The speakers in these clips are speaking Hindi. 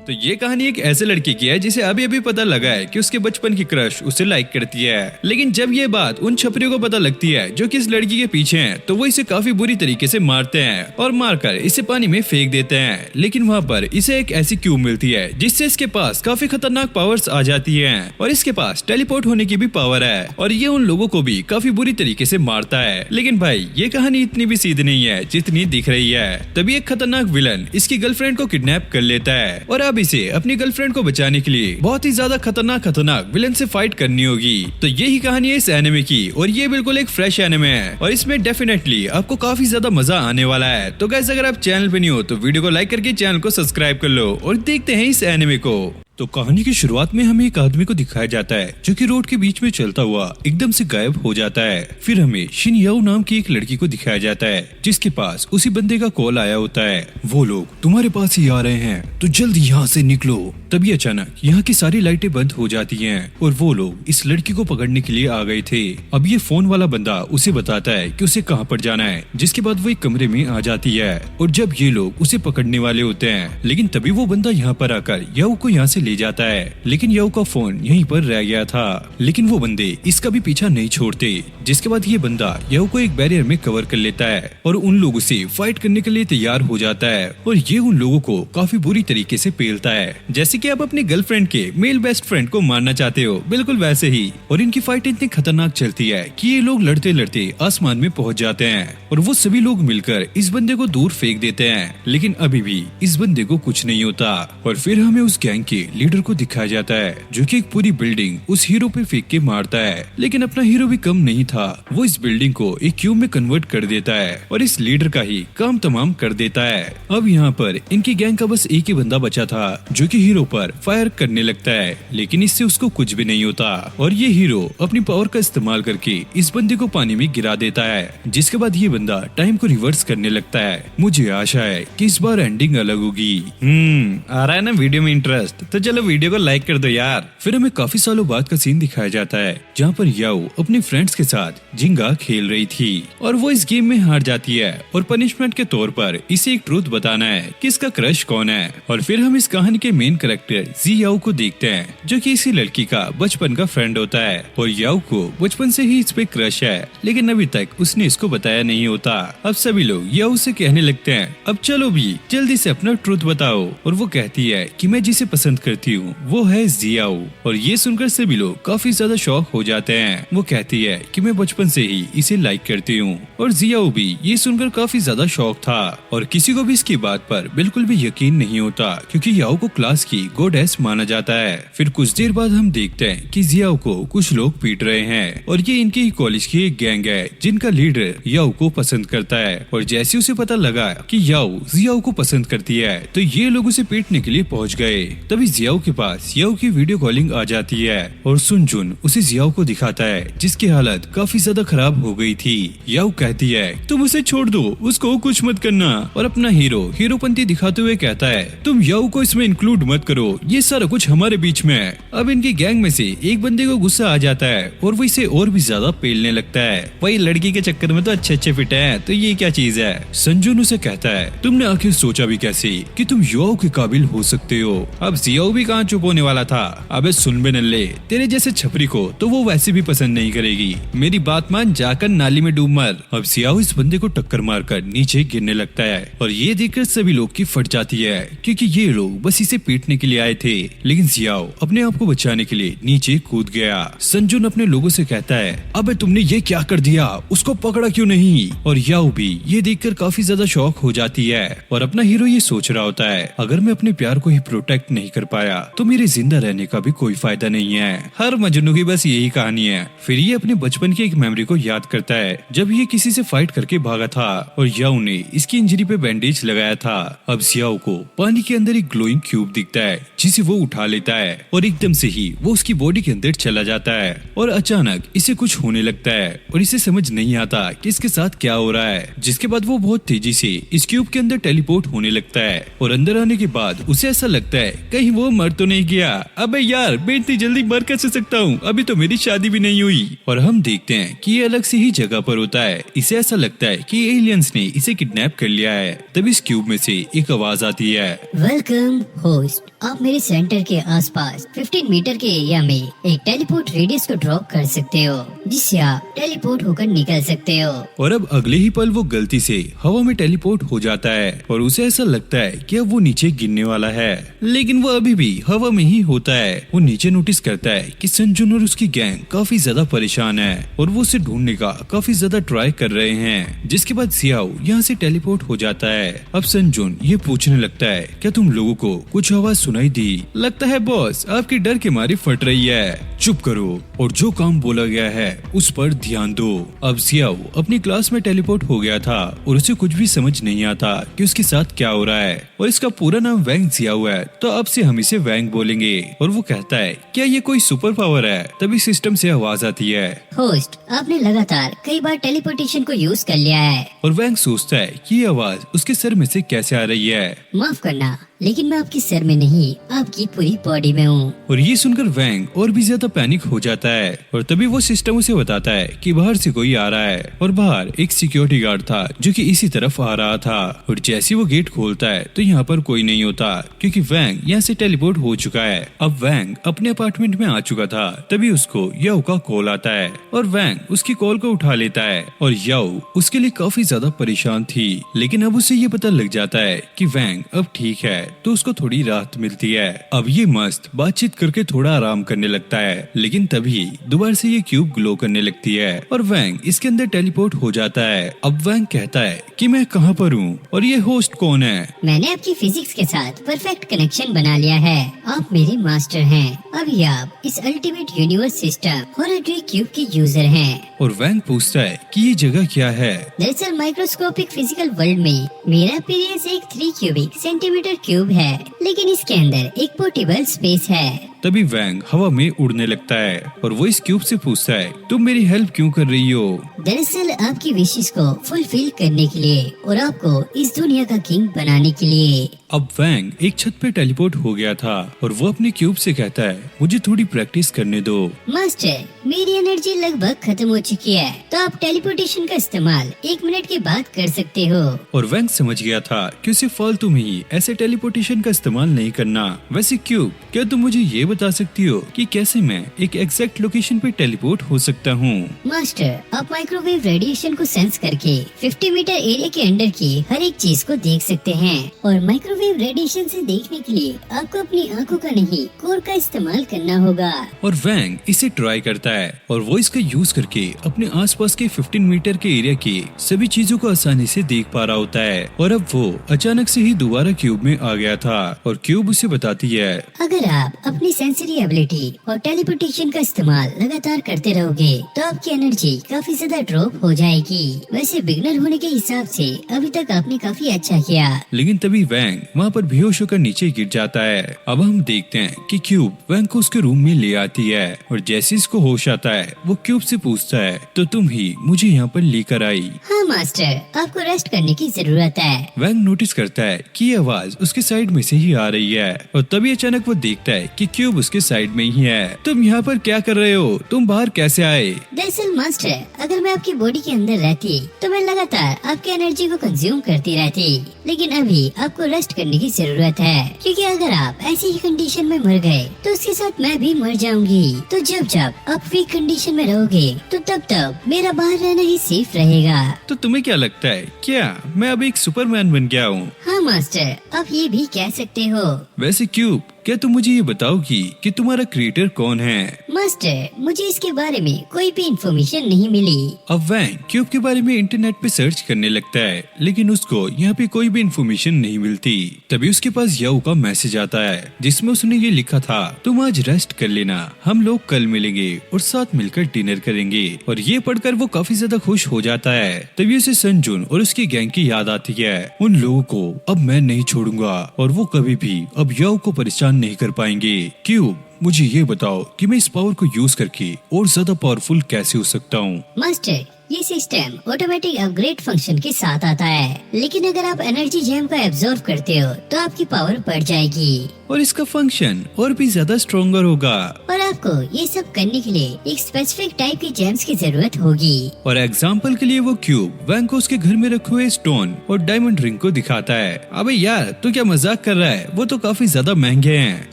तो ये कहानी एक ऐसे लड़की की है जिसे अभी अभी पता लगा है कि उसके बचपन की क्रश उसे लाइक करती है। लेकिन जब ये बात उन छपरियों को पता लगती है जो कि इस लड़की के पीछे हैं, तो वो इसे काफी बुरी तरीके से मारते हैं और मारकर इसे पानी में फेंक देते हैं। लेकिन वहाँ पर इसे एक ऐसी क्यूब मिलती है जिससे इसके पास काफी खतरनाक पावर्स आ जाती है और इसके पास टेलीपोर्ट होने की भी पावर है और ये उन लोगों को भी काफी बुरी तरीके से मारता है। लेकिन भाई ये कहानी इतनी भी सीधी नहीं है जितनी दिख रही है। तभी एक खतरनाक विलन इसकी गर्लफ्रेंड को किडनैप कर लेता है और अब इसे अपनी गर्लफ्रेंड को बचाने के लिए बहुत ही ज्यादा खतरनाक विलन से फाइट करनी होगी। तो यही कहानी है इस एनिमे की और ये बिल्कुल एक फ्रेश एनिमे है और इसमें डेफिनेटली आपको काफी ज्यादा मजा आने वाला है। तो गाइस अगर आप चैनल पे नहीं हो तो वीडियो को लाइक करके चैनल को सब्सक्राइब कर लो और देखते हैं इस एनिमे को। तो कहानी की शुरुआत में हमें एक आदमी को दिखाया जाता है जो कि रोड के बीच में चलता हुआ एकदम से गायब हो जाता है। फिर हमें शिन याओ नाम की एक लड़की को दिखाया जाता है जिसके पास उसी बंदे का कॉल आया होता है। वो लोग तुम्हारे पास ही आ रहे हैं तो जल्दी यहाँ से निकलो। तभी अचानक यहाँ की सारी लाइटें बंद हो जाती हैं और वो लोग इस लड़की को पकड़ने के लिए आ गए थे। अब ये फोन वाला बंदा उसे बताता है कि उसे कहाँ पर जाना है, जिसके बाद वो एक कमरे में आ जाती है और जब ये लोग उसे पकड़ने वाले होते हैं, लेकिन तभी वो बंदा यहाँ पर आकर याओ को यहाँ से ले जाता है। लेकिन याओ का फोन यहीं पर रह गया था, लेकिन वो बंदे इसका भी पीछा नहीं छोड़ते। जिसके बाद ये बंदा याओ को एक बैरियर में कवर कर लेता है और उन लोगों से फाइट करने के लिए तैयार हो जाता है और ये उन लोगों को काफी बुरी तरीके से पेलता है, जैसे कि आप अपनी गर्लफ्रेंड के मेल बेस्ट फ्रेंड को मारना चाहते हो, बिल्कुल वैसे ही। और इनकी फाइट इतनी खतरनाक चलती है कि ये लोग लड़ते लड़ते आसमान में पहुंच जाते हैं और वो सभी लोग मिलकर इस बंदे को दूर फेंक देते हैं। लेकिन अभी भी इस बंदे को कुछ नहीं होता और फिर हमें उस गैंग के लीडर को दिखाया जाता है जो कि एक पूरी बिल्डिंग उस हीरो पे फेंक के मारता है। लेकिन अपना हीरो भी कम नहीं था, वो इस बिल्डिंग को एक क्यूब में कन्वर्ट कर देता है और इस लीडर का ही काम तमाम कर देता है। अब यहाँ पर इनकी गैंग का बस एक ही बंदा बचा था जो कि हीरो पर फायर करने लगता है, लेकिन इससे उसको कुछ भी नहीं होता और ये हीरो अपनी पावर का इस्तेमाल करके इस बंदे को पानी में गिरा देता है। जिसके बाद ये बंदा टाइम को रिवर्स करने लगता है। मुझे आशा है कि इस बार एंडिंग अलग होगी। आ रहा है ना वीडियो में इंटरेस्ट, तो चलो वीडियो को लाइक कर दो यार। फिर हमें काफी सालों बाद का सीन दिखाया जाता है जहाँ पर याओ अपने फ्रेंड्स के साथ जिंगा खेल रही थी और वो इस गेम में हार जाती है और पनिशमेंट के तौर पर इसे एक ट्रूथ बताना है कि इसका क्रश कौन है। और फिर हम इस कहानी के मेन कैरेक्टर जी याओ को देखते हैं जो कि इसी लड़की का बचपन का फ्रेंड होता है और याओ को बचपन से ही इस पे क्रश है, लेकिन अभी तक उसने इसको बताया नहीं होता। अब सभी लोग याओ से कहने लगते हैं अब चलो भी जल्दी से अपना ट्रूथ बताओ और वो कहती है कि मैं जिसे पसंद करती हूँ वो है जियाओ। और ये सुनकर सभी लोग काफी ज्यादा शॉक हो जाते हैं। वो कहती है कि मैं बचपन से ही इसे लाइक करती हूँ और जियाओ भी ये सुनकर काफी ज्यादा शॉक था और किसी को भी इसकी बात पर बिल्कुल भी यकीन नहीं होता क्योंकि याओ को क्लास की गॉडेस माना जाता है। फिर कुछ देर बाद हम देखते हैं कि जियाओ को कुछ लोग पीट रहे हैं और ये इनके ही कॉलेज की एक गैंग है जिनका लीडर याओ को पसंद करता है। और जैसे उसे पता लगा कि याओ जियाओ को पसंद करती है तो ये लोग उसे पीटने के लिए पहुंच गए। तभी जियाओ के पास याओ की वीडियो कॉलिंग आ जाती है और सुनजुन उसे जियाओ को दिखाता है जिसकी हालत काफी ज्यादा खराब हो गई थी। याओ कहती है तुम उसे छोड़ दो, उसको कुछ मत करना और अपना हीरोपंती दिखाते हुए कहता है तुम याओ को इसमें इंक्लूड मत करो, ये सारा कुछ हमारे बीच में है। अब इनकी गैंग में से एक बंदे को गुस्सा आ जाता है और वो इसे और भी ज्यादा पेलने लगता है। वही लड़की के चक्कर में तो अच्छे फिट है, तो ये क्या चीज है। संजुन उसे कहता है तुमने आखिर सोचा भी कैसे कि तुम याओ के काबिल हो सकते हो। अब जियाओ भी कहाँ चुप होने वाला था। अबे सुन बे नल्ले, तेरे जैसे छपरी को तो वो वैसे भी पसंद नहीं करेगी, मेरी बात मान, जाकर नाली में डूब मर। अब जियाओ इस बंदे को टक्कर मारकर नीचे गिरने लगता है और ये देखकर सभी लोग की फट जाती है क्योंकि ये लोग बस इसे पीटने के लिए आए थे। लेकिन जियाओ अपने आप को बचाने के लिए नीचे कूद गया। संजुन अपने लोगों से कहता है अबे तुमने ये क्या कर दिया, उसको पकड़ा क्यों नहीं। और याओ भी ये देखकर काफी ज्यादा शॉक हो जाती है और अपना हीरो ये सोच रहा होता है अगर मैं अपने प्यार को ही प्रोटेक्ट नहीं कर पाया तो मेरे जिंदा रहने का भी कोई फायदा नहीं है। हर मजनू की बस यही कहानी है। फिर ये अपने बचपन की एक मेमोरी को याद करता है जब ये किसी से फाइट करके भागा था और याओ ने इसकी इंजरी पे बैंडेज लगाया था। अब जियाओ को पानी के अंदर एक ग्लोइंग क्यूब दिखता है जिसे वो उठा लेता है और एकदम से ही वो उसकी बॉडी के अंदर चला जाता है और अचानक इसे कुछ होने लगता है और इसे समझ नहीं आता कि इसके साथ क्या हो रहा है। जिसके बाद वो बहुत तेजी से इस क्यूब के अंदर टेलीपोर्ट होने लगता है और अंदर आने के बाद उसे ऐसा लगता है कहीं वो मर तो नहीं गया। अबे यार मैं इतनी जल्दी मर कैसे सकता हूँ, अभी तो मेरी शादी भी नहीं हुई। और हम देखते हैं कि ये अलग से ही जगह पर होता है। इसे ऐसा लगता है कि एलियंस ने इसे किडनैप कर लिया है। तब इस क्यूब में से एक आवाज आती है, वेलकम होस्ट, आप मेरे सेंटर के आसपास 15 मीटर के एरिया में एक टेलीपोर्ट रेडियस को ड्रॉप कर सकते हो, जिससे आप टेलीपोर्ट होकर निकल सकते हो। और अब अगले ही पल वो गलती से हवा में टेलीपोर्ट हो जाता है और उसे ऐसा लगता है कि अब वो नीचे गिरने वाला है, लेकिन वो अभी भी हवा में ही होता है। वो नीचे नोटिस करता है कि संजुन और उसकी गैंग काफी ज्यादा परेशान है और वो उसे ढूंढने का काफी ज्यादा ट्राई कर रहे हैं। जिसके बाद सियाओ यहाँ से टेलीपोर्ट हो जाता है। अब संजुन ये पूछने लगता है, क्या तुम लोगों को कुछ आवाज सुनाई दी? लगता है बॉस आपकी डर के मारे फट रही है। चुप करो और जो काम बोला गया है उस पर ध्यान दो। अब सियाओ अपनी क्लास में टेलीपोर्ट हो गया था और उसे कुछ भी समझ नहीं आता कि उसके साथ क्या हो रहा है, और इसका पूरा नाम वैंग सियाओ है, तो अब से हम इसे वैंग बोलेंगे। और वो कहता है, क्या ये कोई सुपर पावर है? तभी सिस्टम से आवाज आती है, होस्ट आपने लगातार कई बार टेलीपोर्टेशन को यूज कर लिया है। और वैंग सोचता है कि ये आवाज उसके सर में से कैसे आ रही है। माफ करना, लेकिन मैं आपके सर में नहीं, आपकी पूरी बॉडी में हूँ। और ये सुनकर वैंग और भी ज्यादा पैनिक हो जाता है। और तभी वो सिस्टम उसे बताता है कि बाहर से कोई आ रहा है, और बाहर एक सिक्योरिटी गार्ड था जो कि इसी तरफ आ रहा था। और जैसे वो गेट खोलता है तो यहाँ पर कोई नहीं होता, क्योंकि वैंग यहाँ से टेलीपोर्ट हो चुका है। अब वैंग अपने अपार्टमेंट में आ चुका था। तभी उसको याओ का कॉल आता है और वैंग उसकी कॉल को उठा लेता है। और याओ उसके लिए काफी ज्यादा परेशान थी, लेकिन अब उसे ये पता लग जाता है कि वैंग अब ठीक है, तो उसको थोड़ी राहत मिलती है। अब ये मस्त बातचीत करके थोड़ा आराम करने लगता है, लेकिन तभी दोबारा से ये क्यूब ग्लो करने लगती है और वैंग इसके अंदर टेलीपोर्ट हो जाता है। अब वैंग कहता है कि मैं कहाँ पर हूँ और ये होस्ट कौन है? मैंने आपकी फिजिक्स के साथ परफेक्ट कनेक्शन बना लिया है, आप मेरे मास्टर हैं। अभी आप इस अल्टीमेट यूनिवर्स सिस्टम हॉलोड्री क्यूब के यूजर हैं। और वैंग पूछता है कि ये जगह क्या है? दरअसल माइक्रोस्कोपिक फिजिकल वर्ल्ड में मेरा अपीयरेंस एक 3 क्यूबिक सेंटीमीटर क्यूब है, लेकिन इसके अंदर एक पोर्टेबल स्पेस है। तभी वैंग हवा में उड़ने लगता है और वो इस क्यूब से पूछता है, तुम मेरी हेल्प क्यों कर रही हो? दरअसल आपकी विशेष को फुलफिल करने के लिए और आपको इस दुनिया का किंग बनाने के लिए। अब वैंग एक छत पे टेलीपोर्ट हो गया था और वो अपने क्यूब से कहता है, मुझे थोड़ी प्रैक्टिस करने दो। मास्टर मेरी एनर्जी लगभग खत्म हो चुकी है, तो आप टेलीपोर्टेशन का इस्तेमाल 1 मिनट के बाद कर सकते हो। और वैंग समझ गया था कि उसे फालतू में ही ऐसे टेलीपोर्टेशन का इस्तेमाल नहीं करना। वैसे क्यूब, क्या तुम मुझे ये बता सकती हो कि कैसे मैं एक एग्जैक्ट लोकेशन पे टेलीपोर्ट हो सकता हूँ? मास्टर आप माइक्रोवेव रेडिएशन को सेंस करके 50 मीटर एरिया के अंदर की हर एक चीज को देख सकते हैं, और माइक्रोवेव रेडिएशन से देखने के लिए आपको अपनी आंखों का नहीं कोर का इस्तेमाल करना होगा। और वैंग इसे ट्राई करता है और वो इसका यूज करके अपने आसपास के 15 मीटर के एरिया की सभी चीजों को आसानी से देख पा रहा होता है। और अब वो अचानक से ही दोबारा क्यूब में आ गया था और क्यूब उसे बताती है, अगर आप अपनी सेंसरी एबिलिटी और टेलीपोर्टेशन का इस्तेमाल लगातार करते रहोगे तो आपकी एनर्जी काफी ज्यादा ड्रॉप हो जाएगी। वैसे बिगनर होने के हिसाब से अभी तक आपने काफी अच्छा किया। लेकिन तभी वैंग वहाँ पर बेहोश होकर नीचे गिर जाता है। अब हम देखते हैं कि क्यूब वैंग को उसके रूम में ले आती है और जैसे इसको होश आता है वो क्यूब से पूछता है, तो तुम ही मुझे यहाँ पर लेकर आई? हाँ मास्टर, आपको रेस्ट करने की जरूरत है। वैंग नोटिस करता है कि ये आवाज उसके साइड में से ही आ रही है और तभी अचानक वो देखता है कि क्यूब उसके साइड में ही है। तुम यहाँ पर क्या कर रहे हो? तुम बाहर कैसे आए? दरअसल मास्टर, अगर मैं आपकी बॉडी के अंदर रहती तो मैं लगातार आपकी एनर्जी को कंज्यूम करती रहती, लेकिन अभी आपको रेस्ट करने की जरूरत है, क्योंकि अगर आप ऐसी ही कंडीशन में मर गए तो उसके साथ मैं भी मर जाऊंगी। तो जब जब आप वीक कंडीशन में रहोगे तो तब मेरा बाहर रहना ही सेफ रहेगा। तो तुम्हें क्या लगता है, क्या मैं अब एक सुपरमैन बन गया हूँ? हाँ मास्टर, आप ये भी कह सकते हो। वैसे क्यूब, क्या तुम मुझे ये बताओगी कि तुम्हारा क्रिएटर कौन है? मास्टर, मुझे इसके बारे में कोई भी इंफॉर्मेशन नहीं मिली। अब वैंग क्यूब के बारे में इंटरनेट पे सर्च करने लगता है, लेकिन उसको यहाँ पे कोई भी इंफॉर्मेशन नहीं मिलती। तभी उसके पास याओ का मैसेज आता है जिसमें उसने ये लिखा था, तुम आज रेस्ट कर लेना, हम लोग कल मिलेंगे और साथ मिलकर डिनर करेंगे। और ये पढ़कर वो काफी ज्यादा खुश हो जाता है। तभी उसे संजुन और उसकी गैंग की याद आती है। उन लोगों को अब मैं नहीं छोड़ूंगा और वो कभी भी अब याओ को परेशान नहीं कर पाएंगे। क्यूब, मुझे ये बताओ कि मैं इस पावर को यूज करके और ज्यादा पावरफुल कैसे हो सकता हूँ? मास्टर, ये सिस्टम ऑटोमेटिक अपग्रेड फंक्शन के साथ आता है, लेकिन अगर आप एनर्जी जेम को एब्जॉर्ब करते हो तो आपकी पावर बढ़ जाएगी और इसका फंक्शन और भी ज्यादा स्ट्रॉन्गर होगा। और आपको ये सब करने के लिए एक स्पेसिफिक टाइप की जेम्स की जरूरत होगी। और एग्जाम्पल के लिए वो क्यूब वैंग को उसके घर में रखे हुए स्टोन और डायमंड रिंग को दिखाता है। अबे यार तू क्या मजाक कर रहा है, वो तो काफी ज्यादा महंगे हैं।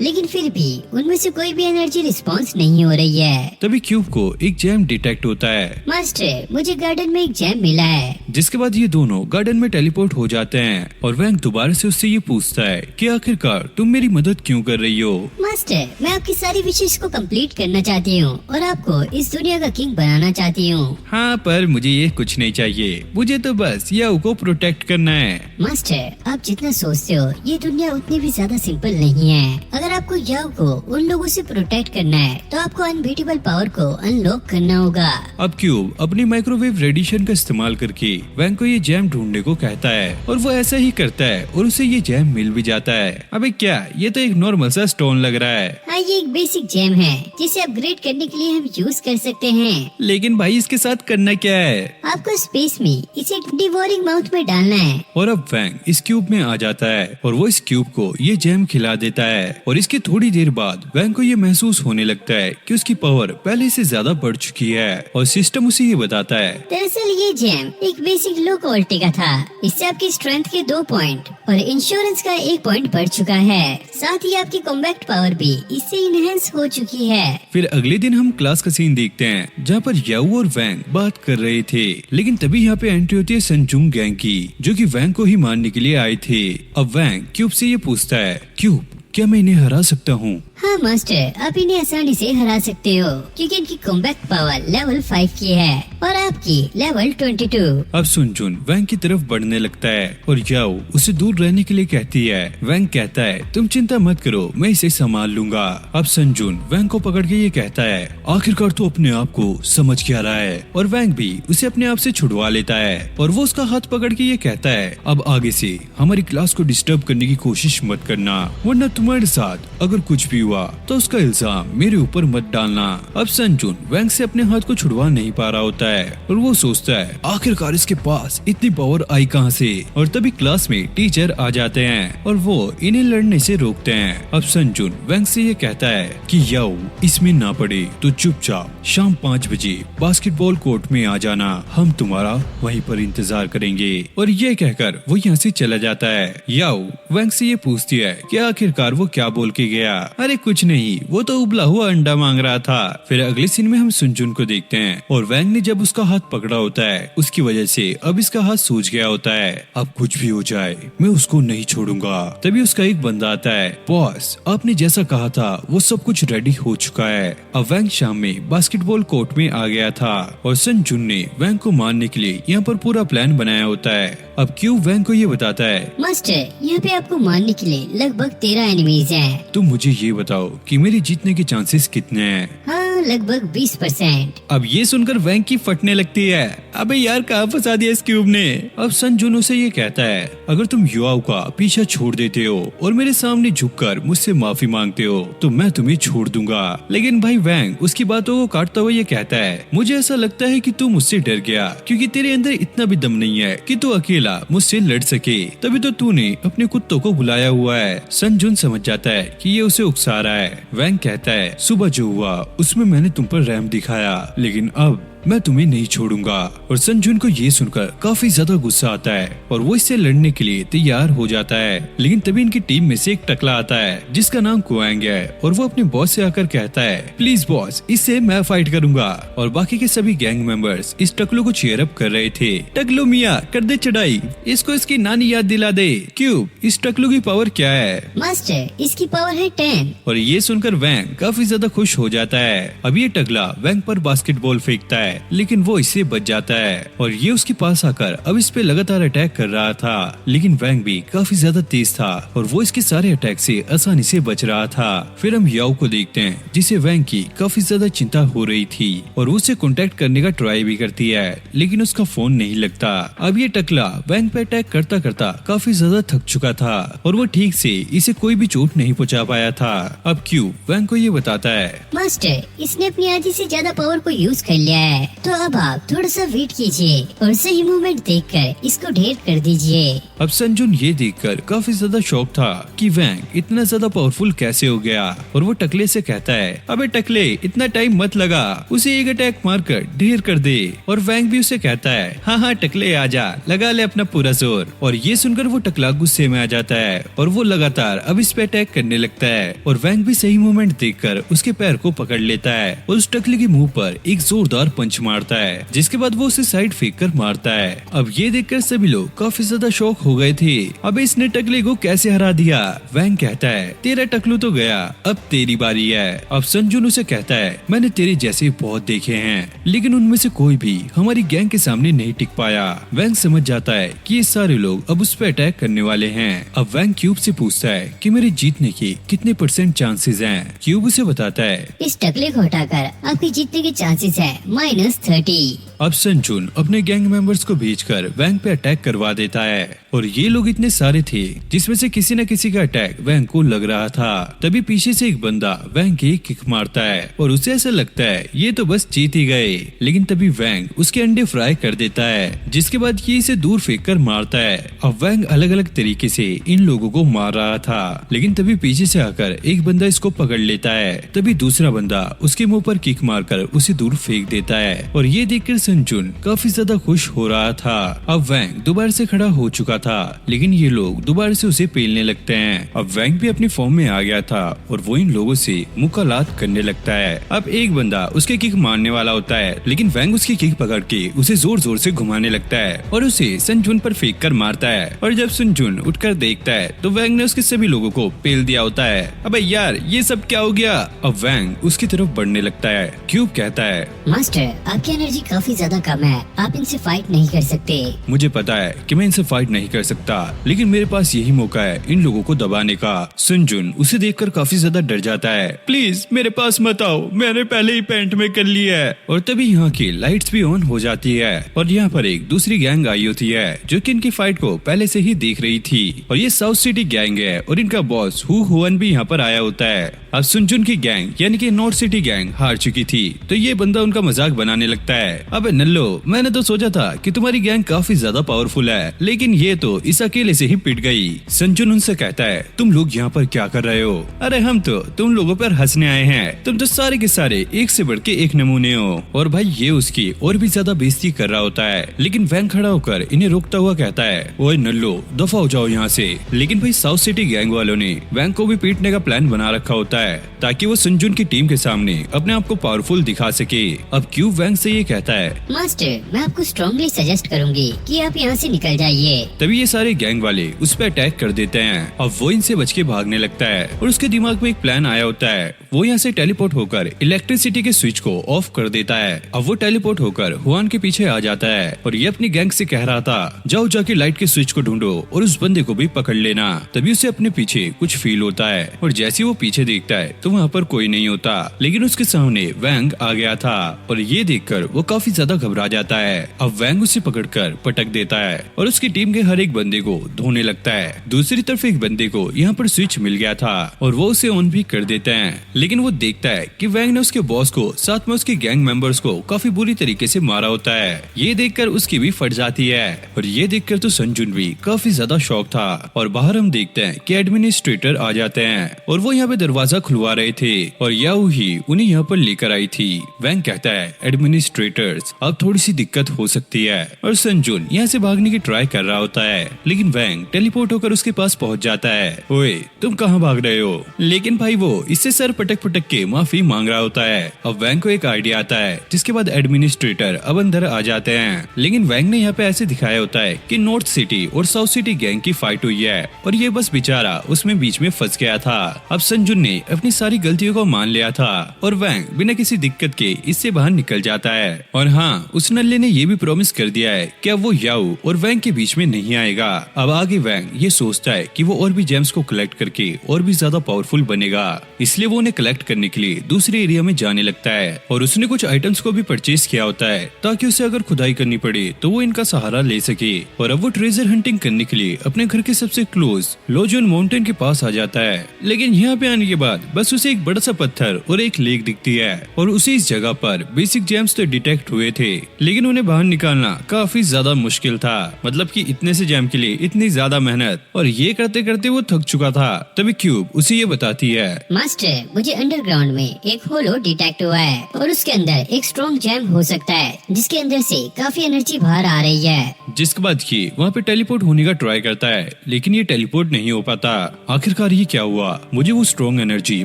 लेकिन फिर भी उनमें से कोई भी एनर्जी रिस्पॉन्स नहीं हो रही है। तभी क्यूब को एक जैम डिटेक्ट होता है। मास्टर, मुझे गार्डन में एक जैम मिला है। जिसके बाद ये दोनों गार्डन में टेलीपोर्ट हो जाते हैं और वैंग दोबारा से उससे ये पूछता है कि आखिरकार तुम मेरी मदद क्यों कर रही हो। मास्टर, मैं आपकी सारी विशेष को कंप्लीट करना चाहती हूँ और आपको इस दुनिया का किंग बनाना चाहती हूँ। हाँ, पर मुझे ये कुछ नहीं चाहिए, मुझे तो बस याओ को प्रोटेक्ट करना है। मास्टर, आप जितना सोचते हो ये दुनिया उतनी भी ज्यादा सिंपल नहीं है। अगर आपको याओ को उन लोगों से प्रोटेक्ट करना है तो आपको अनबीटेबल पावर को अनलॉक करना होगा। अब क्यूब अपनी माइक्रोवेव रेडिएशन का इस्तेमाल करके वैंग को ये जैम ढूंढने को कहता है और वो ऐसा ही करता है और उसे ये जैम मिल भी जाता है। अबे क्या, ये तो एक नॉर्मल सा स्टोन लग रहा है। हाँ, ये एक बेसिक जैम है जिसे अपग्रेड करने के लिए हम यूज कर सकते हैं। लेकिन भाई इसके साथ करना क्या है? आपको स्पेस में इसे डिवोरिंग माउथ में डालना है। और अब वैंग इस क्यूब में आ जाता है और वो इस क्यूब को ये जैम खिला देता है और इसके थोड़ी देर बाद वैंग को ये महसूस होने लगता है कि उसकी पावर पहले से ज्यादा बढ़ चुकी है और सिस्टम उसे ये बताता है। दरअसल ये जैम एक बेसिक लो क्वालिटी का था। इससे आपकी स्ट्रेंथ के 2 पॉइंट और इंश्योरेंस का 1 पॉइंट बढ़ चुका है। साथ ही आपकी कॉम्बैक्ट पावर भी इससे इनहेंस हो चुकी है। फिर अगले दिन हम क्लास का सीन देखते हैं जहाँ पर याओ और वैंग बात कर रहे थे, लेकिन तभी यहाँ पे एंट्री होती है संजुंग गैंग की, जो कि वैंग को ही मारने के लिए आए थे। अब वैंग क्यूब से ये पूछता है, क्यूब क्या मैं इन्हें हरा सकता हूँ? हाँ मास्टर, आप इन्हें आसानी से हरा सकते हो क्योंकि इनकी कॉम्बैक्ट पावर लेवल 5 की है और आपकी लेवल 22। अब सुनजुन वैंग की तरफ बढ़ने लगता है और याओ उसे दूर रहने के लिए कहती है। वैंग कहता है, तुम चिंता मत करो, मैं इसे संभाल लूंगा। अब संजुन वैंग को पकड़ के ये कहता है, आखिरकार तो अपने आप को समझ क्या रहा है। और वैंग भी उसे अपने आप से छुड़वा लेता है और वो उसका हाथ पकड़ के ये कहता है, अब आगे से हमारी क्लास को डिस्टर्ब करने की कोशिश मत करना, वरना तुम्हारे साथ अगर कुछ भी हुआ तो उसका इल्जाम मेरे ऊपर मत डालना। अब संजुन वैंग से अपने हाथ को छुड़वा नहीं पा रहा होता है और वो सोचता है आखिरकार इसके पास इतनी पावर आई कहां से। और तभी क्लास में टीचर आ जाते हैं और वो इन्हें लड़ने से रोकते हैं। अब संजुन वैंग से ये कहता है कि याओ इसमें ना पड़े तो चुपचाप शाम 5 बजे बास्केटबॉल कोर्ट में आ जाना, हम तुम्हारा वहीं पर इंतजार करेंगे। और ये कहकर वो यहाँ से चला जाता है। याओ वैंग से ये पूछती है कि आखिरकार वो क्या बोल के गया। अरे कुछ नहीं, वो तो उबला हुआ अंडा मांग रहा था। फिर अगले सीन में हम सुनजुन को देखते हैं और वैंग ने जब उसका हाथ पकड़ा होता है उसकी वजह से अब इसका हाथ सूज गया होता है। अब कुछ भी हो जाए मैं उसको नहीं छोड़ूंगा। तभी उसका एक बंदा आता है, बॉस आपने जैसा कहा था वो सब कुछ रेडी हो चुका है। अब वैंग शाम में बास्केटबॉल कोर्ट में आ गया था और संजुन ने वैंग को मारने के लिए यहाँ पर पूरा प्लान बनाया होता है। अब क्यों वैंग को ये बताता है, मास्टर यहाँ पे आपको मारने के लिए लगभग 13 एनिमीज हैं। तुम मुझे ये बताओ कि मेरे जीतने के चांसेस कितने हैं? हाँ, लगभग 20%। अब ये सुनकर वैंग की फटने लगती है। अबे यार कहाँ फंसा दिया इस क्यूब ने। अब संजुन उसे ये कहता है, अगर तुम युवाओं का पीछा छोड़ देते हो और मेरे सामने झुककर मुझसे माफी मांगते हो तो मैं तुम्हें छोड़ दूंगा। लेकिन भाई वैंग उसकी बातों को काटता हुआ ये कहता है, मुझे ऐसा लगता है कि तू मुझसे डर गया क्योंकि तेरे अंदर इतना भी दम नहीं है कि तू अकेला मुझसे लड़ सके, तभी तो तूने अपने कुत्तों को बुलाया हुआ है। संजुन समझ जाता है कि ये उसे उकसा रहा है। वैंग कहता है, सुबह जो हुआ उसमें मैंने तुम पर रहम दिखाया, लेकिन अब मैं तुम्हें नहीं छोड़ूंगा। और संजुन को ये सुनकर काफी ज्यादा गुस्सा आता है और वो इससे लड़ने के लिए तैयार हो जाता है। लेकिन तभी इनकी टीम में से एक टकला आता है जिसका नाम कुआंग है और वो अपने बॉस से आकर कहता है, प्लीज बॉस इससे मैं फाइट करूंगा। और बाकी के सभी गैंग मेंबर्स इस टकलो को चीयर अप कर रहे थे। टकलो मियां कर दे चढ़ाई, इसको इसकी नानी याद दिला दे। क्यों इस टकलो की पावर क्या है? मास्टर इसकी पावर है 10। और ये सुनकर वैंग काफी ज्यादा खुश हो जाता है। अब ये टकला वैंग पर बास्केटबॉल फेंकता है लेकिन वो इससे बच जाता है और ये उसके पास आकर अब इस पे लगातार अटैक कर रहा था। लेकिन वैंग भी काफी ज्यादा तेज था और वो इसके सारे अटैक से आसानी से बच रहा था। फिर हम याओ को देखते हैं जिसे वैंग की काफी ज्यादा चिंता हो रही थी और वो उसे कॉन्टेक्ट करने का ट्राई भी करती है लेकिन उसका फोन नहीं लगता। अब ये टकला वैंग पे अटैक करता करता काफी ज्यादा थक चुका था और वो ठीक से इसे कोई भी चोट नहीं पहुंचा पाया था। अब क्यों वैंग को ये बताता है, मास्टर इसने अपनी आधी से ज्यादा पावर को यूज कर लिया है है, तो अब आप थोड़ा सा वेट कीजिए और सही मूवमेंट देखकर इसको ढेर कर दीजिए। अब संजुन ये देखकर काफी ज्यादा शॉक था कि वैंग इतना ज्यादा पावरफुल कैसे हो गया, और वो टकले से कहता है, अबे टकले इतना टाइम मत लगा, उसे एक अटैक मारकर ढेर कर दे। और वैंग भी उसे कहता है, हाँ हाँ टकले आजा, लगा ले अपना पूरा जोर। और ये सुनकर वो टकला गुस्से में आ जाता है और वो लगातार अब इस पे अटैक करने लगता है। और वैंग भी सही मूवमेंट देखकर उसके पैर को पकड़ लेता है और उस टकले के मुंह पर एक जोरदार पंच मारता है, जिसके बाद वो उसे साइड फेंक कर मारता है। अब ये देखकर सभी लोग काफी ज्यादा शॉक हो गए थे। अब इसने टकले को कैसे हरा दिया? वैंग कहता है, तेरा टकलू तो गया, अब तेरी बारी है। अब संजुन उसे कहता है, मैंने तेरे जैसे बहुत देखे हैं, लेकिन उनमें से कोई भी हमारी गैंग के सामने नहीं टिक पाया। वैंग समझ जाता है कि ये सारे लोग अब उस पर अटैक करने वाले हैं। अब वैंग क्यूब से पूछता है कि मेरे जीतने के कितने % चांसेस हैं। क्यूब उसे बताता है, इस टकले को हटाकर आपके जीतने के चांसेस है -30। अब संजुन अपने गैंग मेंबर्स को भेजकर वैंग पे अटैक करवा देता है। और ये लोग इतने सारे थे जिसमें से किसी न किसी का अटैक वैंग को लग रहा था। तभी पीछे से एक बंदा वैंग की किक मारता है और उसे ऐसा लगता है ये तो बस जीत ही गए, लेकिन तभी वैंग उसके अंडे फ्राई कर देता है, जिसके बाद ये इसे दूर फेंक कर मारता है। अब वैंग अलग अलग तरीके से इन लोगों को मार रहा था, लेकिन तभी पीछे से आकर एक बंदा इसको पकड़ लेता है। तभी दूसरा बंदा उसके मुंह पर किक मारकर उसे दूर फेंक देता है। और ये देखकर संजुन काफी ज्यादा खुश हो रहा था। अब वैंग दोबारा से खड़ा हो चुका था, लेकिन ये लोग दोबारा से उसे पेलने लगते हैं। अब वैंग भी अपनी फॉर्म में आ गया था और वो इन लोगों से मुकालात करने लगता है। अब एक बंदा उसके किक मारने वाला होता है, लेकिन वैंग उसकी किक पकड़ के उसे जोर जोर से घुमाने लगता है और उसे संजुन पर फेंक कर मारता है। और जब संजुन उठकर देखता है तो वैंग ने उसके सभी लोगों को पेल दिया होता है। अबे यार ये सब क्या हो गया? अब वैंग उसकी तरफ बढ़ने लगता है। क्यूब कहता है, मास्टर आपकी एनर्जी काफी ज्यादा कम है, आप इनसे फाइट नहीं कर सकते। मुझे पता है कि मैं इनसे फाइट नहीं कर सकता, लेकिन मेरे पास यही मौका है इन लोगों को दबाने का। संजुन उसे देखकर काफी ज्यादा डर जाता है। प्लीज मेरे पास मत आओ, मैंने पहले ही पेंट में कर लिया है। और तभी यहाँ की लाइट्स भी ऑन हो जाती है और यहाँ पर एक दूसरी गैंग आई होती है जो कि इनकी फाइट को पहले से ही देख रही थी। और ये साउथ सिटी गैंग है और इनका बॉस हुआन भी यहाँ पर आया होता है। अब संजुन की गैंग यानी कि नॉर्थ सिटी गैंग हार चुकी थी, तो ये बंदा उनका मजाक बनाने लगता है। अबे नल्लो, मैंने तो सोचा था कि तुम्हारी गैंग काफी ज्यादा पावरफुल है, लेकिन ये तो इस अकेले से ही पिट गई। संजुन उनसे कहता है, तुम लोग यहाँ पर क्या कर रहे हो? अरे हम तो तुम लोगों पर हंसने आए हैं, तुम तो सारे के सारे एक से बढ़ के एक नमूने हो। और भाई ये उसकी और भी ज्यादा बेइज्जती कर रहा होता है, लेकिन वैंग खड़ा होकर इन्हें रोकता हुआ कहता है, ओए नल्लो दफा हो जाओ यहाँ से। लेकिन भाई साउथ सिटी गैंग वालों ने वैंग को भी पीटने का प्लान बना रखा होता है ताकि वो संजुन की टीम के सामने अपने आप को पावरफुल दिखा सके। अब क्यूब वैंग से ये कहता है, मास्टर मैं आपको स्ट्रांगली सजेस्ट करूंगी कि आप यहाँ से निकल जाइए। तभी ये सारे गैंग वाले उस पर अटैक कर देते हैं। अब वो इनसे बच के भागने लगता है और उसके दिमाग में एक प्लान आया होता है। वो यहाँ से टेलीपोर्ट होकर इलेक्ट्रिसिटी के स्विच को ऑफ कर देता है। अब वो टेलीपोर्ट होकर हुआन के पीछे आ जाता है और ये अपनी गैंग से कह रहा था, जाओ जाके लाइट के स्विच को ढूंढो और उस बंदे को भी पकड़ लेना। तभी उसे अपने पीछे कुछ फील होता है और जैसे वो पीछे देखता है तो वहाँ पर कोई नहीं होता, लेकिन उसके सामने वैंग आ गया था और ये देखकर वो काफी ज्यादा घबरा जाता है। अब वैंग उसे पकड़कर पटक देता है और उसकी टीम के हर एक बंदे को धोने लगता है। दूसरी तरफ एक बंदे को यहाँ पर स्विच मिल गया था और वो उसे ऑन भी कर देते हैं, लेकिन वो देखता है कि वैंग ने उसके बॉस को साथ में उसके गैंग मेंबर्स को काफी बुरी तरीके से मारा होता है। ये देखकर उसकी भी फट जाती है और ये देखकर तो संजुन भी काफी ज्यादा शॉक था। और बाहर हम देखते हैं कि एडमिनिस्ट्रेटर आ जाते हैं और वो यहाँ पे दरवाजा खुलवा रहे थे और याऊ ही उन्हें यहाँ पर लेकर आई थी। वैंग कहता है, एडमिनिस्ट्रेटर्स अब थोड़ी सी दिक्कत हो सकती है। और संजुन यहाँ से भागने की ट्राई कर रहा होता है, लेकिन वैंग टेलीपोर्ट होकर उसके पास पहुंच जाता है। ओए तुम कहाँ भाग रहे हो? लेकिन भाई वो इससे सर पटक पटक के माफी मांग रहा होता है। अब वैंग को एक आइडिया आता है, जिसके बाद एडमिनिस्ट्रेटर अब अंदर आ जाते हैं, लेकिन वैंग ने यहाँ पे ऐसे दिखाया होता है कि नॉर्थ सिटी और साउथ सिटी गैंग की फाइट हुई है और ये बस बेचारा उसमें बीच में फंस गया था। अब संजुन ने अपनी सारी गलतियों को मान लिया था और वैंग बिना किसी दिक्कत के इससे बाहर निकल जाता है। और हाँ, उस नल्ले ने ये भी प्रॉमिस कर दिया है कि अब वो याऊ और वैंग के बीच में नहीं आएगा। अब आगे वैंग ये सोचता है कि वो और भी जेम्स को कलेक्ट करके और भी ज्यादा पावरफुल बनेगा, इसलिए वो उन्हें कलेक्ट करने के लिए दूसरे एरिया में जाने लगता है और उसने कुछ आइटम्स को भी परचेज किया होता है ताकि उसे अगर खुदाई करनी पड़े तो वो इनका सहारा ले सके। और अब वो ट्रेजर हंटिंग करने के लिए अपने घर के सबसे क्लोज लोजन माउंटेन के पास आ जाता है, लेकिन यहाँ पे आने के बाद बस उसे एक बड़ा सा पत्थर और एक लेक दिखती है और उसी इस जगह पर बेसिक जेम्स तो डिटेक्ट हुए गए थे, लेकिन उन्हें बाहर निकालना काफी ज्यादा मुश्किल था। मतलब कि इतने से जैम के लिए इतनी ज्यादा मेहनत, और ये करते करते वो थक चुका था। तभी क्यूब उसे ये बताती है, मास्टर, मुझे अंडरग्राउंड में एक होलो डिटेक्ट हुआ है और उसके अंदर एक स्ट्रॉन्ग जैम हो सकता है जिसके अंदर से काफी एनर्जी बाहर आ रही है। जिसके बाद ये वहाँ पे टेलीपोर्ट होने का ट्राई करता है, लेकिन ये टेलीपोर्ट नहीं हो पाता। आखिरकार ये क्या हुआ? मुझे वो स्ट्रॉन्ग एनर्जी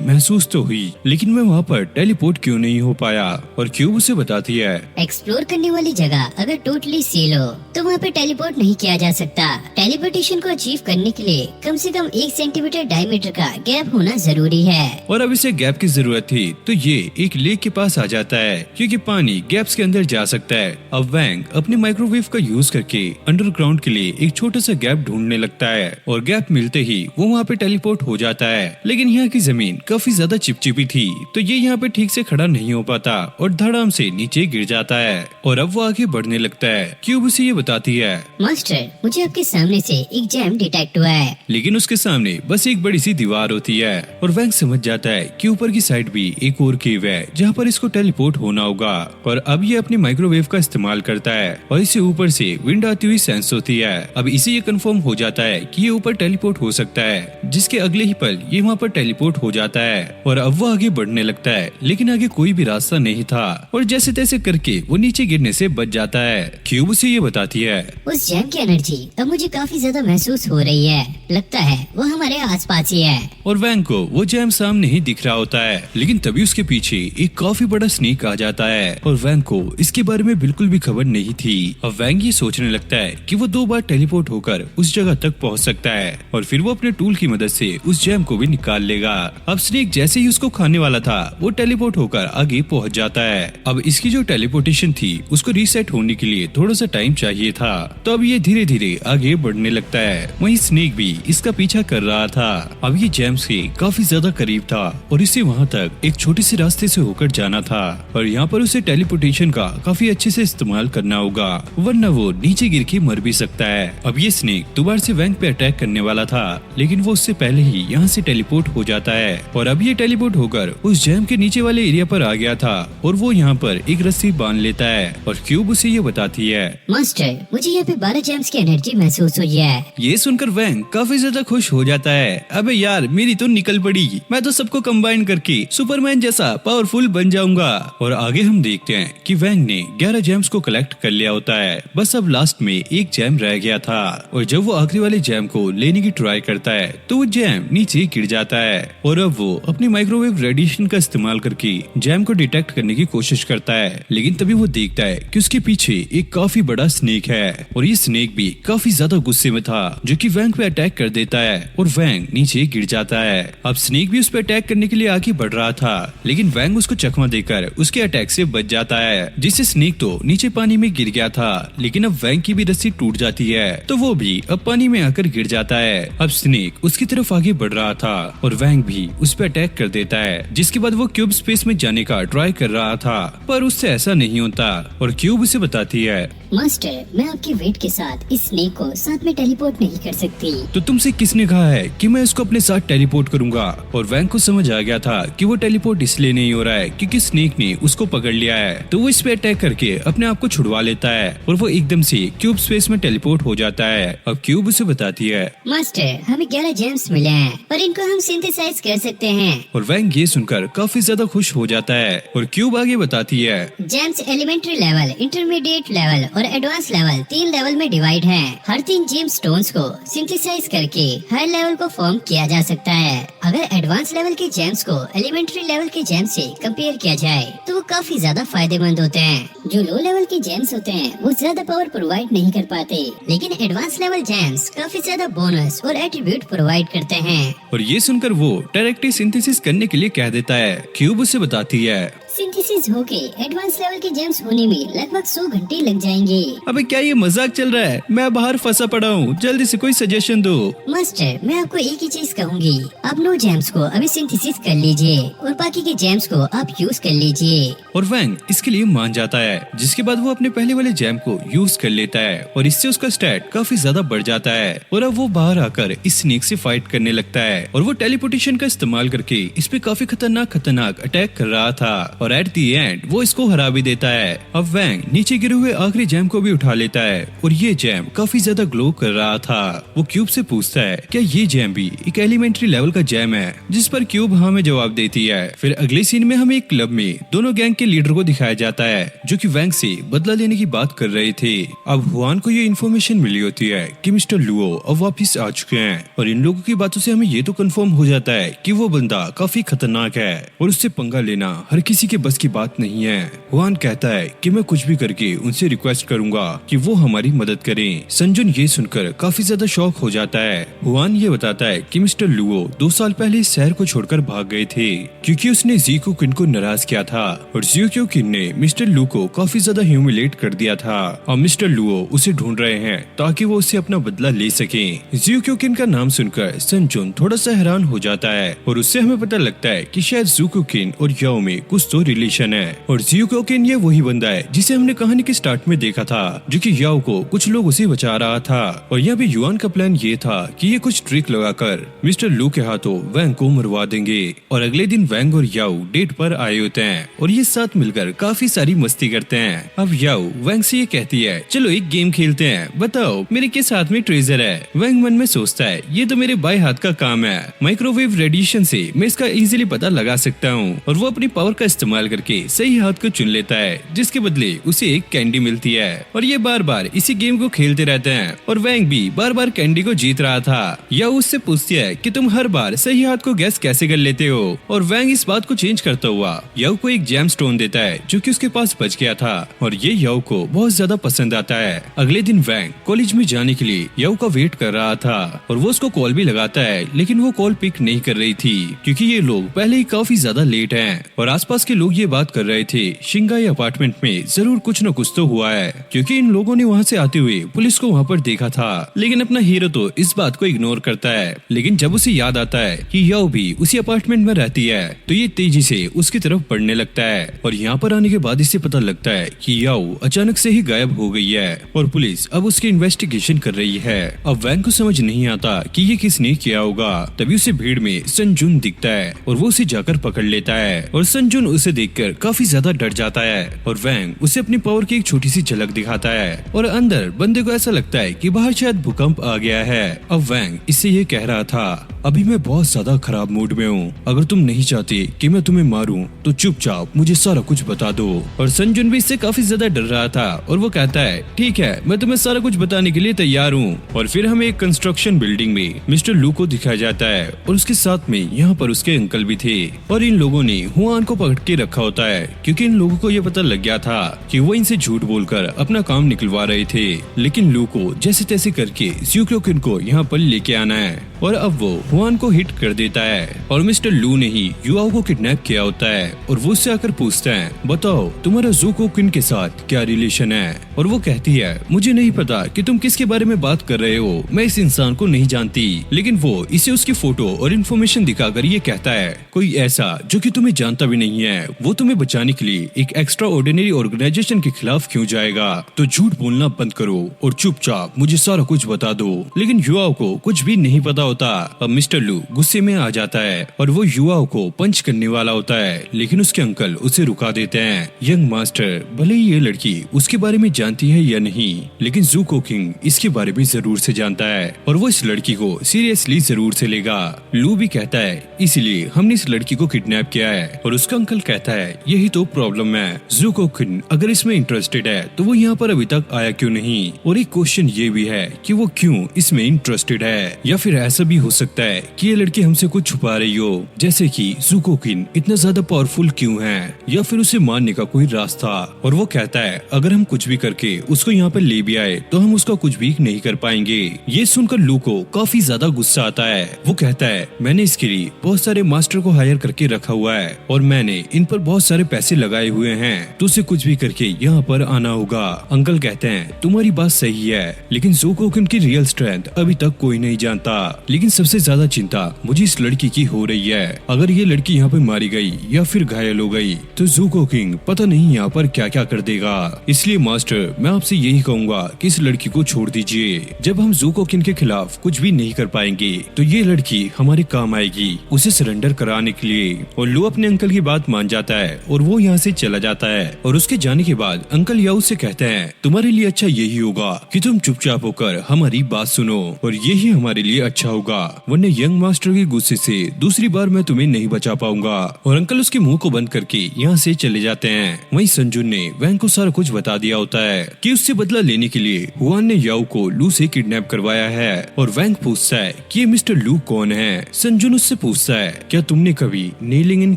महसूस तो हुई, लेकिन मैं वहाँ पर टेलीपोर्ट क्यों नहीं हो पाया? और क्यूब उसे बताती है, एक्सप्लोर करने वाली जगह अगर टोटली सील हो तो वहाँ पे टेलीपोर्ट नहीं किया जा सकता। टेलीपोर्टेशन को अचीव करने के लिए कम से कम 1 सेंटीमीटर डायमीटर का गैप होना जरूरी है। और अब इसे गैप की जरूरत थी तो ये एक लेक के पास आ जाता है, क्योंकि पानी गैप्स के अंदर जा सकता है। अब वैंग अपने माइक्रोवेव का यूज करके अंडरग्राउंड के लिए एक छोटा सा गैप ढूंढने लगता है, और गैप मिलते ही वो वहाँ पे टेलीपोर्ट हो जाता है। लेकिन यहाँ की जमीन काफी ज्यादा चिपचिपी थी, तो ये यहाँ पे ठीक से खड़ा नहीं हो पाता और धड़ाम से नीचे गिर जाता है। और अब वो आगे बढ़ने लगता है। क्यूब उसे ये बताती है, मास्टर, मुझे आपके सामने से एक जैम डिटेक्ट हुआ है। लेकिन उसके सामने बस एक बड़ी सी दीवार होती है, और वैंग समझ जाता है कि ऊपर की साइड भी एक और केव है जहाँ पर इसको टेलीपोर्ट होना होगा। और अब ये अपनी माइक्रोवेव का इस्तेमाल करता है, और इसे ऊपर से विंड आती हुई सेंस होती है। अब इसे ये कंफर्म हो जाता है कि ये ऊपर टेलीपोर्ट हो सकता है, जिसके अगले ही पल ये वहाँ पर टेलीपोर्ट हो जाता है। और अब वो आगे बढ़ने लगता है, लेकिन आगे कोई भी रास्ता नहीं था, और जैसे तैसे करके वो नीचे गिरने से बच जाता है। क्यूब उसे ये बताती है, उस जैम की एनर्जी अब मुझे काफी ज्यादा महसूस हो रही है। लगता है वो हमारे आसपास ही है। और वैंग को वो जैम सामने ही दिख रहा होता है, लेकिन तभी उसके पीछे एक काफी बड़ा स्नेक आ जाता है, और वैंग को इसके बारे में बिल्कुल भी खबर नहीं थी। अब वैंग ये सोचने लगता है कि वो 2 बार टेलीपोर्ट होकर उस जगह तक पहुंच सकता है, और फिर वो अपने टूल की मदद से उस जैम को भी निकाल लेगा। अब स्नेक जैसे ही उसको खाने वाला था, वो टेलीपोर्ट होकर आगे पहुंच जाता है। अब इसकी जो टेलीपोर्टेशन थी उसको रीसेट होने के लिए थोड़ा सा टाइम चाहिए था, तो अब ये धीरे धीरे आगे बढ़ने लगता है। वहीं स्नेक भी इसका पीछा कर रहा था। अब ये जैम्स के काफी ज्यादा करीब था, और इसे वहाँ तक एक छोटे से रास्ते से होकर जाना था, और यहाँ पर उसे टेलीपोर्टेशन का काफी अच्छे से इस्तेमाल करना होगा, वरना वो नीचे गिर के मर भी सकता है। अब ये स्नेक दोबारा से वैंग पे अटैक करने वाला था, लेकिन वो उससे पहले ही यहाँ से टेलीपोर्ट हो जाता है, और अब ये टेलीपोर्ट होकर उस जैम के नीचे वाले एरिया पर आ गया था, और वो यहाँ पर एक रस्सी बांध लेता है। और क्यूब उसे ये बताती है, मास्टर, मुझे यहाँ पे 12 जैम्स की एनर्जी महसूस हुई है। ये सुनकर वैंग काफी ज्यादा खुश हो जाता है। अबे यार, मेरी तो निकल पड़ी, मैं तो सबको कंबाइन करके सुपरमैन जैसा पावरफुल बन जाऊंगा। और आगे हम देखते हैं कि वैंग ने 11 जैम्स को कलेक्ट कर लिया होता है, बस अब लास्ट में एक जैम रह गया था, और जब वो आखिरी वाले जैम को लेने की ट्राई करता है तो वो जैम नीचे गिर जाता है, और अब वो अपनी माइक्रोवेव रेडिएशन का इस्तेमाल करके जैम को डिटेक्ट करने की कोशिश करता है। लेकिन तभी वो देखता है कि उसके पीछे एक काफी बड़ा स्नेक है, और ये स्नेक भी काफी ज्यादा गुस्से में था, जो कि वैंग पे अटैक कर देता है, और वैंग नीचे गिर जाता है। अब स्नेक भी उस पर अटैक करने के लिए आगे बढ़ रहा था, लेकिन वैंग उसको चकमा देकर उसके अटैक से बच जाता है, जिससे स्नेक तो नीचे पानी में गिर गया था। लेकिन अब वैंग की भी रस्सी टूट जाती है, तो वो भी अब पानी में आकर गिर जाता है। अब स्नेक उसकी तरफ आगे बढ़ रहा था, और वैंग भी उस पर अटैक कर देता है, जिसके बाद वो क्यूब स्पेस में जाने का ट्राई कर रहा था, पर उससे ऐसा नहीं होता। और क्यूब उसे बताती है, मास्टर, मैं आपके वेट के साथ इस स्नेक को साथ में टेलीपोर्ट नहीं कर सकती। तो तुमसे किसने कहा है कि मैं इसको अपने साथ टेलीपोर्ट करूंगा? और वैंग को समझ आ गया था कि वो टेलीपोर्ट इसलिए नहीं हो रहा है क्योंकि स्नेक ने उसको पकड़ लिया है, तो वो इस पे अटैक करके अपने आप को छुड़वा लेता है, और वो एकदम से क्यूब स्पेस में टेलीपोर्ट हो जाता है। अब क्यूब उसे बताती है, मास्टर, हमें 11 जेम्स मिले हैं और इनको हम सिंथेसाइज कर सकते हैं। और वैंग ये सुनकर काफी ज्यादा खुश हो जाता है। और क्यूब आगे बताती है, gems elementary level, intermediate level और एडवांस लेवल 3 लेवल में डिवाइड हैं। हर 3 जेम स्टोन्स को सिंथेसाइज करके हर लेवल को फॉर्म किया जा सकता है। अगर एडवांस लेवल के जेम्स को एलिमेंट्री लेवल के जेम्स से कंपेयर किया जाए तो वो काफी ज्यादा फायदेमंद होते हैं। जो लो लेवल के जेम्स होते हैं वो ज्यादा पावर प्रोवाइड नहीं कर पाते, लेकिन एडवांस लेवल जेम्स काफी ज्यादा बोनस और एट्रीब्यूट प्रोवाइड करते हैं। और ये सुनकर वो डायरेक्टली सिंथेसिस करने के लिए कह देता है। क्यूब उसे बताती है, सिंथेसिस होके एडवांस लेवल के जेम्स होने में लगभग 100 घंटे लग जाएंगे। अबे क्या ये मजाक चल रहा है? मैं बाहर फंसा पड़ा हूँ, जल्दी से कोई सजेशन दो। मास्टर, मैं आपको एक ही चीज कहूंगी, आप नो जेम्स को अभी सिंथेसिस कर लीजिए और बाकी के जेम्स को आप यूज कर लीजिए। और वैंग इसके लिए मान जाता है, जिसके बाद वो अपने पहले वाले जैम को यूज कर लेता है, और इससे उसका स्टैट काफी ज्यादा बढ़ जाता है। और अब वो बाहर आकर इस स्नेक से फाइट करने लगता है, और वो टेलीपोर्टेशन का इस्तेमाल करके इस पे काफी खतरनाक अटैक कर रहा था। और एट द एंड वो इसको हरा भी देता है। अब वैंग नीचे गिरे हुए आखिरी जैम को भी उठा लेता है और ये जैम काफी ज्यादा ग्लो कर रहा था। वो क्यूब से पूछता है क्या ये जैम भी एक एलिमेंट्री लेवल का जैम है, जिस पर क्यूब हाँ में जवाब देती है। फिर अगले सीन में हमें एक क्लब में दोनों गैंग के लीडर को दिखाया जाता है जो कि वैंग से बदला लेने की बात कर रहे थे। अब हुआन को ये इन्फॉर्मेशन मिली होती है कि मिस्टर लुओ अब वापिस आ चुके हैं और इन लोगों की बातों से हमें ये तो कंफर्म हो जाता है कि वो बंदा काफी खतरनाक है और उससे पंगा लेना हर किसी के बस की बात नहीं है। हुआन कहता है कि मैं कुछ भी करके उनसे रिक्वेस्ट करूंगा कि वो हमारी मदद करें। संजुन ये सुनकर काफी ज्यादा शॉक हो जाता है। हुआन ये बताता है कि मिस्टर लुओ 2 साल पहले इस शहर को छोड़कर भाग गए थे क्योंकि उसने ज़िक्यू किन को नाराज किया था और ज़िक्यू किन ने मिस्टर लू को काफी ज्यादा ह्यूमिलेट कर दिया था और मिस्टर लुओ उसे ढूंढ रहे हैं ताकि वो उससे अपना बदला ले सके। ज़िक्यू किन का नाम सुनकर संजुन थोड़ा सा हैरान हो जाता है और उससे हमें पता लगता है कि शायद ज़िक्यू किन और याओ में कुछ तो रिलेशन है और ज़िक्यू किन ये वही बंदा है जिसे हमने कहानी के स्टार्ट में देखा था जो कि याओ को कुछ लोग उसे बचा रहा था। और यहाँ भी युआन का प्लान ये था कि ये कुछ ट्रिक लगाकर मिस्टर लू के हाथों वैंग को मरवा देंगे। और अगले दिन वैंग और याओ डेट पर आए होते हैं और ये साथ मिलकर काफी सारी मस्ती करते हैं। अब याओ वैंग से ये कहती है चलो एक गेम खेलते हैं, बताओ मेरे किस हाथ में ट्रेजर है। वैंग मन में सोचता है ये तो मेरे बाएं हाथ का काम है, माइक्रोवेव रेडिएशन से मैं इसका इजीली पता लगा सकता हूँ। और वो अपनी पावर का इस्तेमाल करके सही हाथ को चुन लेता है जिसके बदले उसे एक कैंडी मिलती है और ये बार बार इसी गेम को खेलते रहते हैं और वैंग भी बार बार कैंडी को जीत रहा था। या उससे पूछती है कि तुम हर बार सही हाथ को गैस कैसे कर लेते हो और वैंग इस बात को चेंज करता हुआ याओ को एक जैम स्टोन देता है जो कि उसके पास बच गया था और ये याओ को बहुत ज्यादा पसंद आता है। अगले दिन वैंग कॉलेज में जाने के लिए याओ का वेट कर रहा था और वो उसको कॉल भी लगाता है लेकिन वो कॉल पिक नहीं कर रही थी क्योंकि ये लोग पहले ही काफी ज्यादा लेट हैं और आसपास के लोग ये बात कर रहे थे शिंगाई अपार्टमेंट में जरूर कुछ न कुछ तो हुआ है क्योंकि इन लोगों ने वहाँ से आते हुए पुलिस को वहाँ पर देखा था। लेकिन अपना हीरो तो इस बात को इग्नोर करता है लेकिन जब उसे याद आता है कि याओ भी उसी अपार्टमेंट में रहती है तो ये तेजी से उसकी तरफ बढ़ने लगता है और यहाँ पर आने के बाद इसे पता लगता है कि याओ अचानक से ही गायब हो गई है और पुलिस अब उसकी इन्वेस्टिगेशन कर रही है। अब वैंग को समझ नहीं आता कि ये किसने किया होगा, तभी उसे भीड़ में संजुन दिखता है और वो उसे जाकर पकड़ लेता है और संजुन उसे देखकर काफी ज्यादा डर जाता है और वैंग उसे अपनी पावर की एक छोटी सी झलक दिखाता है और अंदर बंदे को ऐसा लगता है कि बाहर शायद भूकंप आ गया है। अब वैंग इससे ये कह रहा था अभी मैं बहुत ज्यादा खराब मूड में हूँ, अगर तुम नहीं चाहते कि मैं तुम्हें मारूं तो चुपचाप मुझे सारा कुछ बता दो। और संजुन भी इससे काफी ज्यादा डर रहा था और वो कहता है ठीक है मैं तुम्हें सारा कुछ बताने के लिए तैयार हूँ। और फिर हमें एक कंस्ट्रक्शन बिल्डिंग में मिस्टर लू को दिखाया जाता है और उसके साथ में यहाँ पर उसके अंकल भी थे और इन लोगों ने हुआन को पकड़ के रखा होता है क्योंकि इन लोगों को ये पता लग गया था कि वो इनसे झूठ बोलकर अपना काम निकलवा रहे थे। लेकिन लू को जैसे तैसे करके ज़िक्यू किन को यहाँ पर लेके आना है और अब वो हुआन को हिट कर देता है और मिस्टर लू ने ही युआओ को किडनैप किया होता है और वो उससे आकर पूछता है बताओ तुम्हारा ज़िक्यू किन के साथ क्या रिलेशन है। और वो कहती है मुझे नहीं पता कि तुम किसके बारे में बात कर रहे हो, मैं इस इंसान को नहीं जानती। लेकिन वो इसे उसकी फोटो और इन्फॉर्मेशन दिखाकर ये कहता है कोई ऐसा जो कि तुम्हें जानता भी नहीं है वो तुम्हें बचाने के लिए एक एक्स्ट्रा ऑर्डिनरी ऑर्गेनाइजेशन के खिलाफ क्यों जाएगा, तो झूठ बोलना बंद करो और चुपचाप मुझे सारा कुछ बता दो। लेकिन युआओ को कुछ भी नहीं पता होता। अब मिस्टर लू गुस्से में आ जाता है और वो युआओ को पंच करने वाला होता है लेकिन उसके अंकल उसे रुका देते हैं। यंग मास्टर भले ही ये लड़की उसके बारे में जानती है या नहीं लेकिन ज़िक्यू किन इसके बारे में जरूर से जानता है और वो इस लड़की को सीरियसली जरूर से लेगा। लू भी कहता है इसलिए हमने इस लड़की को किडनैप किया है और उसका अंकल कहता है यही तो प्रॉब्लम है, ज़िक्यू किन अगर इसमें इंटरेस्टेड है तो वो यहाँ पर अभी तक आया क्यों नहीं। और एक क्वेश्चन ये भी है कि वो क्यों इसमें इंटरेस्टेड है, या फिर ऐसा भी हो सकता है कि ये लड़की हमसे कुछ छुपा रही हो जैसे कि ज़िक्यू किन इतना ज्यादा पावरफुल क्यों है या फिर उसे मारने का कोई रास्ता। और वो कहता है अगर हम कुछ भी करके उसको यहाँ पर ले भी आए तो हम उसका कुछ भी नहीं कर पाएंगे। ये सुनकर लू को काफी ज्यादा गुस्सा आता है। वो कहता है मैंने इसके लिए बहुत सारे मास्टर को हायर करके रखा हुआ है और मैंने इन पर बहुत सारे पैसे लगाए हुए हैं तो उसे कुछ भी करके यहाँ पर आना होगा। अंकल कहते हैं तुम्हारी बात सही है लेकिन ज़िक्यू किन की रियल स्ट्रेंथ अभी तक कोई नहीं जानता। लेकिन सबसे ज्यादा ज्यादा चिंता मुझे इस लड़की की हो रही है। अगर ये लड़की यहाँ पे मारी गई या फिर घायल हो गई तो ज़ुको किंग पता नहीं यहाँ पर क्या क्या कर देगा। इसलिए मास्टर मैं आपसे यही कहूँगा कि इस लड़की को छोड़ दीजिए। जब हम ज़ुको किंग के खिलाफ कुछ भी नहीं कर पाएंगे तो ये लड़की हमारे काम आएगी उसे सरेंडर कराने के लिए। और लू अपने अंकल की बात मान जाता है और वो यहाँ से चला जाता है। और उसके जाने के बाद अंकल याओ से कहते हैं तुम्हारे लिए अच्छा यही होगा कि तुम चुपचाप होकर हमारी बात सुनो और यही हमारे लिए अच्छा होगा, वरना यंग मास्टर के गुस्से से दूसरी बार मैं तुम्हें नहीं बचा पाऊंगा। और अंकल उसके मुंह को बंद करके यहाँ से चले जाते हैं। वहीं संजुन ने वैंग को सारा कुछ बता दिया होता है कि उससे बदला लेने के लिए हुआन ने याओ को लू से किडनैप करवाया है। और वैंग पूछता है कि ये मिस्टर लू कौन है। संजुन उससे पूछता है क्या तुमने कभी नेलिंग इन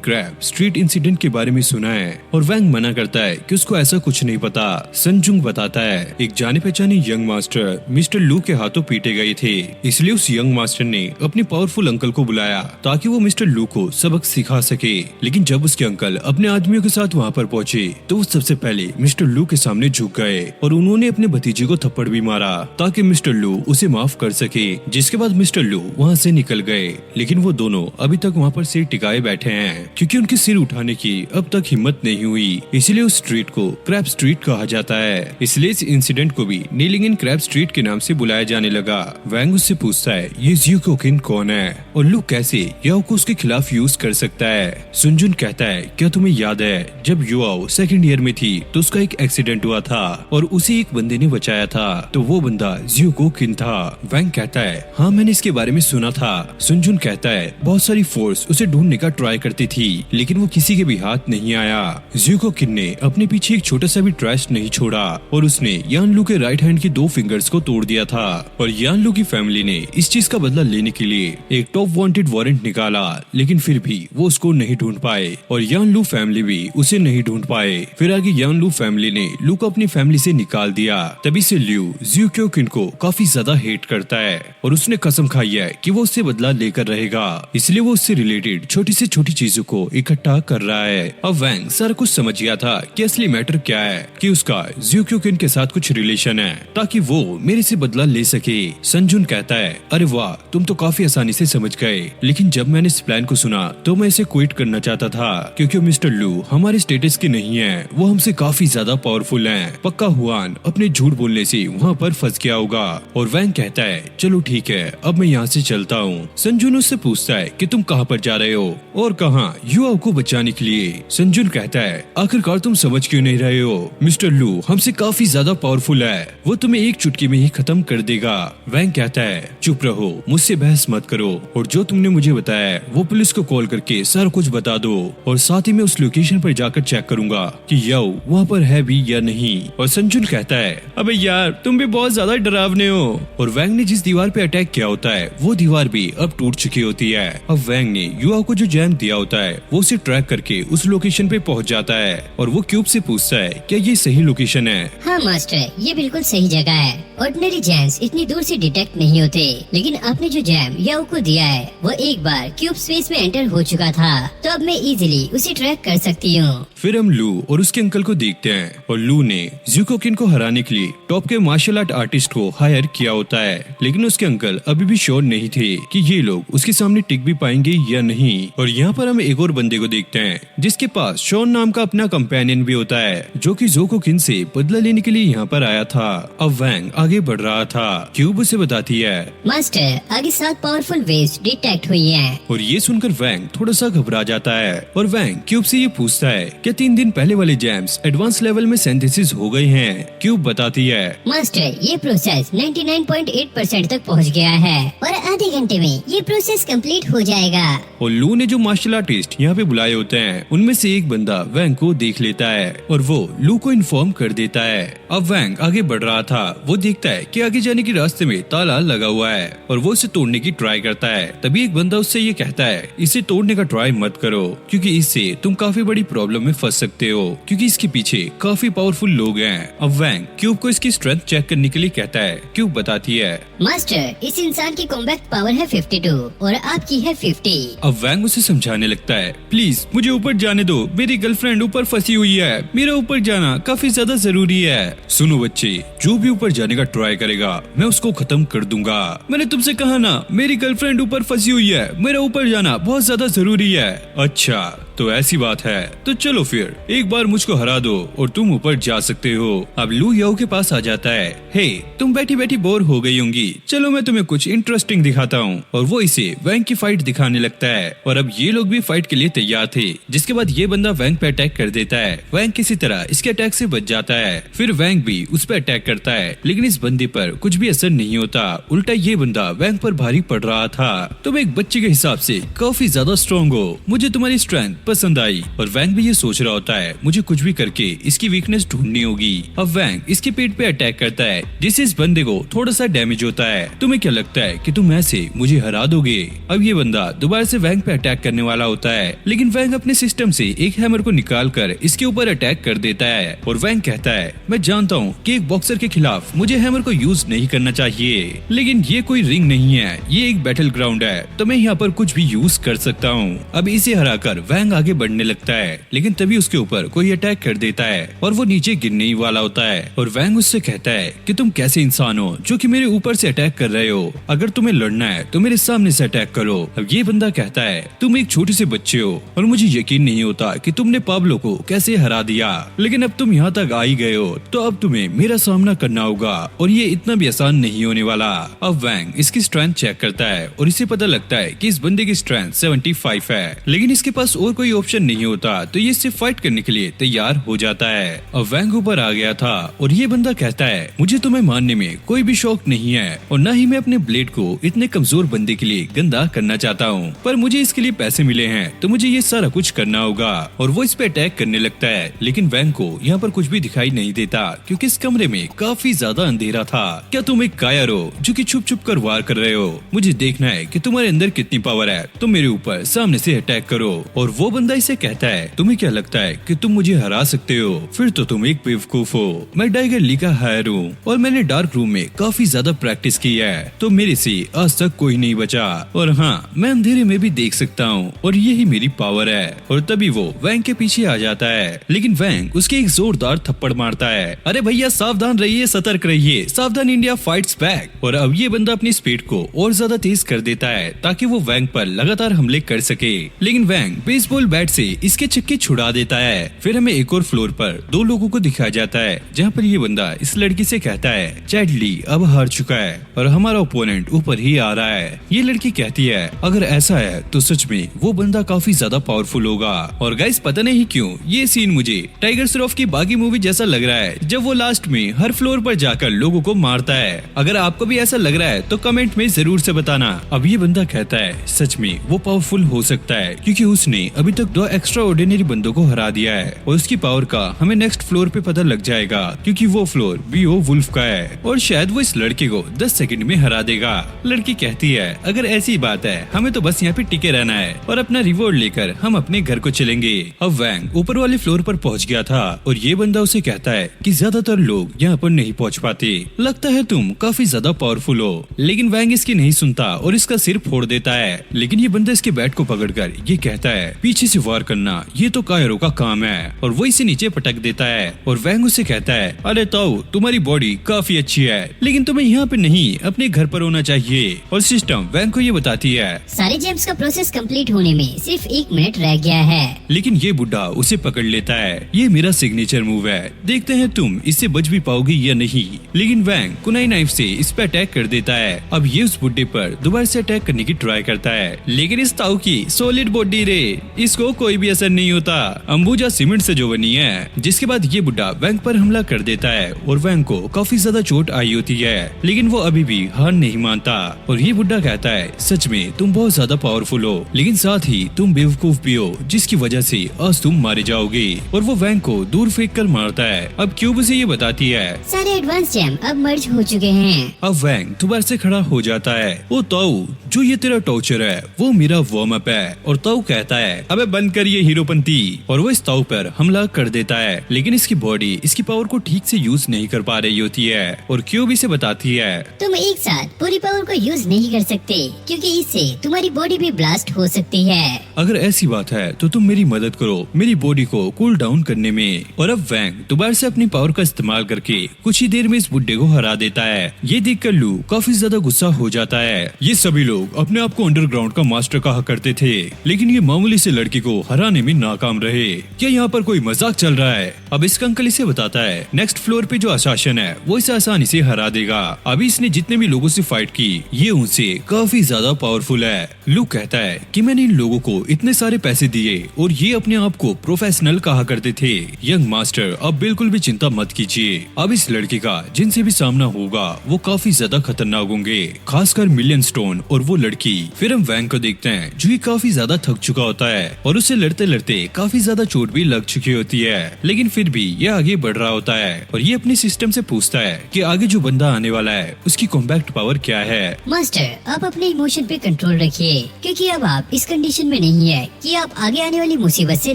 क्रैब स्ट्रीट इंसिडेंट के बारे में सुना है। और वैंग मना करता है कि उसको ऐसा कुछ नहीं पता। संजुंग बताता है एक जाने पहचाने यंग मास्टर मिस्टर लू के हाथों पीटे गए थे, इसलिए उस यंग मास्टर ने अपने पावरफुल अंकल को बुलाया ताकि वो मिस्टर लू को सबक सिखा सके। लेकिन जब उसके अंकल अपने आदमियों के साथ वहाँ पर पहुँचे तो वो सबसे पहले मिस्टर लू के सामने झुक गए और उन्होंने अपने भतीजे को थप्पड़ भी मारा ताकि मिस्टर लू उसे माफ कर सके। जिसके बाद मिस्टर लू वहाँ से निकल गए, लेकिन वो दोनों अभी तक वहाँ पर सिर टिकाए बैठे हैं क्योंकि उनके सिर उठाने की अब तक हिम्मत नहीं हुई। इसलिए उस स्ट्रीट को क्रैब स्ट्रीट कहा जाता है। इसलिए इस इंसिडेंट को भी नेलिंग इन क्रैब स्ट्रीट के नाम से बुलाया जाने लगा। वैंग उससे पूछता है ये ज़ुको किंग कौन है और लू कैसे याओ को उसके खिलाफ यूज कर सकता है। सुनजुन कहता है क्या तुम्हें याद है जब युआओ सेकंड ईयर में थी तो उसका एक एक्सीडेंट हुआ था और उसे एक बंदे ने बचाया था, तो वो बंदा ज़ुको किंग था। वैंग कहता है हाँ मैंने इसके बारे में सुना था। सुनजुन कहता है बहुत सारी फोर्स उसे ढूंढने का ट्राई करती थी लेकिन वो किसी के भी हाथ नहीं आया। ज़ुको किंग ने अपने पीछे एक छोटा सा भी ट्रैश नहीं छोड़ा और उसने यान लू के राइट हैंड की 2 फिंगर्स को तोड़ दिया था। और यान लू की फैमिली ने इस चीज का बदला लेने के लिए एक टॉप वांटेड वारंट निकाला, लेकिन फिर भी वो उसको नहीं ढूंढ पाए और यान लू फैमिली भी उसे नहीं ढूंढ पाए। फिर आगे यान लू फैमिली ने लू को अपनी फैमिली से निकाल दिया। तभी से ल्यू ज़ुको किंग को काफी ज्यादा हेट करता है और उसने कसम खाई है कि वो उससे बदला लेकर रहेगा, इसलिए वो उससे रिलेटेड छोटी से छोटी चीजों को इकट्ठा कर रहा है। अब वैंग सारा कुछ समझ गया था कि असली मैटर क्या है, कि उसका ज़ुको किंग के साथ कुछ रिलेशन है ताकि वो मेरे से बदला ले सके। संजुन कहता है अरे वाह तुम तो काफी आसानी से समझ गए, लेकिन जब मैंने इस प्लान को सुना तो मैं इसे क्विट करना चाहता था क्योंकि मिस्टर लू हमारे स्टेटस के नहीं है, वो हमसे काफी ज्यादा पावरफुल हैं। पक्का हुआन अपने झूठ बोलने से वहाँ पर फंस गया होगा। और वैंग कहता है चलो ठीक है अब मैं यहाँ से चलता हूँ। संजुन उससे पूछता है कि तुम कहाँ पर जा रहे हो और कहाँ युआओ को बचाने के लिए। संजुन कहता है आखिरकार तुम समझ क्यों नहीं रहे हो, मिस्टर लू हमसे काफी ज्यादा पावरफुल है, वो तुम्हें एक चुटकी में ही खत्म कर देगा। वैंग कहता है चुप रहो, मुझसे बहस मत करो और जो तुमने मुझे बताया है वो पुलिस को कॉल करके सारा कुछ बता दो और साथ ही मैं उस लोकेशन पर जाकर चेक करूंगा कि याओ वहाँ पर है भी या नहीं। और संजुन कहता है अबे यार तुम भी बहुत ज्यादा डरावने हो। और वैंग ने जिस दीवार पे अटैक किया होता है वो दीवार भी अब टूट चुकी होती है। अब वैंग ने युआओ को जो जैम दिया होता है वो उसे ट्रैक करके उस लोकेशन पे पहुँच जाता है और वो क्यूब से पूछता है क्या ये सही लोकेशन है। हाँ मास्टर ये बिल्कुल सही जगह है। ऑर्डिनरी जैम्स इतनी दूर से डिटेक्ट नहीं होते, लेकिन आपने जो जैम याओ को दिया है वो एक बार क्यूब स्पेस में एंटर हो चुका था, तो अब मैं इजीली उसे ट्रैक कर सकती हूँ। फिर हम लू और उसके अंकल को देखते हैं और लू ने ज़ुको किंग को हराने के लिए टॉप के मार्शल आर्ट आर्टिस्ट को हायर किया होता है, लेकिन उसके अंकल अभी भी श्योर नहीं थे कि ये लोग उसके सामने टिक भी पाएंगे या नहीं। और यहाँ पर हम एक और बंदे को देखते हैं जिसके पास शॉन नाम का अपना कंपेनियन भी होता है जो कि ज़ुको किंग से बदला लेने के लिए यहाँ पर आया था। अब वैंग आगे बढ़ रहा था। क्यूब उसे बताती है मास्टर आगे 7 पावरफुल वेव्स डिटेक्ट हुई हैं। और ये सुनकर वैंग थोड़ा सा घबरा जाता है और वैंग क्यूब से ये पूछता है क्या 3 दिन पहले वाले जैम्स एडवांस लेवल में सिंथेसिस हो गए हैं। क्यूब बताती है मास्टर ये प्रोसेस 99.8% तक पहुंच गया है और आधे घंटे में ये प्रोसेस कंप्लीट हो जाएगा। और लू ने जो मार्शल आर्टिस्ट यहाँ पे बुलाए होते हैं उनमें से एक बंदा वैंग को देख लेता है और वो लू को इन्फॉर्म कर देता है। अब वैंग आगे बढ़ रहा था, वो देखता है कि आगे जाने के रास्ते में ताला लगा हुआ है और वो इसे तोड़ने की ट्राई करता है। तभी एक बंदा उससे ये कहता है इसे तोड़ने का ट्राई मत करो क्योंकि इससे तुम काफी बड़ी प्रॉब्लम में फंस सकते हो क्योंकि इसके पीछे काफी पावरफुल लोग हैं। अब वैंग क्यूब को इसकी स्ट्रेंथ चेक करने के लिए कहता है। क्यूब बताती है मास्टर इस इंसान की कॉम्बैट पावर है 52 और आपकी है 50। अब वैंग उसे समझाने लगता है प्लीज मुझे ऊपर जाने दो, मेरी गर्लफ्रेंड ऊपर फंसी हुई है, मेरा ऊपर जाना काफी ज्यादा जरूरी है। सुनो बच्चे, जो भी ऊपर जाने का ट्राई करेगा मैं उसको खत्म कर दूंगा। मैंने तुमसे कहा ना, मेरी गर्लफ्रेंड ऊपर फंसी हुई है, मेरा ऊपर जाना बहुत ज्यादा जरूरी है। अच्छा तो ऐसी बात है, तो चलो फिर एक बार मुझको हरा दो और तुम ऊपर जा सकते हो। अब लू याओ के पास आ जाता है। हे, तुम बैठी बैठी बोर हो गई होंगी, चलो मैं तुम्हें कुछ इंटरेस्टिंग दिखाता हूँ। और वो इसे वैंग की फाइट दिखाने लगता है और अब ये लोग भी फाइट के लिए तैयार थे। जिसके बाद ये बंदा वैंग पे अटैक कर देता है। वैंग किसी तरह इसके अटैक से बच जाता है। फिर वैंग भी उस पर अटैक करता है, लेकिन इस बंदे पर कुछ भी असर नहीं होता। उल्टा ये बंदा वैंग पर भारी पड़ रहा था। तुम एक बच्चे के हिसाब से काफी ज्यादा स्ट्रॉन्ग हो, मुझे तुम्हारी स्ट्रेंथ पसंद आई। और वैंग भी ये सोच रहा होता है मुझे कुछ भी करके इसकी वीकनेस ढूंढनी होगी। अब वैंग इसके पेट पे अटैक करता है, जिससे इस बंदे को थोड़ा सा डैमेज होता है। तुम्हें क्या लगता है कि तुम ऐसे मुझे हरा दोगे? अब ये बंदा दोबारा से वैंग पे अटैक करने वाला होता है, लेकिन वैंग अपने सिस्टम से एक हैमर को निकाल कर इसके ऊपर अटैक कर देता है। और वैंग कहता है मैं जानता हूँ कि एक बॉक्सर के खिलाफ मुझे हैमर को यूज नहीं करना चाहिए, लेकिन ये कोई रिंग नहीं है, ये एक बैटल ग्राउंड है, तो मैं यहाँ पर कुछ भी यूज कर सकता हूँ। अब इसे हराकर वैंग आगे बढ़ने लगता है, लेकिन तभी उसके ऊपर कोई अटैक कर देता है और वो नीचे गिरने ही वाला होता है। और वैंग उससे कहता है कि तुम कैसे इंसान हो जो कि मेरे ऊपर से अटैक कर रहे हो? अगर तुम्हें लड़ना है तो मेरे सामने से अटैक करो। अब ये बंदा कहता है तुम एक छोटे से बच्चे हो और मुझे यकीन नहीं होता कि तुमने पाब्लो को कैसे हरा दिया, लेकिन अब तुम यहाँ तक आ ही गए हो तो अब तुम्हें मेरा सामना करना होगा और ये इतना भी आसान नहीं होने वाला। अब वैंग इसकी स्ट्रेंथ चेक करता है और इसे पता लगता है कि इस बंदे की स्ट्रेंथ 75 है, लेकिन इसके पास और कोई ऑप्शन नहीं होता, तो ये सिर्फ फाइट करने के लिए तैयार हो जाता है। अब वैंग ऊपर आ गया था और ये बंदा कहता है मुझे तुम्हें मारने में कोई भी शौक नहीं है और न ही मैं अपने ब्लेड को इतने कमजोर बंदे के लिए गंदा करना चाहता हूँ, पर मुझे इसके लिए पैसे मिले हैं तो मुझे ये सारा कुछ करना होगा। और वो इस पे अटैक करने लगता है, लेकिन वैंग को यहाँ पर कुछ भी दिखाई नहीं देता क्योंकि इस कमरे में काफी ज्यादा अंधेरा था। क्या तुम एक कायर हो जो कि छुप छुप कर वार कर रहे हो? मुझे देखना है कि तुम्हारे अंदर कितनी पावर है, तुम मेरे ऊपर सामने से अटैक करो। और वो बंदा इसे कहता है तुम्हें क्या लगता है कि तुम मुझे हरा सकते हो? फिर तो तुम एक बेवकूफ हो। मैं टाइगर ली का हायर हूँ और मैंने डार्क रूम में काफी ज्यादा प्रैक्टिस की है, तो मेरे से आज तक कोई नहीं बचा। और हाँ, मैं अंधेरे में भी देख सकता हूँ और यही मेरी पावर है। और तभी वो वैंग के पीछे आ जाता है, लेकिन वैंग उसके एक जोरदार थप्पड़ मारता है। अरे भैया सावधान रहिए, सतर्क रहिए, सावधान इंडिया फाइट्स बैक। और अब ये बंदा अपनी स्पीड को और ज्यादा तेज कर देता है ताकि वो वैंग पर लगातार हमले कर सके, लेकिन वैंग बेसबॉल बैट से इसके छक्के छुड़ा देता है। फिर हमें एक और फ्लोर पर दो लोगों को दिखाया जाता है, जहाँ पर ये बंदा इस लड़की से कहता है चैडली अब हार चुका है और हमारा ओपोनेंट ऊपर ही आ रहा है। ये लड़की कहती है अगर ऐसा है तो सच में वो बंदा काफी ज्यादा पावरफुल होगा। और गाइस पता नहीं क्यों ये सीन मुझे टाइगर श्रॉफ की बागी मूवी जैसा लग रहा है, जब वो लास्ट में हर फ्लोर पर जाकर लोगों को मारता है। अगर आपको भी ऐसा लग रहा है तो कमेंट में जरूर से बताना। अब ये बंदा कहता है सच में वो पावरफुल हो सकता है क्योंकि उसने अभी तक 2 एक्स्ट्रा ऑर्डिनरी बंदों को हरा दिया है और उसकी पावर का हमें नेक्स्ट फ्लोर पे पता लग जाएगा क्योंकि वो फ्लोर बीओ वुल्फ का है और शायद वो इस लड़के को 10 सेकंड में हरा देगा। लड़की कहती है अगर ऐसी बात है हमें तो बस यहाँ पे टिके रहना है और अपना रिवॉर्ड लेकर हम अपने घर को चलेंगे। अब वैंग ऊपर वाले फ्लोर पर पहुँच गया था और ये बंदा उसे कहता है कि ज्यादातर लोग यहाँ पर नहीं पहुँच पाते, लगता है तुम काफी ज्यादा पावरफुल हो। लेकिन वैंग इसकी नहीं सुनता और इसका सिर फोड़ देता है, लेकिन ये बंदा इसके बैट को पकड़कर ये कहता है पीछे से वार करना ये तो कायरों का काम है और वो इसे नीचे पटक देता है। और वैंग उसे कहता है अरे ताऊ तुम्हारी बॉडी काफी अच्छी है, लेकिन तुम्हें यहाँ पे नहीं अपने घर पर होना चाहिए। और सिस्टम वैंग को ये बताती है सारे जेम्स का प्रोसेस कंप्लीट होने में सिर्फ 1 मिनट रह गया है, लेकिन ये बुढ़ा उसे पकड़ लेता है। ये मेरा सिग्नेचर मूव है, देखते हैं तुम इससे बच भी पाओगी या नहीं। लेकिन वैंग कुनाई नाइफ से इस पे अटैक कर देता है। अब ये उस बुढ़े पर दोबारा से अटैक करने की ट्राई करता है, लेकिन इस ताऊ की सॉलिड बॉडी रे, इसको कोई भी असर नहीं होता, अंबुजा सीमेंट से जो बनी है। जिसके बाद ये बुढ़ा वैंग पर हमला कर देता है और वैंग को काफी ज्यादा चोट आई होती है, लेकिन वो अभी भी हार नहीं मानता। और ये बुढ़ा कहता है सच में तुम बहुत ज्यादा पावरफुल हो, लेकिन साथ ही तुम बेवकूफ भी हो जिसकी वजह से आज तुम मारे जाओगे। और वो वैंग को दूर फेंक कर मारता है। अब क्यूब उसे ये बताती है सारे एडवांस जेम अब मर्ज हो चुके हैं। अब वैंग दोबारा से खड़ा हो जाता है। ओ ताऊ जो ये तेरा टॉर्चर है वो मेरा वार्म अप है। और ताऊ कहता है अबे बंद कर ये हीरोपंती, और वो इस ताऊ पर हमला कर देता है, लेकिन इसकी बॉडी इसकी पावर को ठीक से यूज नहीं कर पा रही होती है। और क्यूब इसे बताती है तुम एक साथ पूरी पावर को यूज नहीं कर सकते क्योंकि इससे तुम्हारी बॉडी भी ब्लास्ट हो सकती है। अगर ऐसी बात है तो तुम मेरी मदद करो मेरी बॉडी को कूल डाउन करने में। और अब वैंग दोबारा से अपनी पावर पावर का इस्तेमाल करके कुछ ही देर में इस बुड्ढे को हरा देता है। ये देखकर लू काफी ज्यादा गुस्सा हो जाता है। ये सभी लोग अपने आप को अंडरग्राउंड का मास्टर कहा करते थे, लेकिन ये मामूली से लड़की को हराने में नाकाम रहे। क्या यहाँ पर कोई मजाक चल रहा है? अब इसका अंकल इसे बताता है नेक्स्ट फ्लोर पे जो अशासन है वो इसे आसानी से हरा देगा। अभी इसने जितने भी लोगों से फाइट की ये उनसे काफी ज्यादा पावरफुल है। लू कहता है कि मैंने इन लोगों को इतने सारे पैसे दिए और ये अपने आप को प्रोफेशनल कहा करते थे। यंग मास्टर अब बिल्कुल भी चिंता मत कीजिए, अब इस लड़के का जिनसे भी सामना होगा वो काफी ज्यादा खतरनाक होंगे, खासकर मिलियन स्टोन और वो लड़की। फिर हम वैंग को देखते हैं जो कि काफी ज्यादा थक चुका होता है और उसे लड़ते लड़ते काफी ज्यादा चोट भी लग चुकी होती है, लेकिन फिर भी ये आगे बढ़ रहा होता है और ये अपने सिस्टम से पूछता है कि आगे जो बंदा आने वाला है उसकी कॉम्बैक्ट पावर क्या है। मास्टर, आप अपने इमोशन पे कंट्रोल रखिए, क्योंकि अब आप इस कंडीशन में नहीं है कि आप आगे आने वाली मुसीबत से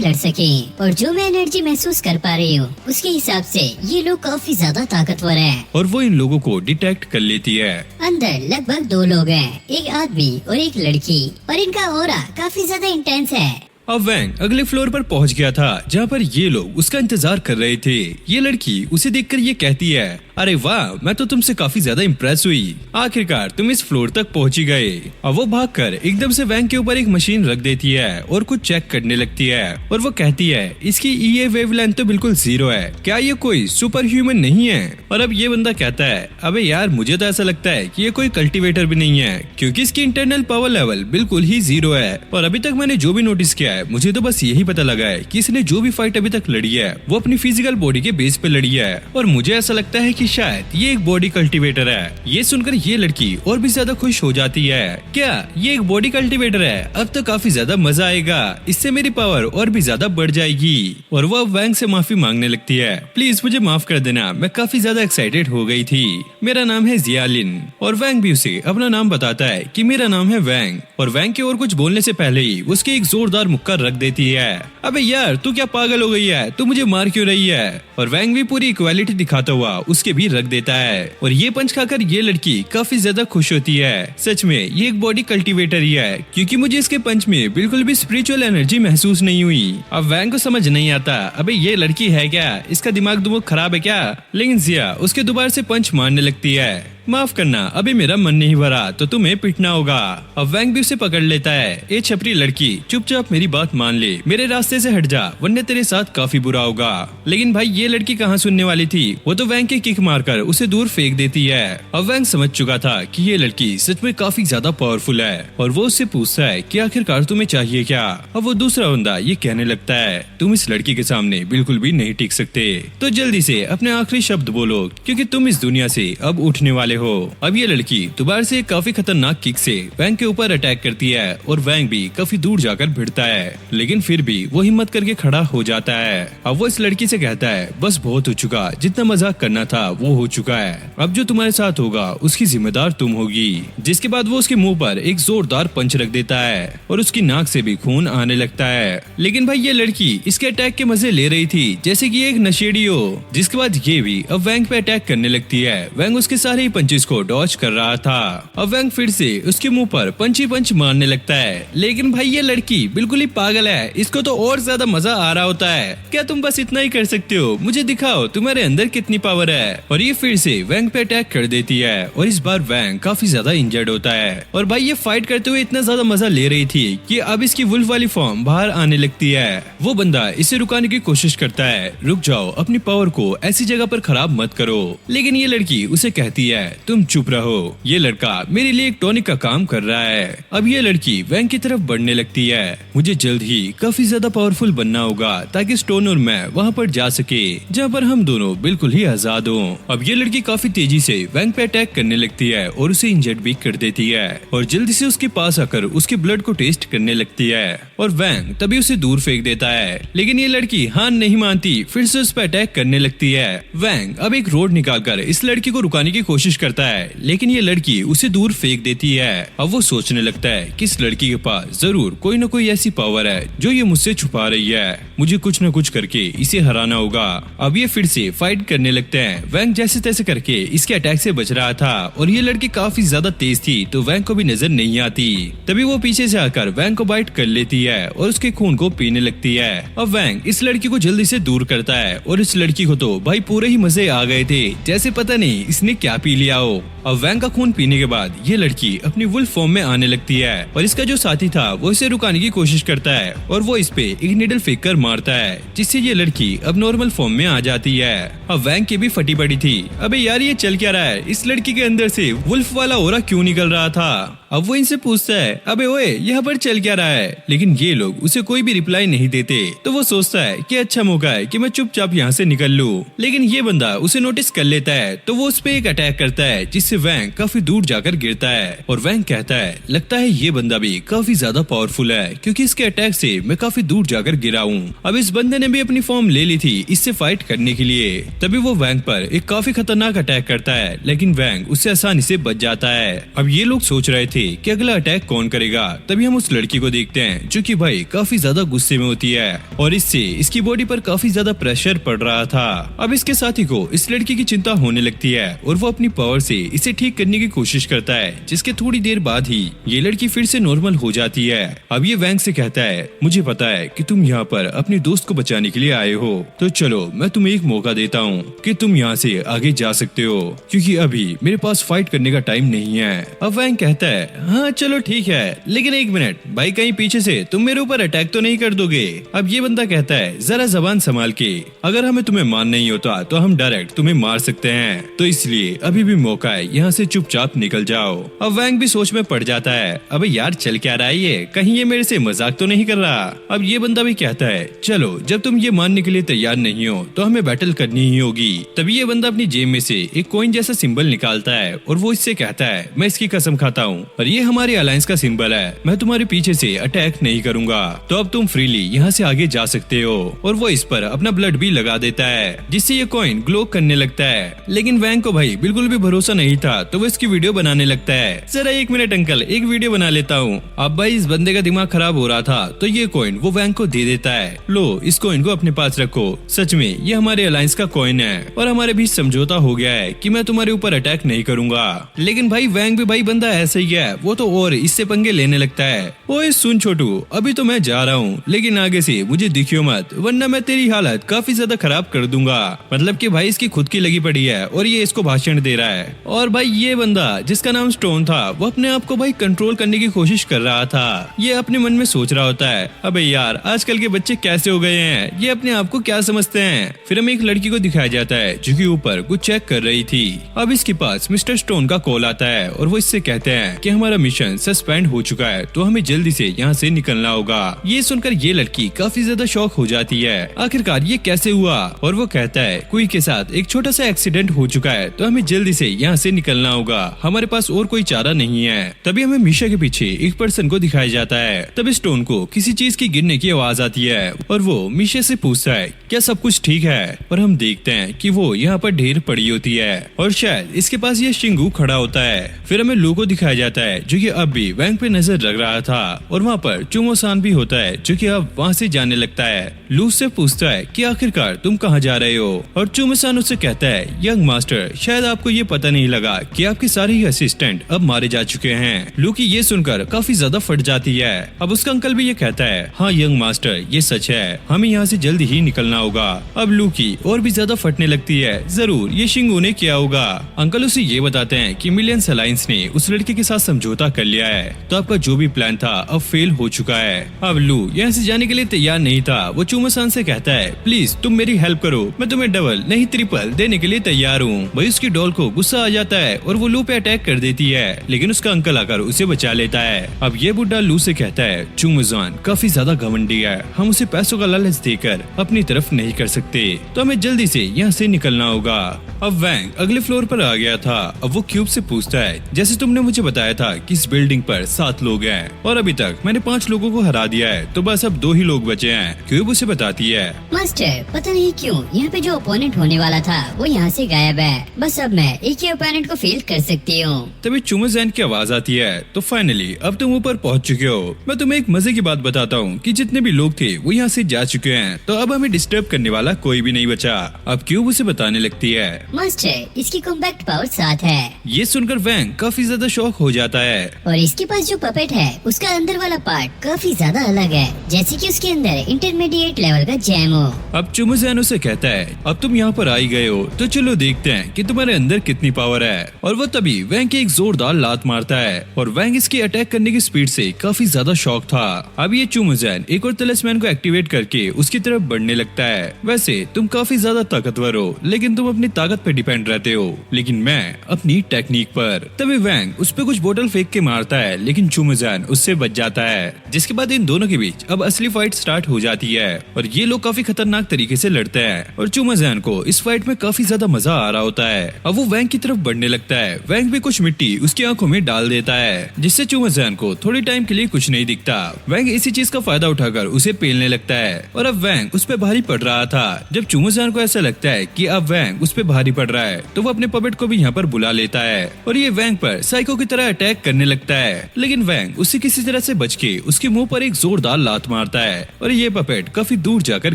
लड़ सकें। और जो मैं एनर्जी महसूस कर पा रही हूँ उसके हिसाब से ये लोग काफी ज्यादा ताकतवर हैं। और वो इन लोगों को डिटेक्ट कर लेती है। अंदर लगभग 2 लोग हैं, एक आदमी और एक लड़की, और इनका ऑरा काफी ज्यादा इंटेंस है। अब वैंग अगले फ्लोर पर पहुंच गया था जहां पर ये लोग उसका इंतजार कर रहे थे। ये लड़की उसे देखकर ये कहती है, अरे वाह, मैं तो तुमसे काफी ज्यादा इम्प्रेस हुई, आखिरकार तुम इस फ्लोर तक पहुंच ही गए। अब वो भागकर एकदम से वैंग के ऊपर एक मशीन रख देती है और कुछ चेक करने लगती है और वो कहती है इसकी ईए वेवलेंथ तो बिल्कुल 0 है, क्या ये कोई सुपर ह्यूमन नहीं है? और अब ये बंदा कहता है, अबे यार मुझे तो ऐसा लगता है कि ये कोई कल्टीवेटर भी नहीं है, क्योंकि इसकी इंटरनल पावर लेवल बिल्कुल ही 0 है। और अभी तक मैंने जो भी नोटिस किया है मुझे तो बस यही पता लगा है कि इसने जो भी फाइट अभी तक लड़ी है वो अपनी फिजिकल बॉडी के बेस पे लड़ी है, और मुझे ऐसा लगता है कि शायद ये एक बॉडी कल्टीवेटर है। ये सुनकर ये लड़की और भी ज्यादा खुश हो जाती है। क्या ये एक बॉडी कल्टीवेटर है? अब तो काफी ज्यादा मजा आएगा, इससे मेरी पावर और भी ज्यादा बढ़ जाएगी। और वो अब वैंग से माफी मांगने लगती है, प्लीज मुझे माफ कर देना, मैं काफी ज्यादा एक्साइटेड हो गई थी, मेरा नाम है जियालिन। और वैंग भी उसे अपना नाम बताता है कि मेरा नाम है वैंग। और वैंग के और कुछ बोलने से पहले ही उसके एक जोरदार मुक्का रख देती है। अबे यार तू क्या पागल हो गई है, तू मुझे मार क्यों रही है? और वैंग भी पूरी इक्वालिटी दिखाता हुआ उसके भी रख देता है। और ये पंच खाकर ये लड़की काफी ज्यादा खुश होती है। सच में ये एक बॉडी कल्टीवेटर ही है, क्योंकि मुझे इसके पंच में बिल्कुल भी स्पिरिचुअल एनर्जी महसूस नहीं हुई। अब वैंग को समझ नहीं आता, अबे ये लड़की है क्या, इसका दिमाग खराब है क्या? लेकिन जिया उसके दोबारा से पंच मारने लगती है। माफ करना, अभी मेरा मन नहीं भरा तो तुम्हें पिटना होगा। अब वैंग भी उसे पकड़ लेता है। ए छपरी लड़की, चुपचाप मेरी बात मान ले, मेरे रास्ते से हट जा, वरना तेरे साथ काफी बुरा होगा। लेकिन भाई ये लड़की कहाँ सुनने वाली थी, वो तो वैंग की किक मारकर उसे दूर फेंक देती है। अब वैंग समझ चुका था कि ये लड़की सच में काफी ज्यादा पावरफुल है और वो उससे पूछता है कि आखिरकार तुम्हें चाहिए क्या। अब वो दूसरा बंदा ये कहने लगता है, तुम इस लड़की के सामने बिल्कुल भी नहीं टिक सकते, तो जल्दी से अपने आखिरी शब्द बोलो, क्योंकि तुम इस दुनिया से अब उठने वाले हो। अब ये लड़की दोबारा से काफी खतरनाक किक से वैंग के ऊपर अटैक करती है और वैंग भी काफी दूर जाकर भिड़ता है, लेकिन फिर भी वो हिम्मत करके खड़ा हो जाता है। अब वो इस लड़की से कहता है, बस बहुत हो चुका, जितना मजाक करना था वो हो चुका है, अब जो तुम्हारे साथ होगा उसकी जिम्मेदार तुम होगी। जिसके बाद वो उसके मुंह पर एक जोरदार पंच रख देता है और उसकी नाक से भी खून आने लगता है। लेकिन भाई ये लड़की इसके अटैक के मजे ले रही थी जैसे कि एक नशेड़ी हो। जिसके बाद ये भी अब वैंग पे अटैक करने लगती है। वैंग उसके सारे ही पंचेस को डॉज कर रहा था। अब वैंग फिर से उसके मुंह पर पंची पंच मारने लगता है। लेकिन भाई ये लड़की बिल्कुल ही पागल है, इसको तो और ज्यादा मजा आ रहा होता है। क्या तुम बस इतना ही कर सकते हो? मुझे दिखाओ तुम्हारे अंदर कितनी पावर है। और ये फिर से वैंग पे अटैक कर देती है और इस बार वैंग काफी ज्यादा इंजर्ड होता है। और भाई ये फाइट करते हुए इतना ज्यादा मजा ले रही थी कि अब इसकी वुल्फ वाली फॉर्म बाहर आने लगती है। वो बंदा इसे रुकाने की कोशिश करता है, रुक जाओ, अपनी पावर को ऐसी जगह पर खराब मत करो। लेकिन ये लड़की उसे कहती है, तुम चुप रहो, ये लड़का मेरे लिए एक टॉनिक का काम कर रहा है। अब ये लड़की वैंग की तरफ बढ़ने लगती है। मुझे जल्द ही काफी ज्यादा पावरफुल बनना होगा ताकि स्टोन और मैं वहाँ पर जा सके जहाँ पर हम दोनों बिल्कुल ही आजाद हों। अब ये लड़की काफी तेजी से वैंग पे अटैक करने लगती है और उसे इंजर्ड भी कर देती है और जल्दी से उसके पास आकर उसके ब्लड को टेस्ट करने लगती है और वैंग तभी उसे दूर फेंक देता है। लेकिन ये लड़की हार नहीं मानती, फिर से उस पर अटैक करने लगती है। वैंग अब एक रोड निकालकर इस लड़की को रुकाने की कोशिश करता है, लेकिन ये लड़की उसे दूर फेंक देती है। अब वो सोचने लगता है कि इस लड़की के पास जरूर कोई न कोई ऐसी पावर है जो ये मुझसे छुपा रही है। मुझे कुछ न कुछ करके इसे हराना होगा। अब ये फिर से फाइट करने लगते हैं। वैंग जैसे तैसे करके इसके अटैक से बच रहा था और ये लड़की काफी ज्यादा तेज थी तो वैंग को भी नजर नहीं आती। तभी वो पीछे से आकर वैंग को बाइट कर लेती है और उसके खून को पीने लगती है। अब वैंग इस लड़की को जल्दी से दूर करता है और इस लड़की को तो भाई पूरे ही मजे आ गए थे, जैसे पता नहीं इसने क्या पी लिया हो। अब वैंग का खून पीने के बाद ये लड़की अपनी वुल्फ फॉर्म में आने लगती है और इसका जो साथी था वो इसे रुकाने की कोशिश करता है और वो इस पे एक नीडल फेंक कर मारता है, जिससे ये लड़की अब नॉर्मल फॉर्म में आ जाती है। अब वैंग की भी फटी पड़ी थी। अबे यार ये चल क्या रहा है, इस लड़की के अंदर से वुल्फ वाला ओरा क्यों निकल रहा था। अब वो इनसे पूछता है अबे ओए यहाँ पर चल क्या रहा है, लेकिन ये लोग उसे कोई भी रिप्लाई नहीं देते। तो वो सोचता है कि अच्छा मौका है कि मैं चुपचाप यहाँ से निकल लूं। लेकिन ये बंदा उसे नोटिस कर लेता है तो वो उस पे एक अटैक करता है, जिससे वैंग काफी दूर जाकर गिरता है। और वैंग कहता है लगता है ये बंदा भी काफी ज्यादा पावरफुल है, क्योंकि इसके अटैक से मैं काफी दूर जाकर गिरा हूँ। अब इस बंदे ने भी अपनी फॉर्म ले ली थी इससे फाइट करने के लिए। तभी वो वैंग पर एक काफी खतरनाक अटैक करता है, लेकिन वैंग उससे आसानी से बच जाता है। अब ये लोग सोच रहे थे कि अगला अटैक कौन करेगा। तभी हम उस लड़की को देखते हैं जो कि भाई काफी ज्यादा गुस्से में होती है और इससे इसकी बॉडी पर काफी ज्यादा प्रेशर पड़ रहा था। अब इसके साथी को इस लड़की की चिंता होने लगती है और वो अपनी पावर से इसे ठीक करने की कोशिश करता है, जिसके थोड़ी देर बाद ही ये लड़की फिर से नॉर्मल हो जाती है। अब ये वैंग से कहता है मुझे पता है कि तुम यहाँ पर अपनी दोस्त को बचाने के लिए आए हो, तो चलो मैं तुम्हें एक मौका देता हूँ कि तुम यहाँ से आगे जा सकते हो, क्योंकि अभी मेरे पास फाइट करने का टाइम नहीं है। अब वैंग कहता है हाँ चलो ठीक है, लेकिन एक मिनट भाई, कहीं पीछे से तुम मेरे ऊपर अटैक तो नहीं कर दोगे। अब ये बंदा कहता है जरा जबान संभाल के, अगर हमें तुम्हें मान नहीं होता तो हम डायरेक्ट तुम्हें मार सकते हैं, तो इसलिए अभी भी मौका है, यहाँ से चुपचाप निकल जाओ। अब वैंग भी सोच में पड़ जाता है अबे यार चल क्या रहा है ये, कहीं ये मेरे से मजाक तो नहीं कर रहा। अब ये बंदा भी कहता है चलो जब तुम ये मानने के लिए तैयार नहीं हो तो हमें बैटल करनी ही होगी। तभी ये बंदा अपनी जेब में से एक कॉइन जैसा सिंबल निकालता है और वो इससे कहता है मैं इसकी कसम खाता हूँ और ये हमारे अलायंस का सिंबल है, मैं तुम्हारे पीछे से अटैक नहीं करूंगा, तो अब तुम फ्रीली यहाँ से आगे जा सकते हो। और वो इस पर अपना ब्लड भी लगा देता है, जिससे ये कॉइन ग्लो करने लगता है। लेकिन वैंग को भाई बिल्कुल भी भरोसा नहीं था, तो वो इसकी वीडियो बनाने लगता है। जरा एक मिनट अंकल, एक वीडियो बना लेता हूँ। अब भाई इस बंदे का दिमाग खराब हो रहा था, तो ये कॉइन वो वैंग को दे देता है, लो इस कॉइन को अपने पास रखो, सच में ये हमारे अलायंस का कॉइन है और हमारे बीच समझौता हो गया है कि मैं तुम्हारे ऊपर अटैक नहीं करूंगा। लेकिन भाई वैंग भी भाई बंदा ऐसा ही है, वो तो और इससे पंगे लेने लगता है। ओए सुन छोटू, अभी तो मैं जा रहा हूँ, लेकिन आगे से मुझे दिखियो मत, वरना मैं तेरी हालत काफी ज्यादा खराब कर दूंगा। मतलब कि भाई इसकी खुद की लगी पड़ी है और ये इसको भाषण दे रहा है। और भाई ये बंदा जिसका नाम स्टोन था, वो अपने आप को भाई कंट्रोल करने की कोशिश कर रहा था। ये अपने मन में सोच रहा होता है अबे यार आजकल के बच्चे कैसे हो गए हैं, ये अपने आप को क्या समझते हैं। फिर हमें एक लड़की को दिखाया जाता है जो कि ऊपर कुछ चेक कर रही थी। अब इसके पास मिस्टर स्टोन का कॉल आता है और वो इससे कहते हैं कि हमारा मिशन सस्पेंड हो चुका है, तो हमें जल्दी से यहाँ से निकलना होगा। ये सुनकर ये लड़की काफी ज्यादा शॉक हो जाती है, आखिरकार ये कैसे हुआ। और वो कहता है क्विक के साथ एक छोटा सा एक्सीडेंट हो चुका है, तो हमें जल्दी से यहाँ से निकलना होगा, हमारे पास और कोई चारा नहीं है। तभी हमें मीशा के पीछे एक पर्सन को दिखाया जाता है। तभी स्टोन को किसी चीज की गिरने की आवाज आती है और वो मीशा से पूछता है क्या सब कुछ ठीक है। और हम देखते हैं कि वो यहाँ पर ढेर पड़ी होती है और शायद इसके पास ये शिंगू खड़ा होता है। फिर हमें लू को दिखाया जाता है जो कि अब भी वैंग पे नजर रख रहा था और वहाँ पर चुमोसान भी होता है जो कि अब वहाँ से जाने लगता है। लू से पूछता है कि आखिरकार तुम कहाँ जा रहे हो और चुमोसान उससे कहता है यंग मास्टर, शायद आपको ये पता नहीं लगा कि आपके सारे ही असिस्टेंट अब मारे जा चुके हैं। लू की ये सुनकर काफी ज्यादा फट जाती है। अब उसका अंकल भी ये कहता है हाँ यंग मास्टर ये सच है, हमें यहाँ से जल्दी ही निकलना होगा। अब लू की और भी ज्यादा फटने लगती है, जरूर ये शिंगू ने किया होगा। अंकल उसे ये बताते हैं कि मिलियंस अलायंस ने उस लड़के के साथ समझौता कर लिया है, तो आपका जो भी प्लान था अब फेल हो चुका है। अब लू यहाँ से जाने के लिए तैयार नहीं था, वो चुमोसान से कहता है प्लीज तुम मेरी हेल्प करो, मैं तुम्हें डबल नहीं ट्रिपल देने के लिए तैयार हूँ। भाई उसकी डॉल को गुस्सा आ जाता है और वो लू पे अटैक कर देती है, लेकिन उसका अंकल आकर उसे बचा लेता है। अब ये बुढ़ा लू से कहता है चुमोसान काफी ज्यादा घमंडी है, हम उसे पैसों का लालच देकर अपनी तरफ नहीं कर सकते, तो हमें जल्दी से यहाँ से निकलना होगा। अब वैंग अगले फ्लोर पर आ गया था। अब वो क्यूब से पूछता है जैसे तुमने मुझे बताया था था कि इस बिल्डिंग पर 7 लोग हैं और अभी तक मैंने 5 लोगों को हरा दिया है, तो बस अब 2 ही लोग बचे हैं। क्यूब उसे बताती है, मास्टर पता नहीं क्यों यहाँ पे जो ओपोनेंट होने वाला था वो यहाँ से गायब है। बस अब मैं एक ही ओपोनेंट को फील कर सकती हूँ। तभी चुमुजैन की आवाज आती है, तो फाइनली अब तुम ऊपर पहुँच चुके हो। मैं तुम्हें एक मजे की बात बताता हूँ कि जितने भी लोग थे वो यहाँ से जा चुके हैं, तो अब हमें डिस्टर्ब करने वाला कोई भी नहीं बचा। अब क्यूब उसे बताने लगती है, मास्टर इसकी कॉम्पैक्ट पावर 7 है। ये सुनकर वैंग काफी ज्यादा शॉक हो जाता है। और इसके पास जो पपेट है उसका अंदर वाला पार्ट काफी ज्यादा अलग है, जैसे कि उसके अंदर इंटरमीडिएट लेवल का जैम हो। अब चुमुजैन उसे कहता है, अब तुम यहाँ पर आई गए हो तो चलो देखते हैं कि तुम्हारे अंदर कितनी पावर है। और वो तभी वैंग की एक जोरदार लात मारता है और वैंग इसकी अटैक करने की स्पीड से काफी ज्यादा शॉक था। अब ये चुमुजैन एक और तलिस्मैन को एक्टिवेट करके उसकी तरफ बढ़ने लगता है। वैसे तुम काफी ज्यादा ताकतवर हो, लेकिन तुम अपनी ताकत पे डिपेंड रहते हो, लेकिन मैं अपनी टेक्निक पर। तभी वैंग उस पे कुछ बोतल फेंक के मारता है, लेकिन चुमुजैन उससे बच जाता है। जिसके बाद इन दोनों के बीच अब असली फाइट स्टार्ट हो जाती है और ये लोग काफी खतरनाक तरीके से लड़ते हैं और चुमुजैन को इस फाइट में काफी ज्यादा मजा आ रहा होता है। अब वो वैंग की तरफ बढ़ने लगता है। वैंग भी कुछ मिट्टी उसकी आंखों में डाल देता है, जिससे चुमुजैन को थोड़ी टाइम के लिए कुछ नहीं दिखता। वैंग इसी चीज का फायदा उठाकर उसे पेलने लगता है और अब वैंग उस पे भारी पड़ रहा था। जब चुमुजैन को ऐसा लगता है कि अब वैंग उस पे भारी पड़ रहा है, तो वो अपने पपेट को भी यहाँ पर बुला लेता है और ये वैंग पर साइको की तरह अटैक करने लगता है। लेकिन वैंग उसे किसी तरह से बच के उसके मुंह पर एक जोरदार लात मारता है और ये पपेट काफी दूर जाकर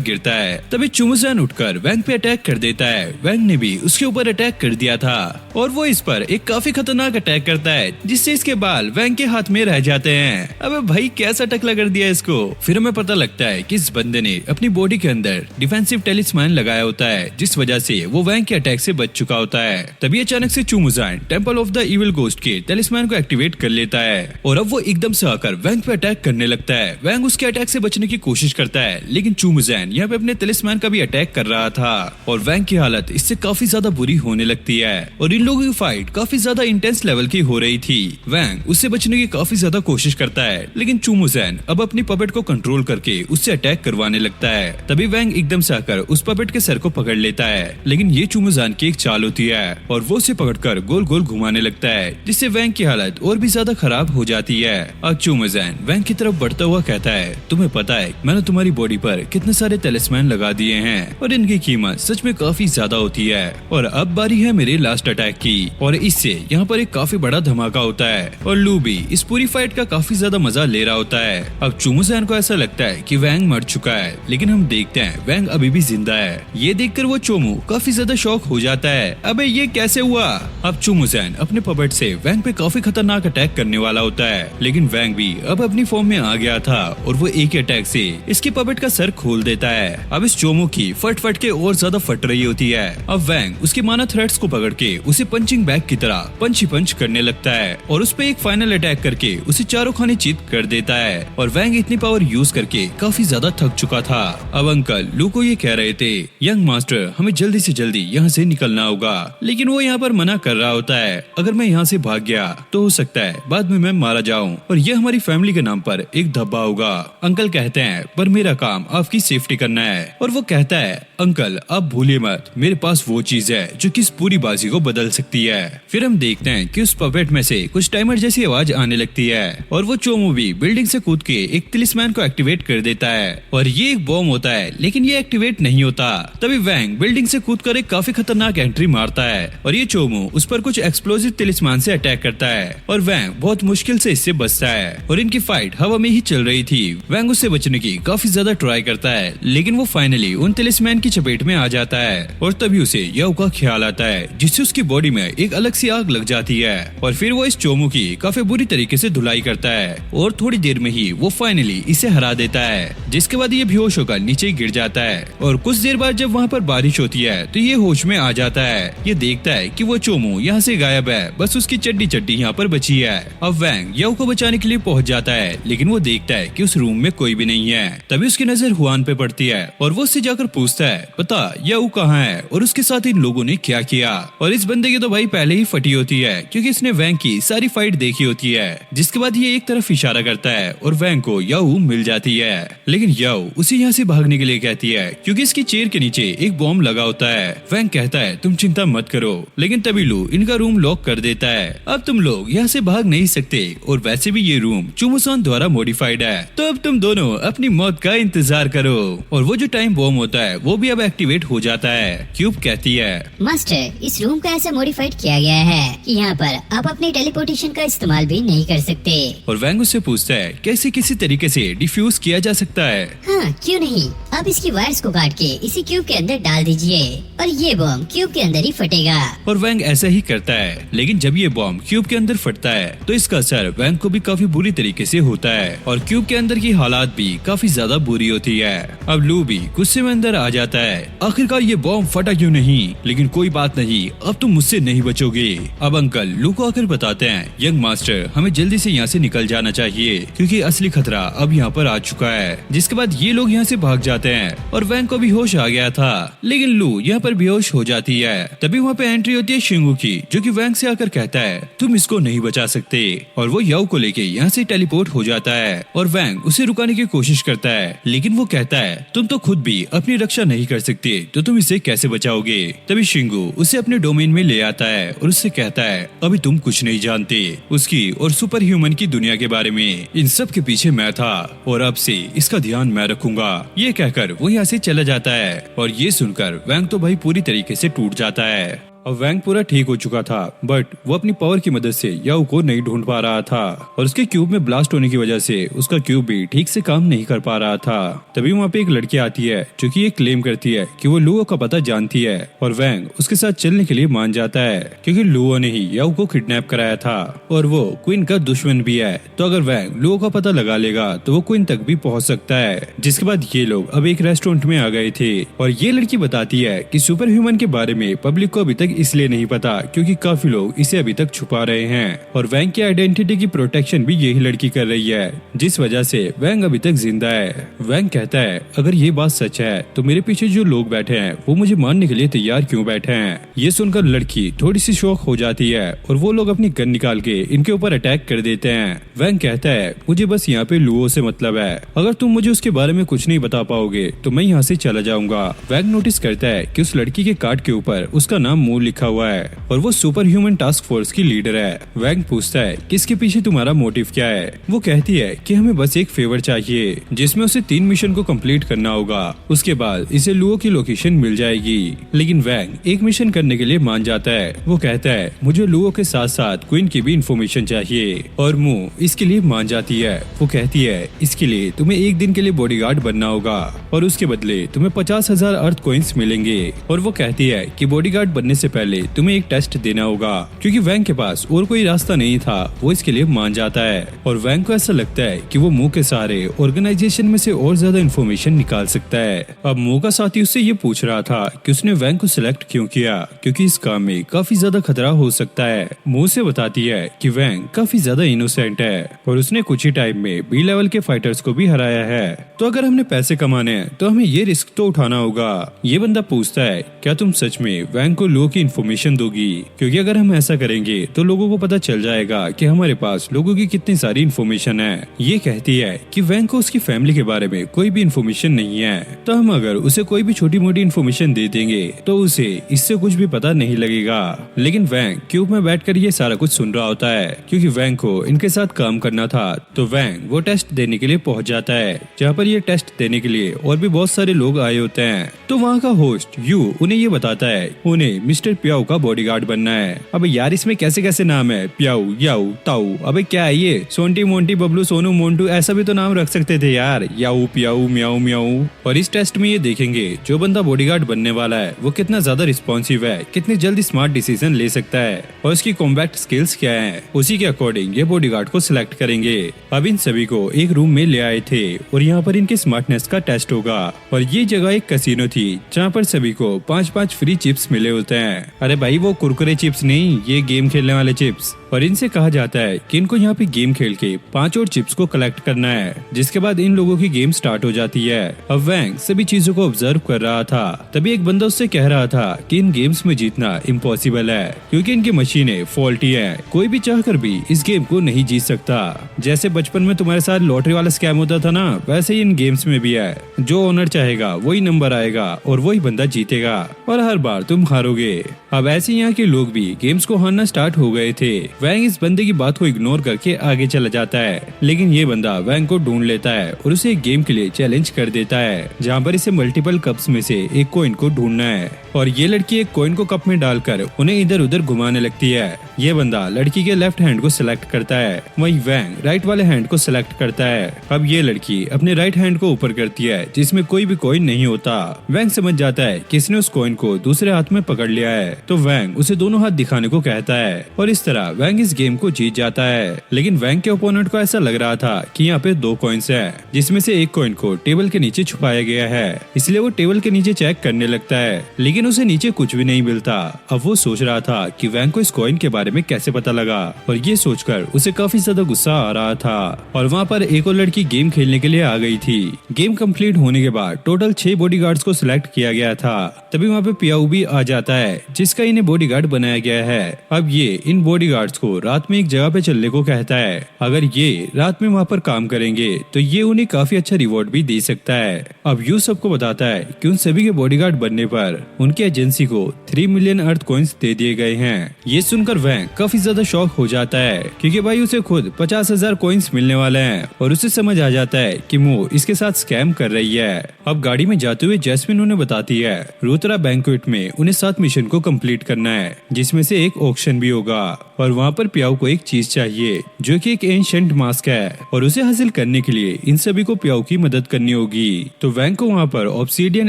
गिरता है। तभी चुमुजैन उठकर वैंग पे अटैक कर देता है। वैंग ने भी उसके ऊपर अटैक कर दिया था और वो इस पर एक काफी खतरनाक अटैक करता है, जिससे इसके बाल वैंग के हाथ में रह जाते हैं। अबे भाई कैसा टकला कर दिया इसको। फिर हमें पता लगता है कि इस बंदे ने अपनी बॉडी के अंदर डिफेंसिव टेलिस्मैन लगाया होता है, जिस वजह से वो वैंग के अटैक से बच चुका होता है। तभी अचानक से चुमुजैन temple of the evil ghost के टेलिस्मैन को एक्टिवेट कर लेता है और अब वो एकदम से आकर वैंग पे अटैक करने लगता है। वैंग उसके अटैक से बचने की कोशिश करता है, लेकिन चुमुजैन यहाँ पे अपने टेलिस्मैन का भी अटैक कर रहा था और वैंग की हालत इससे काफी ज्यादा बुरी होने लगती है और इन लोगों की फाइट काफी ज्यादा इंटेंस लेवल की हो रही थी। वैंग उससे बचने की काफी ज्यादा कोशिश करता है, लेकिन चुमुजैन अब अपनी पपेट को कंट्रोल करके उससे अटैक करवाने लगता है। तभी वैंग एकदम से आकर उस पपेट के सर को पकड़ लेता है, लेकिन ये चुमुजैन की एक चाल होती है और वो उसे पकड़कर गोल गोल घुमाने लगता है, जिससे वैंग की हालत और भी ज्यादा खराब हो जाती है। अब चुमुजैन वैंग की तरफ बढ़ता हुआ कहता है, तुम्हें पता है मैंने तुम्हारी बॉडी पर कितने सारे टेलिस्मैन लगा दिए हैं और इनकी कीमत सच में काफी ज्यादा होती है और अब बारी है मेरे लास्ट अटैक की। और इससे यहाँ पर एक काफी बड़ा धमाका होता है और लू भी इस पूरी फाइट का काफी ज्यादा मजा ले रहा होता है। अब चुमुजैन को ऐसा लगता है कि वैंग मर चुका है, लेकिन हम देखते हैं वैंग अभी भी जिंदा है। ये देखकर वो चोमू काफी ज्यादा शॉक हो जाता है, अबे ये कैसे हुआ। अब चुमुजैन अपने पपेट से वैंग पे काफी खतरनाक अटैक करने वाला होता है, लेकिन वैंग भी अब अपनी फॉर्म में आ गया था और वो एक अटैक से इसके पपेट का सर खोल देता है। अब इस चोमू की फट फट के और ज्यादा फट रही होती है। अब वैंग उसके माना थ्रेड्स को पकड़ के उसे पंचिंग बैग की तरह पंच ही पंच करने लगता है और उस पे एक फाइनल अटैक करके उसे चारों खाने चित कर देता है और वैंग इतनी पावर यूज करके काफी ज्यादा थक चुका था। अब अंकल लू को ये कह रहे थे, यंग मास्टर हमें जल्दी से जल्दी यहाँ से निकलना होगा, लेकिन वो यहाँ पर मना कर रहा होता है, अगर मैं यहाँ से भाग गया तो हो सकता है बाद में मैं मारा जाऊँ और ये हमारी फैमिली के नाम पर एक धब्बा होगा। अंकल कहते हैं पर मेरा काम आपकी सेफ्टी करना है और वो कहता है, अंकल आप भूलिए मत मेरे पास वो चीज है जो कि इस पूरी बाजी को बदल सकती है। फिर हम देखते हैं कि उस पपेट में से कुछ टाइमर जैसी आवाज आने लगती है और वो चोमू भी बिल्डिंग से कूद के एक टेलिस्मैन को एक्टिवेट कर देता है और ये एक बॉम्ब होता है, लेकिन ये एक्टिवेट नहीं होता। तभी वैंग बिल्डिंग से कूद कर एक काफी खतरनाक एंट्री मारता है और ये चोमू उस पर कुछ एक्सप्लोजिव टेलिस्मैन से अटैक करता है और वैंग बहुत मुश्किल से इससे बचता है और इनकी फाइट हवा में ही चल रही थी। वैंग उससे बचने की काफी ज्यादा ट्राई करता है, लेकिन वो फाइनली उन टेलिस्मैन की चपेट में आ जाता है और तभी उसे याओ का ख्याल आता है, जिससे उसकी बॉडी में एक अलग सी आग लग जाती है और फिर वो इस चोमू की काफी बुरी तरीके से धुलाई करता है और थोड़ी देर में ही वो फाइनली इसे हरा देता है, जिसके बाद ये बेहोश होकर नीचे गिर जाता है और कुछ देर बाद जब वहाँ पर बारिश होती है तो ये होश में आ जाता है। ये देखता है कि वो चोमू यहाँ से गायब है, बस उसकी चड्डी चड्डी यहाँ पर बची है। अब वैंग याओ को बचाने के लिए पहुँच जाता है, लेकिन वो देखता है कि उस रूम में कोई भी नहीं है। तभी उसकी नजर हुआन पे पड़ती है और वो उससे जाकर पूछता है, पता याओ कहाँ है और उसके साथ इन लोगों ने क्या किया। और इस बंदे की तो भाई पहले ही फटी होती है, क्योंकि इसने वैंग की सारी फाइट देखी होती है। जिसके बाद ये एक तरफ इशारा करता है और वैंग को याओ मिल जाती है, लेकिन याओ उसे यहाँ से भागने के लिए कहती है क्योंकि इसकी चेयर के नीचे एक बॉम्ब लगा होता है। वैंग कहता है तुम चिंता मत करो, लेकिन तभी लू इनका रूम लॉक कर देता है। अब तुम लोग यहाँ से भाग नहीं सकते और वैसे भी ये रूम चुमुसान द्वारा मॉडिफाइड है, तो अब तुम दोनों अपनी मौत का इंतजार करो। और वो जो टाइम बॉम्ब होता है वो भी अब एक्टिवेट हो जाता है। क्यूब कहती है, मास्टर, इस रूम को ऐसा मॉडिफाइड किया गया है कि यहाँ पर आप अपने टेलीपोर्टेशन का इस्तेमाल भी नहीं कर सकते। और वैंग उससे पूछता है कैसे किसी तरीके से डिफ्यूज किया जा सकता है। हाँ, क्यों नहीं, आप इसकी वायर्स को काट के इसी क्यूब के अंदर डाल दीजिए और ये बॉम्ब क्यूब के अंदर ही फटेगा। और वैंग ऐसा ही करता है, लेकिन जब ये बॉम्ब क्यूब के अंदर फटता है तो इसका असर वैंग को भी काफी बुरी तरीके से होता है और क्यूब के अंदर की हालात भी काफी ज्यादा बुरी होती है। अब लू भी गुस्से में अंदर आ जाता है, आखिरकार ये बॉम्ब फटा क्यों नहीं, लेकिन कोई बात नहीं, अब तुम मुझसे नहीं बचोगे। अब अंकल लू को आकर बताते हैं, यंग मास्टर, हमें जल्दी से यहाँ से निकल जाना चाहिए क्योंकि असली खतरा अब यहाँ पर आ चुका है। जिसके बाद ये लोग यहाँ से भाग जाते हैं और वैंग को भी होश आ गया था, लेकिन लू यहाँ पर बेहोश हो जाती है। तभी वहाँ पे एंट्री होती है शिंगू की, जो कि वैंग से आकर कहता है तुम इसको नहीं बचा सकते, और वो याओ को लेके यहाँ से टेलीपोर्ट हो जाता है। और वैंग उसे रुकाने की कोशिश करता है, लेकिन वो कहता है तुम तो खुद भी अपनी रक्षा नहीं कर सकते तो तुम इसे कैसे बचाओगे। तभी शिंगू उसे अपने डोमेन में ले आता है और उससे कहता है अभी तुम कुछ नहीं जानते उसकी और सुपर ह्यूमन की दुनिया के बारे में, इन सब के पीछे मैं था और अब से इसका ध्यान मैं रखूंगा। ये कहकर वो यहाँ से चला जाता है और ये सुनकर वैंग तो भाई पूरी तरीके से टूट जाता है। अब वैंग पूरा ठीक हो चुका था, बट वो अपनी पावर की मदद से याओ को नहीं ढूंढ पा रहा था और उसके क्यूब में ब्लास्ट होने की वजह से उसका क्यूब भी ठीक से काम नहीं कर पा रहा था। तभी वहाँ पे एक लड़की आती है जो कि ये क्लेम करती है कि वो लुओ का पता जानती है और वैंग उसके साथ चलने के लिए मान जाता है क्योंकि लुओ ने ही याओ को किडनैप कराया था और वो क्वीन का दुश्मन भी है। तो अगर वैंग लुओ का पता लगा लेगा तो वो क्वीन तक भी पहुँच सकता है। जिसके बाद ये लोग अब एक रेस्टोरेंट में आ गए थे और ये लड़की बताती है कि सुपर ह्यूमन के बारे में पब्लिक को अभी तक इसलिए नहीं पता क्योंकि काफी लोग इसे अभी तक छुपा रहे हैं और वैंग की आइडेंटिटी की प्रोटेक्शन भी यही लड़की कर रही है, जिस वजह से वैंग अभी तक जिंदा है। वैंग कहता है अगर ये बात सच है तो मेरे पीछे जो लोग बैठे हैं वो मुझे मारने के लिए तैयार क्यों बैठे हैं। ये सुनकर लड़की थोड़ी सी शॉक हो जाती है और वो लोग अपनी गन निकाल के इनके ऊपर अटैक कर देते हैं। वैंग कहता है मुझे बस यहाँ पे लुओ से मतलब है, अगर तुम मुझे उसके बारे में कुछ नहीं बता पाओगे तो मैं यहाँ से चला जाऊंगा। वैंग नोटिस करता है कि उस लड़की के कार्ड के ऊपर उसका नाम मू लिखा हुआ है और वो सुपर ह्यूमन टास्क फोर्स की लीडर है। वैंग पूछता है किसके पीछे तुम्हारा मोटिव क्या है। वो कहती है कि हमें बस एक फेवर चाहिए जिसमें उसे 3 मिशन को कंप्लीट करना होगा, उसके बाद इसे लुओ की लोकेशन मिल जाएगी। लेकिन वैंग एक मिशन करने के लिए मान जाता है। वो कहता है मुझे लुओ के साथ साथ क्वीन की भी इंफॉर्मेशन चाहिए और मू इसके लिए मान जाती है। वो कहती है इसके लिए तुम्हें एक दिन के लिए बॉडीगार्ड बनना होगा और उसके बदले तुम्हें 50,000 अर्थ कॉइंस मिलेंगे। और वो कहती है कि बॉडीगार्ड बनने से पहले तुम्हें एक टेस्ट देना होगा। क्योंकि वैंग के पास और कोई रास्ता नहीं था वो इसके लिए मान जाता है और वैंग को ऐसा लगता है कि वो मुंह के सहारे ऑर्गेनाइजेशन में से और ज्यादा इन्फॉर्मेशन निकाल सकता है। अब मुंह का साथी उससे ये पूछ रहा था कि उसने वैंग को सिलेक्ट क्यों किया, क्योंकि इस काम में काफी ज्यादा खतरा हो सकता है। मुंह से बताती है कि वैंग काफी ज्यादा इनोसेंट है और उसने कुछ ही टाइम में बी लेवल के फाइटर्स को भी हराया है, तो अगर हमने पैसे कमाने हैं तो हमें ये रिस्क तो उठाना होगा। ये बंदा पूछता है क्या तुम सच में वैंग को लुओ की इन्फॉर्मेशन दोगी, क्योंकि अगर हम ऐसा करेंगे तो लोगों को पता चल जाएगा कि हमारे पास लोगों की कितनी सारी इन्फॉर्मेशन है। ये कहती है कि वैंग को उसकी फैमिली के बारे में कोई भी इन्फॉर्मेशन नहीं है, तो हम अगर उसे कोई भी छोटी मोटी इन्फॉर्मेशन दे देंगे तो उसे इससे कुछ भी पता नहीं लगेगा। लेकिन वैंग क्यूब में बैठकर ये सारा कुछ सुन रहा होता है क्योंकि वैंग को इनके साथ काम करना था। तो वैंग वो टेस्ट देने के लिए पहुंच जाता है जहाँ पर ये टेस्ट देने के लिए और भी बहुत सारे लोग आए होते हैं। तो वहाँ का होस्ट यू उन्हें ये बताता है उन्हें मिस्टर प्याऊ का बॉडीगार्ड बनना है। अब यार इसमें कैसे कैसे नाम है, प्याऊ, याऊ, ताऊ, अबे क्या है ये, सोंटी मोंटी बबलू सोनू मोंटू, ऐसा भी तो नाम रख सकते थे यार, याऊ प्याऊ म्याऊ म्याऊ। और इस टेस्ट में ये देखेंगे जो बंदा बॉडीगार्ड बनने वाला है वो कितना ज्यादा रिस्पॉन्सिव है, कितनी जल्दी स्मार्ट डिसीजन ले सकता है और उसकी कॉम्बैट स्किल्स क्या है, उसी के अकॉर्डिंग ये बॉडीगार्ड को सिलेक्ट करेंगे। अब इन सभी को एक रूम में ले आए थे और यहाँ पर इनके स्मार्टनेस का टेस्ट होगा और ये जगह एक कैसीनो थी जहाँ पर सभी को 5-5 फ्री चिप्स मिले होते हैं। अरे भाई वो कुरकुरे चिप्स नहीं, ये गेम खेलने वाले चिप्स। और इनसे कहा जाता है कि इनको यहाँ पे गेम खेल के 5 और चिप्स को कलेक्ट करना है, जिसके बाद इन लोगों की गेम स्टार्ट हो जाती है। अब वैंग सभी चीजों को ऑब्जर्व कर रहा था, तभी एक बंदा उससे कह रहा था कि इन गेम्स में जीतना इम्पॉसिबल है क्योंकि इनकी मशीनें फॉल्टी है, कोई भी चाहकर भी इस गेम को नहीं जीत सकता। जैसे बचपन में तुम्हारे साथ लॉटरी वाला स्कैम होता था ना, वैसे ही इन गेम्स में भी है, जो ओनर चाहेगा वही नंबर आएगा और वही बंदा जीतेगा और हर बार तुम हारोगे। अब ऐसे यहाँ के लोग भी गेम्स को हारना स्टार्ट हो गए थे। वैंग इस बंदे की बात को इग्नोर करके आगे चला जाता है, लेकिन ये बंदा वैंग को ढूंढ लेता है और उसे एक गेम के लिए चैलेंज कर देता है, जहाँ पर इसे मल्टीपल कप्स में से एक कॉइन को ढूंढना है और ये लड़की एक कॉइन को कप में डालकर उन्हें इधर उधर घुमाने लगती है। ये बंदा लड़की के लेफ्ट हैंड को सिलेक्ट करता है, वहीं वैंग राइट वाले हैंड को सिलेक्ट करता है। अब ये लड़की अपने राइट हैंड को ऊपर करती है जिसमें कोई भी कॉइन नहीं होता। वैंग समझ जाता है कि इसने उस कॉइन को दूसरे हाथ में पकड़ लिया है, तो वैंग उसे दोनों हाथ दिखाने को कहता है और इस तरह वैंग इस गेम को जीत जाता है। लेकिन वैंग के ओपोनेंट को ऐसा लग रहा था कि यहाँ पे 2 कॉइन्स है, जिसमें से एक कॉइन को टेबल के नीचे छुपाया गया है, इसलिए वो टेबल के नीचे चेक करने लगता है, लेकिन उसे नीचे कुछ भी नहीं मिलता। अब वो सोच रहा था कि वैंग को इस कॉइन के बारे में कैसे पता लगा, और ये सोचकर उसे काफी ज्यादा गुस्सा आ रहा था। और वहाँ पर एक और लड़की गेम खेलने के लिए आ गई थी। गेम कंप्लीट होने के बाद टोटल 6 बॉडीगार्ड्स को सिलेक्ट किया गया था। तभी वहाँ पे पियाऊ भी आ जाता है, जिसका इन्हें बॉडीगार्ड बनाया गया है। अब ये इन बॉडीगार्ड्स को रात में एक जगह पे चलने को कहता है। अगर ये रात में वहाँ पर काम करेंगे तो ये उन्हें काफी अच्छा रिवॉर्ड भी दे सकता है। अब यू सबको बताता है कि उन सभी के बॉडीगार्ड बनने पर उनकी एजेंसी को 3 मिलियन अर्थ कॉइन्स दे दिए गए हैं। ये सुनकर वैंग काफी ज्यादा शॉक हो जाता है, क्योंकि भाई उसे खुद 50,000 कॉइन्स मिलने वाले हैं और उसे समझ आ जाता है कि मो इसके साथ स्कैम कर रही है। अब गाड़ी में जाते हुए जैस्मिन उन्हें बताती है रूतरा बैंक्वेट में उन्हें 7 मिशन को कंप्लीट करना है, जिसमें से एक ऑक्शन भी होगा और वहाँ पर पियाऊ को एक चीज चाहिए जो कि एक एंशिएंट मास्क है, और उसे हासिल करने के लिए इन सभी को पियाऊ की मदद करनी होगी। तो वैंग को वहाँ पर ऑब्सीडियन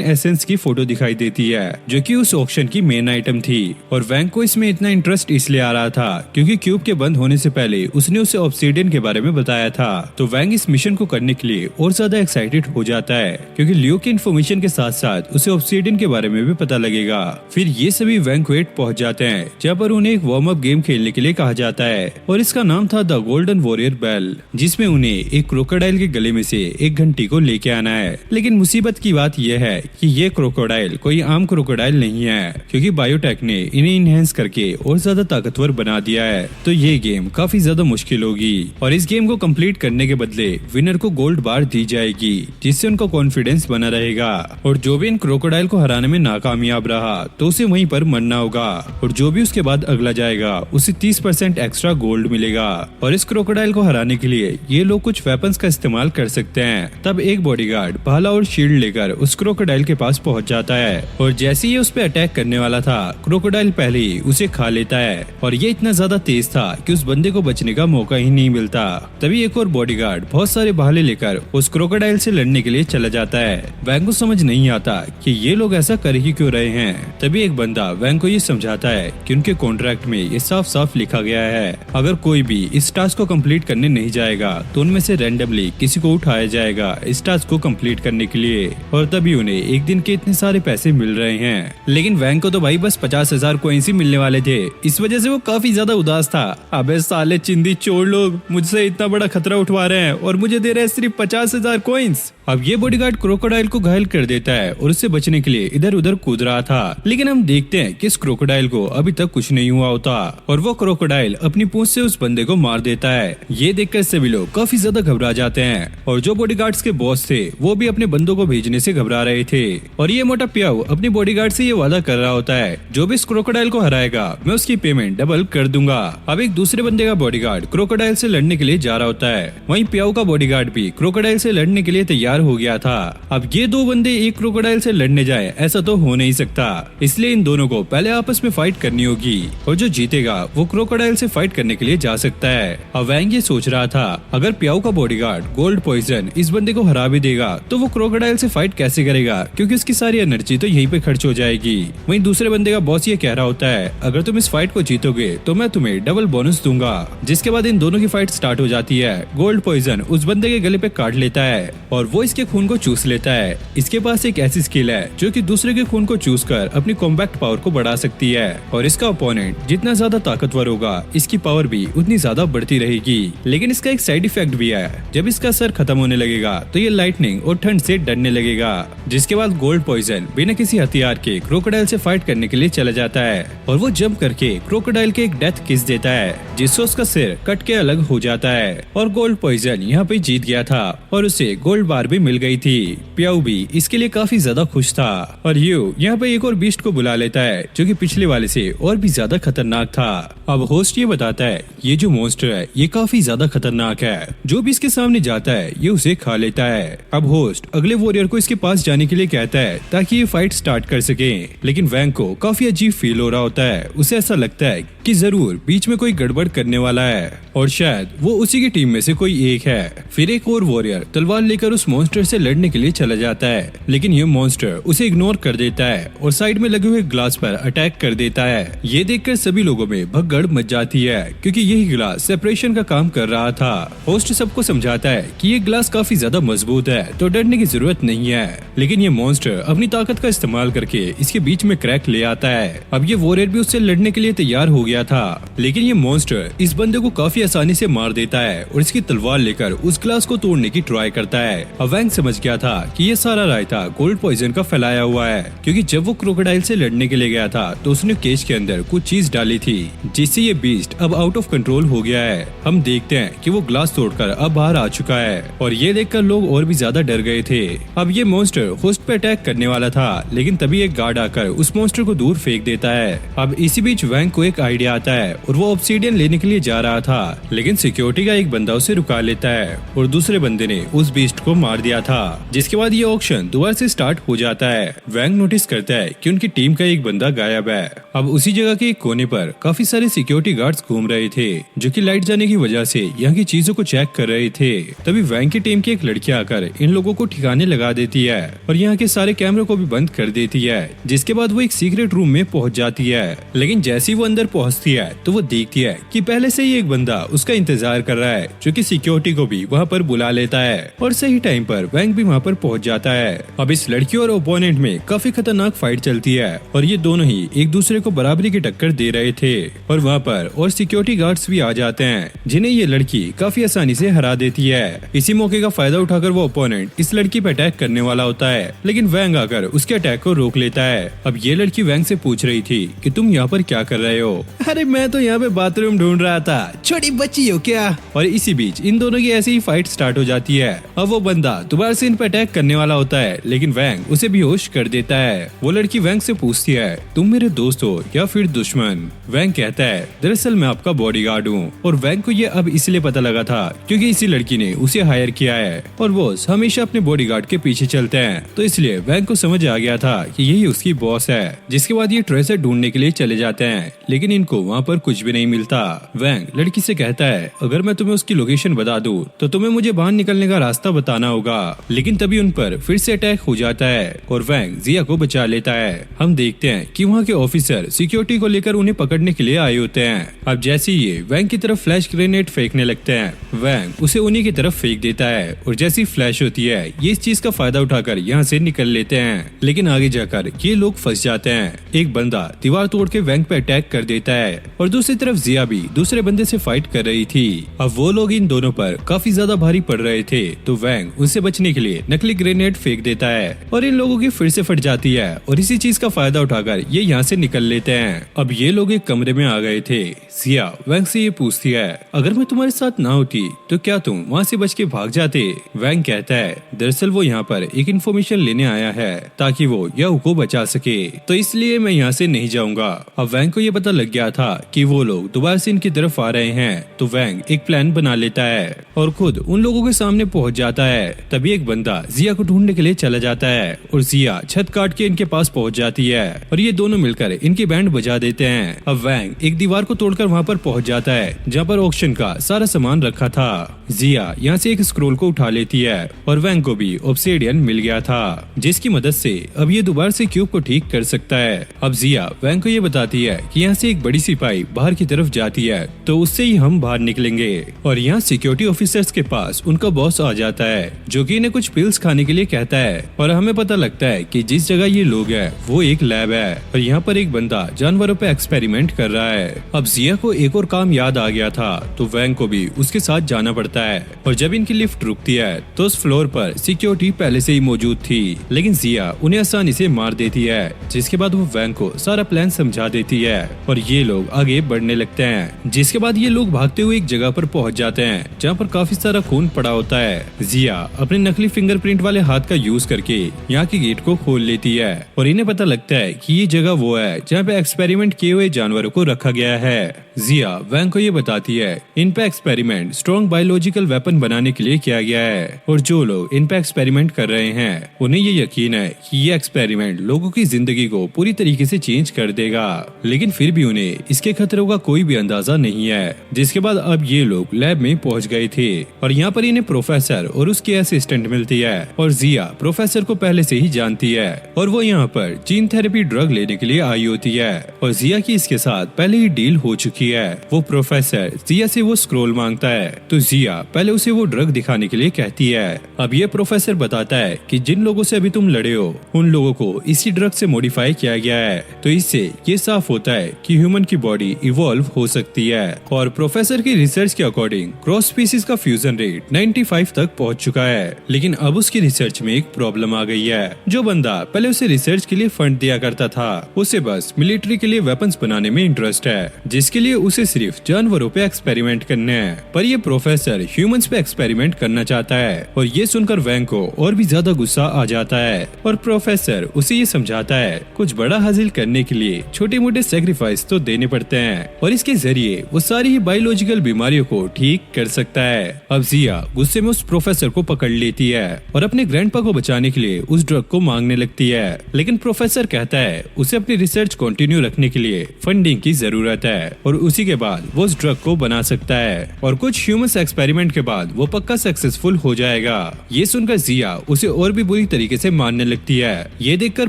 एसेंस की फोटो दिखाई देती है, जो कि उस ऑक्शन की मेन आइटम थी। और वैंग को इसमें इतना इंटरेस्ट इसलिए आ रहा था क्योंकि क्यूब के बंद होने से पहले उसने उसे ऑब्सीडियन के बारे में बताया था। तो वैंग इस मिशन को करने के लिए और ज्यादा एक्साइटेड हो जाता है, क्योंकि लियो की इन्फॉर्मेशन के साथ साथ उसे ऑब्सीडियन के बारे में भी पता लगेगा। फिर ये सभी वैंक्वेट पहुंच जाते हैं, जहाँ पर उन्हें एक वार्म अप गेम खेलने के लिए कहा जाता है, और इसका नाम था द गोल्डन वॉरियर बेल, जिसमें उन्हें एक क्रोकोडाइल के गले में से एक घंटी को लेके आना है। लेकिन मुसीबत की बात यह है कि ये क्रोकोडाइल कोई आम क्रोकोडाइल नहीं है, क्योंकि बायोटेक ने इन्हें इनहेंस करके और ज्यादा ताकतवर बना दिया है। तो ये गेम काफी ज्यादा मुश्किल होगी, और इस गेम को कंप्लीट करने के बदले विनर को गोल्ड बार दी जाएगी, जिससे उनका कॉन्फिडेंस बना रहेगा। और जो भी इन क्रोकोडाइल को हराने में नाकामयाब रहा तो उसे वहीं पर मरना होगा, और जो भी उसके बाद अगला जाएगा उसे 30% एक्स्ट्रा गोल्ड मिलेगा। और इस क्रोकोडाइल को हराने के लिए ये लोग कुछ वेपन्स का इस्तेमाल कर सकते हैं। तब एक बॉडीगार्ड भाला और शील्ड लेकर उस क्रोकोडाइल के पास पहुंच जाता है, और जैसे ही उस पे अटैक करने वाला था क्रोकोडाइल पहले ही उसे खा लेता है, और ये इतना ज्यादा तेज था कि उस बंदे को बचने का मौका ही नहीं मिलता। तभी एक और बॉडीगार्ड बहुत सारे भाले लेकर उस क्रोकोडाइल से लड़ने के लिए चला जाता है। वैंग को समझ नहीं आता कि ये लोग ऐसा कर ही क्यों रहे हैं। तभी एक बंदा वैंग को ये समझाता है कि उनके कॉन्ट्रैक्ट में ये साफ साफ लिखा गया है, अगर कोई भी इस टास्क को कंप्लीट करने नहीं जाएगा तो उनमें से रैंडमली किसी को उठाया जाएगा इस टास्क को कंप्लीट करने के लिए, और तभी उन्हें एक दिन के इतने सारे पैसे मिल रहे हैं। लेकिन वैंग को तो भाई बस 50,000 कॉइन्स ही मिलने वाले थे, इस वजह से वो काफी ज्यादा उदास था। अबे साले चिंदी चोर लोग मुझसे इतना बड़ा खतरा उठवा रहे हैं और मुझे दे रहे हैं सिर्फ 50,000 कॉइन्स। अब ये बॉडीगार्ड क्रोकोडाइल को घायल कर देता है और उससे बचने के लिए इधर उधर कूद रहा था, लेकिन हम देखते हैं कि इस क्रोकोडाइल को अभी तक कुछ नहीं हुआ होता, और वो क्रोकोडाइल अपनी पूंछ से उस बंदे को मार देता है। ये देखकर सभी लोग काफी ज्यादा घबरा जाते हैं, और जो बॉडीगार्ड्स के बॉस थे वो भी अपने बंदों को भेजने से घबरा रहे थे। और ये मोटा पियाऊ अपने बॉडीगार्ड से ये वादा कर रहा होता है जो भी इस क्रोकोडाइल को हराएगा मैं उसकी पेमेंट डबल कर दूंगा। अब एक दूसरे बंदे का बॉडीगार्ड क्रोकोडाइल से लड़ने के लिए जा रहा होता है, वहीं पियाऊ का बॉडीगार्ड भी क्रोकोडाइल से लड़ने के लिए तैयार हो गया था। अब ये दो बंदे एक क्रोकोडाइल से लड़ने जाए ऐसा तो हो नहीं सकता, इसलिए इन दोनों को पहले आपस में फाइट करनी होगी, और जो जीतेगा वो क्रोकोडाइल से फाइट करने के लिए जा सकता है। अब वैंग ये सोच रहा था अगर पियाऊ का बॉडीगार्ड गोल्ड पॉइजन इस बंदे को हरा भी देगा तो वो क्रोकोडाइल से फाइट कैसे करेगा, क्योंकि उसकी सारी एनर्जी तो यहीं पे खर्च हो जाएगी। वहीं दूसरे बंदे का बॉस ये कह रहा होता है अगर तुम इस फाइट को जीतोगे तो मैं तुम्हें डबल बोनस दूंगा। जिसके बाद इन दोनों की फाइट स्टार्ट हो जाती है। गोल्ड पॉइजन उस बंदे के गले पे काट लेता है और वो इसके खून को चूस लेता है। इसके पास एक ऐसी स्किल है जो कि दूसरे के खून को चूस कर अपनी कॉम्पैक्ट पावर को बढ़ा सकती है, और इसका ओपोनेंट जितना ज्यादा ताकतवर होगा इसकी पावर भी उतनी ज्यादा बढ़ती रहेगी। लेकिन इसका एक साइड इफेक्ट भी है, जब इसका सर खत्म होने लगेगा तो ये लाइटनिंग और ठंड से डरने लगेगा। जिसके बाद गोल्ड पॉइजन बिना किसी हथियार के क्रोकोडाइल से फाइट करने के लिए चला जाता है और वो जंप करके क्रोकोडाइल के एक डेथ किस देता है जिससे उसका सिर कट के अलग हो जाता है। और गोल्ड पॉइजन यहाँ पे जीत गया था और उसे गोल्ड बार भी मिल गई थी। प्याऊ भी इसके लिए काफी ज्यादा खुश था और यू यहाँ पे एक और बीस्ट को बुला लेता है जो कि पिछले वाले से और भी ज्यादा खतरनाक था। अब होस्ट ये बताता है ये जो मॉन्स्टर है ये काफी ज्यादा खतरनाक है, जो भी इसके सामने जाता है ये उसे खा लेता है। अब होस्ट अगले वॉरियर को इसके पास जाने के लिए कहता है ताकि ये फाइट स्टार्ट कर सके, लेकिन वैंग को काफी अजीब फील हो रहा होता है। उसे ऐसा लगता है कि जरूर बीच में कोई गड़बड़ करने वाला है और शायद वो उसी की टीम में से कोई एक है। फिर एक और वॉरियर तलवार लेकर उस मॉन्स्टर से लड़ने के लिए चला जाता है, लेकिन ये मॉन्स्टर उसे इग्नोर कर देता है और साइड में लगे हुए ग्लास पर अटैक कर देता है। ये देखकर सभी लोगों में भगदड़ मच जाती है क्योंकि यही ग्लास सेपरेशन का काम कर रहा था। होस्ट सबको समझाता है कि ये ग्लास काफी ज्यादा मजबूत है तो डरने की जरूरत नहीं है, लेकिन ये मॉन्स्टर अपनी ताकत का इस्तेमाल करके इसके बीच में क्रैक ले आता है। अब ये वॉरियर भी उससे लड़ने के लिए तैयार हो गया था, लेकिन ये मॉन्स्टर इस बंदे को काफी आसानी से मार देता है और इसकी तलवार लेकर उस ग्लास को तोड़ने की ट्राई करता है। अब वैंग समझ गया था कि ये सारा रायता गोल्ड पॉइजन का फैलाया हुआ है, क्योंकि जब वो क्रोकोडाइल से लड़ने के लिए गया था तो उसने केज के अंदर कुछ चीज डाली थी जिससे ये बीस्ट अब आउट ऑफ कंट्रोल हो गया है। हम देखते हैं कि वो ग्लास तोड़कर अब बाहर आ चुका है और ये देखकर लोग और भी ज्यादा डर गए थे। अब ये मॉन्स्टर होस्ट पे अटैक करने वाला था, लेकिन तभी एक गार्ड आकर उस मॉन्स्टर को दूर फेंक देता है। अब इसी बीच वैंग को एक आइडिया आता है और वो ऑब्सीडियन लेने के लिए जा रहा था, लेकिन सिक्योरिटी का एक बंदा उसे रुका लेता है और दूसरे बंदे ने उस बीस्ट को मार दिया था, जिसके बाद ये ऑक्शन दोबारा से स्टार्ट हो जाता है। वैंग नोटिस करता है कि उनकी टीम का एक बंदा गायब है। अब उसी जगह के एक कोने पर काफी सारे सिक्योरिटी गार्ड्स घूम रहे थे जो कि लाइट जाने की वजह से यहाँ की चीजों को चेक कर रहे थे। तभी वैंग की टीम की एक लड़की आकर इन लोगों को ठिकाने लगा देती है और यहाँ के सारे कैमरों को भी बंद कर देती है, जिसके बाद वो एक सीक्रेट रूम में पहुंच जाती है। लेकिन जैसे ही वो अंदर पहुंचती है तो वो देखती है कि पहले से ही एक बंदा उसका इंतजार कर रहा है जो कि सिक्योरिटी को भी वहाँ पर बुला लेता है और सही टाइम पर वैंग भी वहाँ पर पहुंच जाता है। अब इस लड़की और ओपोनेंट में काफी खतरनाक फाइट चलती है और ये दोनों ही एक दूसरे को बराबरी की टक्कर दे रहे थे और वहाँ पर और सिक्योरिटी गार्ड्स भी आ जाते हैं जिन्हें ये लड़की काफी आसानी से हरा देती है। इसी मौके का फायदा उठाकर वो ओपोनेंट इस लड़की पे अटैक करने वाला होता है, लेकिन वैंग आकर उसके अटैक को रोक लेता है। अब ये लड़की वैंग से पूछ रही थी कि तुम यहाँ पर क्या कर रहे हो? अरे मैं तो यहाँ पे बाथरूम ढूंढ रहा था, छोटी बच्ची हो क्या? और इसी बीच इन दोनों की ऐसी ही फाइट स्टार्ट हो जाती है। अब वो बंदा दोबारा से इन पे अटैक करने वाला होता है, लेकिन वैंग उसे बेहोश कर देता है। वो लड़की वैंग से पूछती है तुम मेरे दोस्त हो या फिर दुश्मन? वैंग कहता है दरअसल मैं आपका बॉडीगार्ड हूँ। और वैंग को ये अब इसलिए पता लगा था क्योंकि इसी लड़की ने उसे हायर किया है और वो हमेशा अपने बॉडीगार्ड के पीछे चलते हैं, तो इसलिए वैंग को समझ आ गया था कि यही उसकी बॉस है। जिसके बाद ये ट्रेसर ढूंढने के लिए चले जाते हैं, लेकिन इनको वहाँ पर कुछ भी नहीं मिलता। वैंग लड़की से कहता है अगर मैं तुम्हें उसकी लोकेशन बता दूं तो तुम्हें मुझे बाहर निकलने का रास्ता बताना होगा, लेकिन तभी उन पर फिर से अटैक हो जाता है और वैंग जिया को बचा लेता है। हम देखते हैं कि वहाँ के ऑफिसर सिक्योरिटी को लेकर उन्हें पकड़ने के लिए आए होते हैं। अब जैसे ये वैंग की तरफ फ्लैश ग्रेनेड फेंकने लगते हैं, वैंग उसे उन्हीं की तरफ फेंक देता है और जैसी फ्लैश होती है ये इस चीज का फायदा उठाकर यहाँ से निकल लेते हैं, लेकिन आगे जाकर ये लोग फंस जाते हैं। एक बंदा दीवार तोड़ के वैंग पे अटैक कर देता है और दूसरी तरफ जिया भी दूसरे बंदे से फाइट कर रही थी। अब वो लोग इन दोनों पर काफी ज्यादा भारी पड़ रहे थे, तो वैंग उनसे बचने के लिए नकली ग्रेनेड फेंक देता है और इन लोगों की फिर से फट जाती है और इसी चीज का फायदा उठाकर ये यहाँ से निकल लेते हैं। अब ये लोग एक कमरे में आ गए थे। जिया वैंग से ये पूछती है अगर मैं तुम्हारे साथ ना होती तो क्या तुम वहाँ से बच के भाग जाते? वैंग कहता है दरअसल वो यहाँ पर एक इन्फॉर्मेशन लेने आया है ताकि वो याहू को बचा सके, तो इसलिए मैं यहाँ से नहीं जाऊंगा। अब वैंग को ये पता लग गया था कि वो लोग दोबारा से इनकी तरफ आ रहे हैं, तो वैंग एक प्लान बना लेता है और खुद उन लोगों के सामने पहुंच जाता है। तभी एक बंदा जिया को ढूंढने के लिए चला जाता है और जिया छत काट के इनके पास पहुंच जाती है और ये दोनों मिलकर इनकी बैंड बजा देते हैं। अब वैंग एक दीवार को तोड़कर वहाँ पर पहुंच जाता है जहाँ पर ऑक्शन का सारा सामान रखा था। जिया यहाँ से एक स्क्रोल को उठा लेती है और वैंग को भी ऑब्सिडियन मिल गया था, जिसकी मदद से अब ये दोबारा से क्यूब को ठीक कर सकता है। अब जिया वैंग को ये बताती है कि यहाँ से एक बड़ी सी पाइप बाहर की तरफ जाती है, तो उससे ही हम बाहर निकलेंगे। और यहाँ सिक्योरिटी ऑफिसर्स के पास उनका बॉस आ जाता है जो कि इन्हें कुछ पिल्स खाने के लिए कहता है और हमें पता लगता है कि जिस जगह ये लोग हैं वो एक लैब है और यहाँ पर एक बंदा जानवरों पे एक्सपेरिमेंट कर रहा है। अब जिया को एक और काम याद आ गया था, तो वैंग को भी उसके साथ जाना पड़ता होता है और जब इनकी लिफ्ट रुकती है तो उस फ्लोर पर सिक्योरिटी पहले से ही मौजूद थी, लेकिन जिया उन्हें आसानी से मार देती है। जिसके बाद वो वैंग को सारा प्लान समझा देती है और ये लोग आगे बढ़ने लगते हैं। जिसके बाद ये लोग भागते हुए एक जगह पर पहुंच जाते हैं जहाँ पर काफी सारा खून पड़ा होता है। जिया अपने नकली फिंगरप्रिंट वाले हाथ का यूज करके यहाँ की गेट को खोल लेती है और इन्हें पता लगता है कि ये जगह वो है जहाँ पे एक्सपेरिमेंट किए हुए जानवरों को रखा गया है। जिया वैंग को ये बताती है इन पे एक्सपेरिमेंट स्ट्रॉन्ग बायोलॉजिकल वेपन बनाने के लिए किया गया है और जो लोग इन पे एक्सपेरिमेंट कर रहे हैं उन्हें ये यकीन है कि ये एक्सपेरिमेंट लोगों की जिंदगी को पूरी तरीके से चेंज कर देगा, लेकिन फिर भी उन्हें इसके खतरों का कोई भी अंदाजा नहीं है। जिसके बाद अब ये लोग लैब में पहुंच गए थे और यहाँ पर इन्हें प्रोफेसर और उसकी असिस्टेंट मिलती है और जिया प्रोफेसर को पहले से ही जानती है और वो यहाँ पर जीन थेरेपी ड्रग लेने के लिए आई होती है और जिया की इसके साथ पहले ही डील हो चुकी है। वो प्रोफेसर जिया से वो स्क्रोल मांगता है तो जिया पहले उसे वो ड्रग दिखाने के लिए कहती है। अब ये प्रोफेसर बताता है कि जिन लोगों से अभी तुम लड़े हो उन लोगों को इसी ड्रग से मॉडिफाई किया गया है, तो इससे ये साफ होता है कि ह्यूमन की बॉडी इवॉल्व हो सकती है। और प्रोफेसर की रिसर्च के अकॉर्डिंग क्रॉस स्पीसीज का फ्यूजन रेट 95 तक पहुंच चुका है, लेकिन अब उसकी रिसर्च में एक प्रॉब्लम आ गई है। जो बंदा पहले उसे रिसर्च के लिए फंड दिया करता था उसे बस मिलिट्री के लिए वेपन्स बनाने में इंटरेस्ट है, जिसके लिए उसे सिर्फ जानवरों पे एक्सपेरिमेंट करने हैं। पर ये प्रोफेसर ह्यूमंस पे एक्सपेरिमेंट करना चाहता है और ये सुनकर वैंग को और भी ज्यादा गुस्सा आ जाता है और प्रोफेसर उसे ये समझाता है कुछ बड़ा हासिल करने के लिए छोटे मोटे सेक्रीफाइस तो देने पड़ते हैं और इसके जरिए वो सारी ही बायोलॉजिकल बीमारियों को ठीक कर सकता है। अब जिया गुस्से में उस प्रोफेसर को पकड़ लेती है और अपने ग्रैंडपा को बचाने के लिए उस ड्रग को मांगने लगती है, लेकिन प्रोफेसर कहता है उसे अपनी रिसर्च कंटिन्यू रखने के लिए फंडिंग की जरूरत है और उसी के बाद वो उस ड्रग को बना सकता है और कुछ ह्यूमंस एक्सपेरिमेंट के बाद वो पक्का सक्सेसफुल हो जाएगा। ये सुनकर जिया उसे और भी बुरी तरीके से मारने लगती है। ये देखकर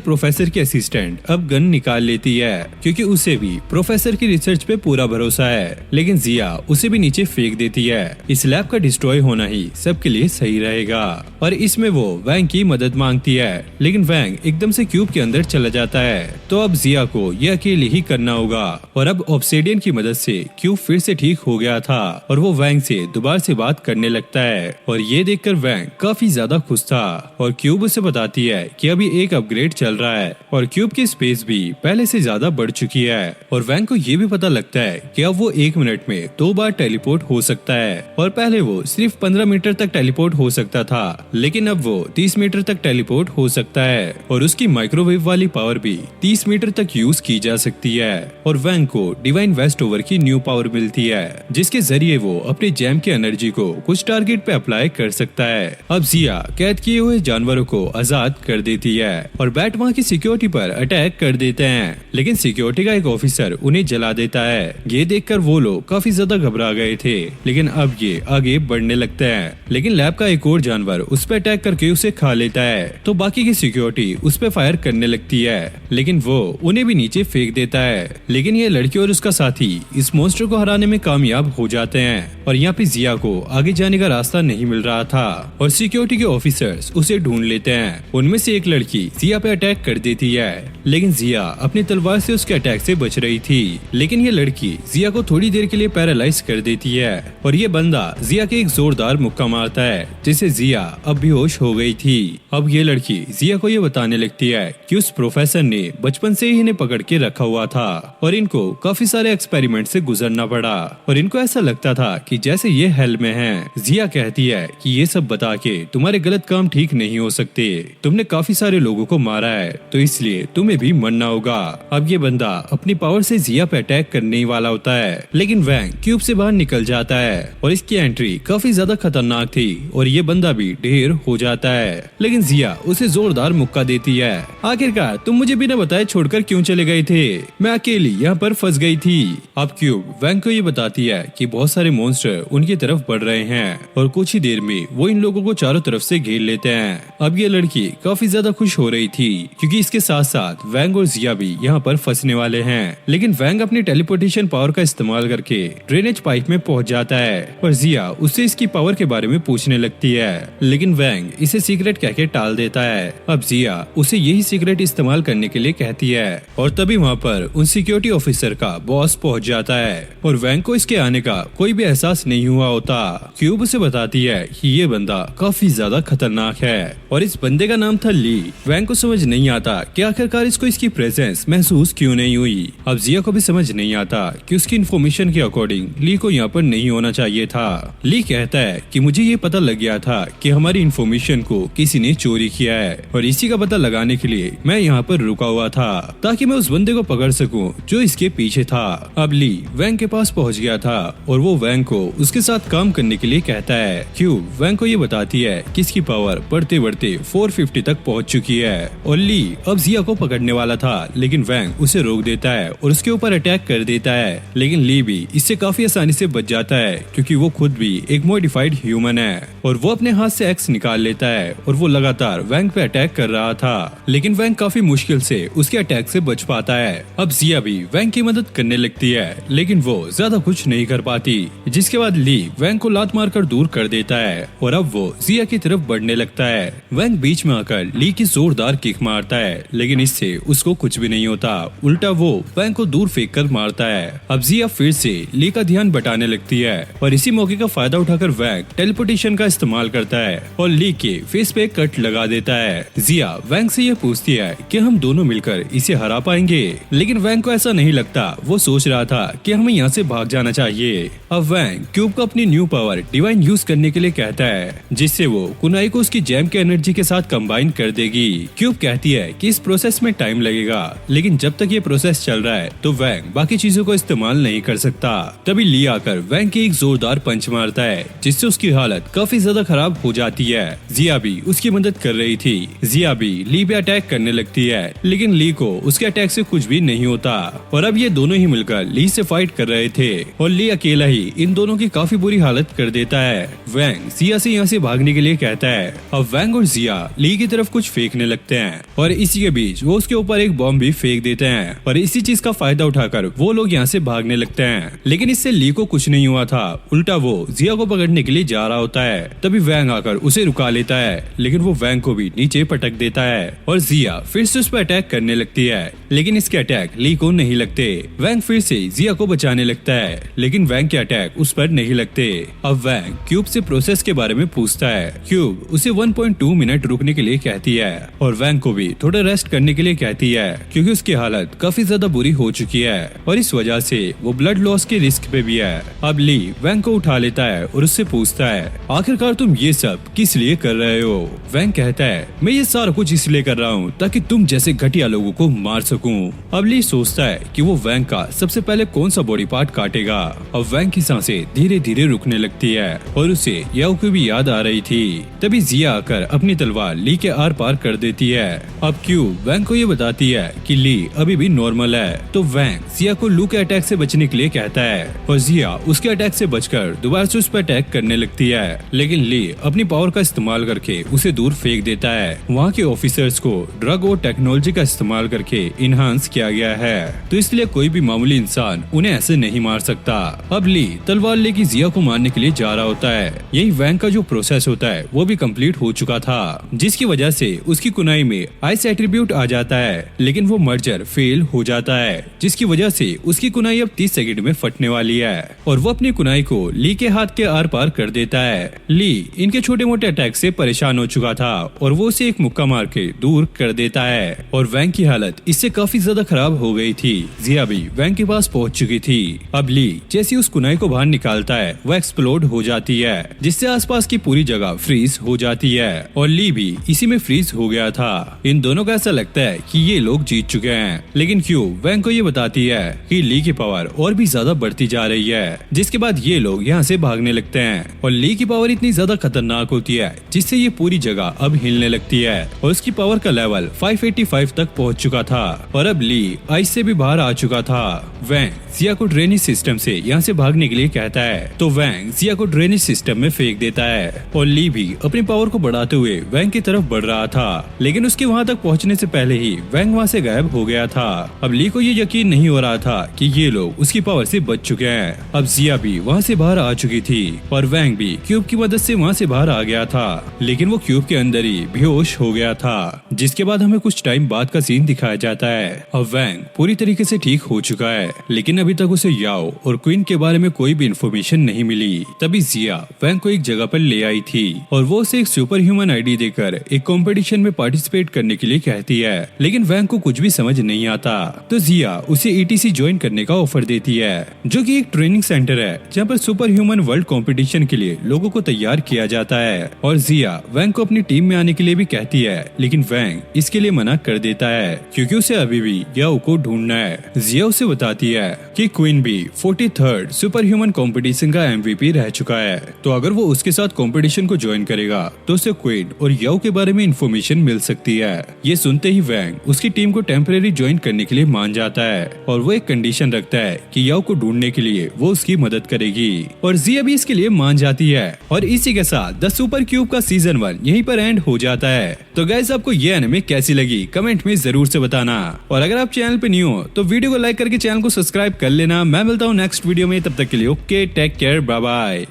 प्रोफेसर की असिस्टेंट अब गन निकाल लेती है क्योंकि उसे भी प्रोफेसर की रिसर्च पे पूरा भरोसा है, लेकिन जिया उसे भी नीचे फेंक देती है। इस लैब का डिस्ट्रॉय होना ही सबके लिए सही रहेगा और इसमें वो वैंग की मदद मांगती है, लेकिन वैंग एकदम से क्यूब के अंदर चला जाता है। तो अब जिया को ये अकेले ही करना होगा और अब ऑब्सिडियन की मदद से क्यूब फिर से ठीक हो गया था और वो वैंग से दोबारा से बात करने लगता है और ये देखकर वैंग काफी ज्यादा खुश था और क्यूब उसे बताती है कि अभी एक अपग्रेड चल रहा है और क्यूब की स्पेस भी पहले से ज्यादा बढ़ चुकी है और वैंग को ये भी पता लगता है कि अब वो 1 मिनट में 2 बार टेलीपोर्ट हो सकता है और पहले वो सिर्फ 15 मीटर तक टेलीपोर्ट हो सकता था, लेकिन अब वो 30 मीटर तक टेलीपोर्ट हो सकता है और उसकी माइक्रोवेव वाली पावर भी 30 मीटर तक यूज की जा सकती है और वैंग को डिवाइन वेस्ट ओवर की न्यू पावर मिलती है जिसके जरिए वो अपने जैम की एनर्जी को कुछ टारगेट पे अप्लाई कर सकता है। अब जिया कैद किए हुए जानवरों को आजाद कर देती है और बैट वहाँ की सिक्योरिटी पर अटैक कर देते हैं, लेकिन सिक्योरिटी का एक ऑफिसर उन्हें जला देता है। ये देखकर वो लोग काफी ज्यादा घबरा गए थे, लेकिन अब ये आगे बढ़ने लगते हैं, लेकिन लैब का एक और जानवर उस पर अटैक करके उसे खा लेता है। तो बाकी की सिक्योरिटी उस पर फायर करने लगती है, लेकिन वो उन्हें भी नीचे फेंक देता है। लेकिन ये लड़की और उसका साथी इस मॉन्स्टर को हराने में कामयाब हो जाते हैं और यहाँ पे जिया को आगे जाने का रास्ता नहीं मिल रहा था और सिक्योरिटी के ऑफिसर्स उसे ढूंढ लेते हैं। उनमें से एक लड़की जिया पे अटैक कर देती है, लेकिन जिया अपनी तलवार से उसके अटैक से बच रही थी, लेकिन ये लड़की जिया को थोड़ी देर के लिए पैरालाइज कर देती है और ये बंदा जिया के एक जोरदार मुक्का मारता है जिससे जिया अब बेहोश हो गई थी। अब ये लड़की जिया को ये बताने लगती है कि उस प्रोफेसर ने बचपन से ही इन्हें पकड़ के रखा हुआ था और इनको काफी सारे एक्सपेरिमेंट से गुजरना पड़ा और इनको ऐसा लगता था कि जैसे ये हेल में हैं। जिया कहती है कि ये सब बता के तुम्हारे गलत काम ठीक नहीं हो सकते, तुमने काफी सारे लोगों को मारा है तो इसलिए तुम्हें भी मरना होगा। अब ये बंदा अपनी पावर से जिया पे अटैक करने ही वाला होता है, लेकिन वैंग क्यूब से बाहर निकल जाता है और इसकी एंट्री काफी ज्यादा खतरनाक थी और ये बंदा भी ढेर हो जाता है, लेकिन जिया उसे जोरदार मुक्का देती है। आखिरकार तुम मुझे बिना बताए छोड़कर क्यों चले गए थे, मैं अकेली यहाँ पर फंस गई थी। अब क्यूब वैंग को ये बताती है कि बहुत सारे मॉन्स्टर उनकी तरफ बढ़ रहे हैं और कुछ ही देर में वो इन लोगों को चारों तरफ से घेर लेते हैं। अब ये लड़की काफी ज्यादा खुश हो रही थी क्योंकि इसके साथ साथ वैंग और जिया भी यहाँ पर फंसने वाले हैं। लेकिन वैंग अपनी टेलीपोर्टेशन पावर का इस्तेमाल करके ड्रेनेज पाइप में पहुंच जाता है और जिया उससे इसकी पावर के बारे में पूछने लगती है, लेकिन वैंग इसे सीक्रेट कह के टाल देता है। अब जिया उसे यही सीक्रेट इस्तेमाल करने के लिए कहती है और तभी वहाँ पर उन सिक्योरिटी ऑफिसर का बॉस पहुंच जाता है और वैंग को इसके आने का कोई भी एहसास नहीं हुआ होता। क्यूब उसे बताती है कि ये बंदा काफी ज्यादा खतरनाक है और इस बंदे का नाम था ली। वैंग को समझ नहीं आता कि आखिरकार इसको इसकी प्रेजेंस महसूस क्यों नहीं हुई। अब जिया को भी समझ नहीं आता कि उसकी इन्फॉर्मेशन के अकॉर्डिंग ली को यहाँ पर नहीं होना चाहिए था। ली कहता है कि मुझे ये पता लग गया था कि हमारी इन्फॉर्मेशन को किसी ने चोरी किया है और इसी का पता लगाने के लिए मैं यहाँ पर रुका हुआ था ताकि मैं उस बंदे को पकड़ सकूं जो इसके पीछे था। अब ली वैंग के पास पहुँच गया था और वो वैंग को उसके साथ काम करने के लिए कहता है। क्यूब वैंग को ये बताती है कि इसकी पावर बढ़ते बढ़ते 450 तक पहुँच चुकी है और ली अब जिया को पकड़ने वाला था, लेकिन वैंग उसे रोक देता है और उसके ऊपर अटैक कर देता है। लेकिन ली भी इससे काफी आसानी से बच जाता है क्योंकि वो खुद भी एक मॉडिफाइड ह्यूमन है और वो अपने हाथ से एक्स निकाल लेता है और वो लगातार वैंग पे अटैक कर रहा था, लेकिन वैंग काफी मुश्किल से उसके अटैक से बच पाता है। अब जिया भी वैंग की मदद करने लगती है, लेकिन वो ज्यादा कुछ नहीं कर पाती, जिसके बाद ली वैंग को लात मारकर दूर कर देता है और अब वो जिया की तरफ बढ़ने लगता है। वैंग बीच में आकर ली की जोरदार किक मारता है, लेकिन इससे उसको कुछ भी नहीं होता, उल्टा वो वैंग को दूर फेंक कर मारता है। अब जिया फिर से ली का ध्यान बटाने लगती है और इसी मौके का फायदा उठाकर वैंग टेलीपोर्टेशन का इस्तेमाल करता है और ली के फेस पे कट लगा देता है। जिया वैंग से ये पूछती है कि हम दोनों मिलकर इसे हरा पाएंगे, लेकिन वैंग को ऐसा नहीं लगता। वो सोच रहा था कि हमें यहाँ से भाग जाना चाहिए। अब वैंग क्यूब को अपनी न्यू पावर डिवाइन यूज करने के लिए कहता है, जिससे वो कुनाई को उसकी जैम के एनर्जी के साथ कंबाइन कर देगी। क्यूब कहती है कि इस प्रोसेस में टाइम लगेगा, लेकिन जब तक ये प्रोसेस चल रहा है तो वैंग बाकी चीजों को इस्तेमाल नहीं कर सकता। तभी ली आकर वैंग की एक जोरदार पंच मारता है, जिससे उसकी हालत काफी ज्यादा खराब हो जाती है। जिया भी उसकी मदद कर रही थी। जिया भी ली पे अटैक करने लगती है, लेकिन ली को उसके अटैक से कुछ भी नहीं होता और अब ये दोनों ही मिलकर ली से फाइट कर रहे थे और ली अकेला ही इन दोनों की काफी बुरी हालत कर देता है। वैंग जिया से यहाँ से भागने के लिए कहता है। अब वैंग और जिया ली की तरफ कुछ फेंकने लगते हैं और इसी के बीच वो उसके ऊपर एक बॉम्ब भी फेंक देते हैं और इसी चीज का फायदा उठाकर वो लोग यहाँ से भागने लगते हैं, लेकिन इससे ली को कुछ नहीं हुआ था, उल्टा वो जिया को पकड़ने के लिए जा रहा होता है। तभी वैंग आकर उसे रुका लेता है, लेकिन वो वैंग को भी नीचे पटक देता है और जिया फिर से उस पर अटैक करने लगती है, लेकिन इसके अटैक ली को नहीं लगते। वैंग फिर से जिया को बचाने लगता है, लेकिन वैंग के अटैक उस पर नहीं लगते। अब वैंग क्यूब से प्रोसेस के बारे में पूछता है। क्यूब उसे 1.2 मिनट रुकने के लिए कहती है और वैंग को भी थोड़ा रेस्ट करने के लिए कहती है, क्योंकि उसकी हालत काफी ज्यादा बुरी हो चुकी है और इस वजह से वो ब्लड लॉस के रिस्क पे भी है। अब ली वैंग को उठा लेता है और उससे पूछता है, आखिरकार तुम ये सब किस लिए कर रहे हो? वैंग कहता है, मैं ये सारा कुछ इसलिए कर रहा हूँ ताकि तुम जैसे घटिया लोगों को मार सकूं। अब ली सोचता है कि वो वैंग का सबसे पहले कौन सा बॉडी पार्ट काटेगा। अब वैंग की सांसें धीरे धीरे रुकने लगती है और उसे याओ की भी याद आ रही थी। तभी जिया आकर अपनी तलवार ली के आर पार कर देती है। अब क्यूब वैंग को ये बताती है कि ली अभी भी नॉर्मल है, तो वैंग जिया को लू के अटैक से बचने के लिए कहता है और जिया उसके अटैक से बचकर दोबारा से उस पर अटैक करने लगती है, लेकिन ली अपनी पावर का इस्तेमाल करके उसे दूर फेंक देता है। वहाँ के ऑफिसर्स को ड्रग और टेक्नोलॉजी का इस्तेमाल करके इनहांस किया गया है, तो इसलिए कोई भी मामूली इंसान उन्हें ऐसे नहीं मार सकता। अब ली तलवार लेके जिया को मारने के लिए जा रहा होता है। यही वैंग का जो प्रोसेस होता है वो भी कंप्लीट हो चुका था, जिसकी वजह से उसकी कुनाई में आइस एट्रीब्यूट आ जाता है, लेकिन वो मर्जर फेल हो जाता है, जिसकी वजह से उसकी कुनाई अब 30 सेकंड में फटने वाली है और वो अपनी कुनाई को ली के हाथ के आर पार कर देता है। ली इनके छोटे मोटे अटैक से परेशान हो चुका था और वो उसे एक मुक्का मार के दूर कर देता है और वैंग की हालत इससे काफी ज्यादा खराब हो गई थी। जिया भी वैंग के पास पहुंच चुकी थी। अब ली जैसे उस कुनाई को बाहर निकालता है वो एक्सप्लोड हो जाती है, जिससे आसपास की पूरी जगह फ्रीज हो जाती है और ली भी इसी में फ्रीज हो गया था। इन दोनों का ऐसा लगता है कि ये लोग जीत चुके हैं, लेकिन क्यूब वैंग को ये बताती है कि ली की पावर और भी ज्यादा बढ़ती जा रही है, जिसके बाद ये लोग यहाँ से भागने लगते हैं और ली की पावर इतनी ज्यादा खतरनाक होती है जिससे ये पूरी जगह अब हिलने लगती है और उसकी पावर का लेवल 585 तक पहुँच चुका था और अब ली आइस से भी बाहर आ चुका था। वैंग जिया को ड्रेनेज सिस्टम से यहाँ से भागने के लिए कहता है, तो वैंग जिया को ड्रेनेज सिस्टम में फेंक देता है और ली भी अपनी पावर को बढ़ाते हुए वैंग की तरफ बढ़ रहा था, लेकिन उसके वहाँ तक पहुँचने से पहले ही वैंग वहाँ से गायब हो गया था। अब ली को ये यकीन नहीं हो रहा था कि ये लोग उसकी पावर से बच चुके हैं। अब जिया भी वहाँ से बाहर आ चुकी थी और वैंग भी क्यूब की मदद से वहाँ से बाहर आ गया था, लेकिन वो क्यूब के अंदर ही बेहोश हो गया था। जिसके बाद हमें कुछ टाइम बाद का सीन दिखाया जाता है। अब वैंग पूरी तरीके से ठीक हो चुका है, लेकिन अभी तक उसे याओ और क्वीन के बारे में कोई भी इंफॉर्मेशन नहीं मिली। तभी जिया वैंग को एक जगह पर ले आई थी और वो उसे एक सुपर ह्यूमन आईडी देकर एक कंपटीशन में पार्टिसिपेट करने के लिए कहती है, लेकिन वैंग को कुछ भी समझ नहीं आता। तो जिया उसे ईटीसी ज्वाइन करने का ऑफर देती है, जो कि एक ट्रेनिंग सेंटर है जहाँ पर सुपर ह्यूमन वर्ल्ड कंपटीशन के लिए लोगों को तैयार किया जाता है। और जिया वैंग को अपनी टीम में आने के लिए भी कहती है, लेकिन वैंग इसके लिए मना कर देता है क्योंकि उसे अभी भी याओ को ढूंढना है। जिया उसे बताती है कि क्वीन भी 43rd सुपर ह्यूमन कंपटीशन का एमवीपी रह चुका है, तो अगर वो उसके साथ कंपटीशन को ज्वाइन करेगा तो उसे क्वीन और याओ के बारे में इंफॉर्मेशन मिल सकती है। ये सुनते ही वैंग उसकी टीम को टेम्परेरी ज्वाइन करने के लिए मान जाता है और वो एक कंडीशन रखता है कि याओ को ढूंढने के लिए वो उसकी मदद करेगी और जिया भी इसके लिए मान जाती है। और इसी के साथ द सुपर क्यूब का सीजन 1 यहीं पर एंड हो जाता है। तो गाइस, आपको ये एनिमे कैसी लगी कमेंट में जरूर से बताना, और अगर आप चैनल पे न्यू हो तो वीडियो को लाइक करके चैनल को सब्सक्राइब कर लेना। मैं मिलता हूँ नेक्स्ट वीडियो में, तब तक के लिए okay, take care, bye bye.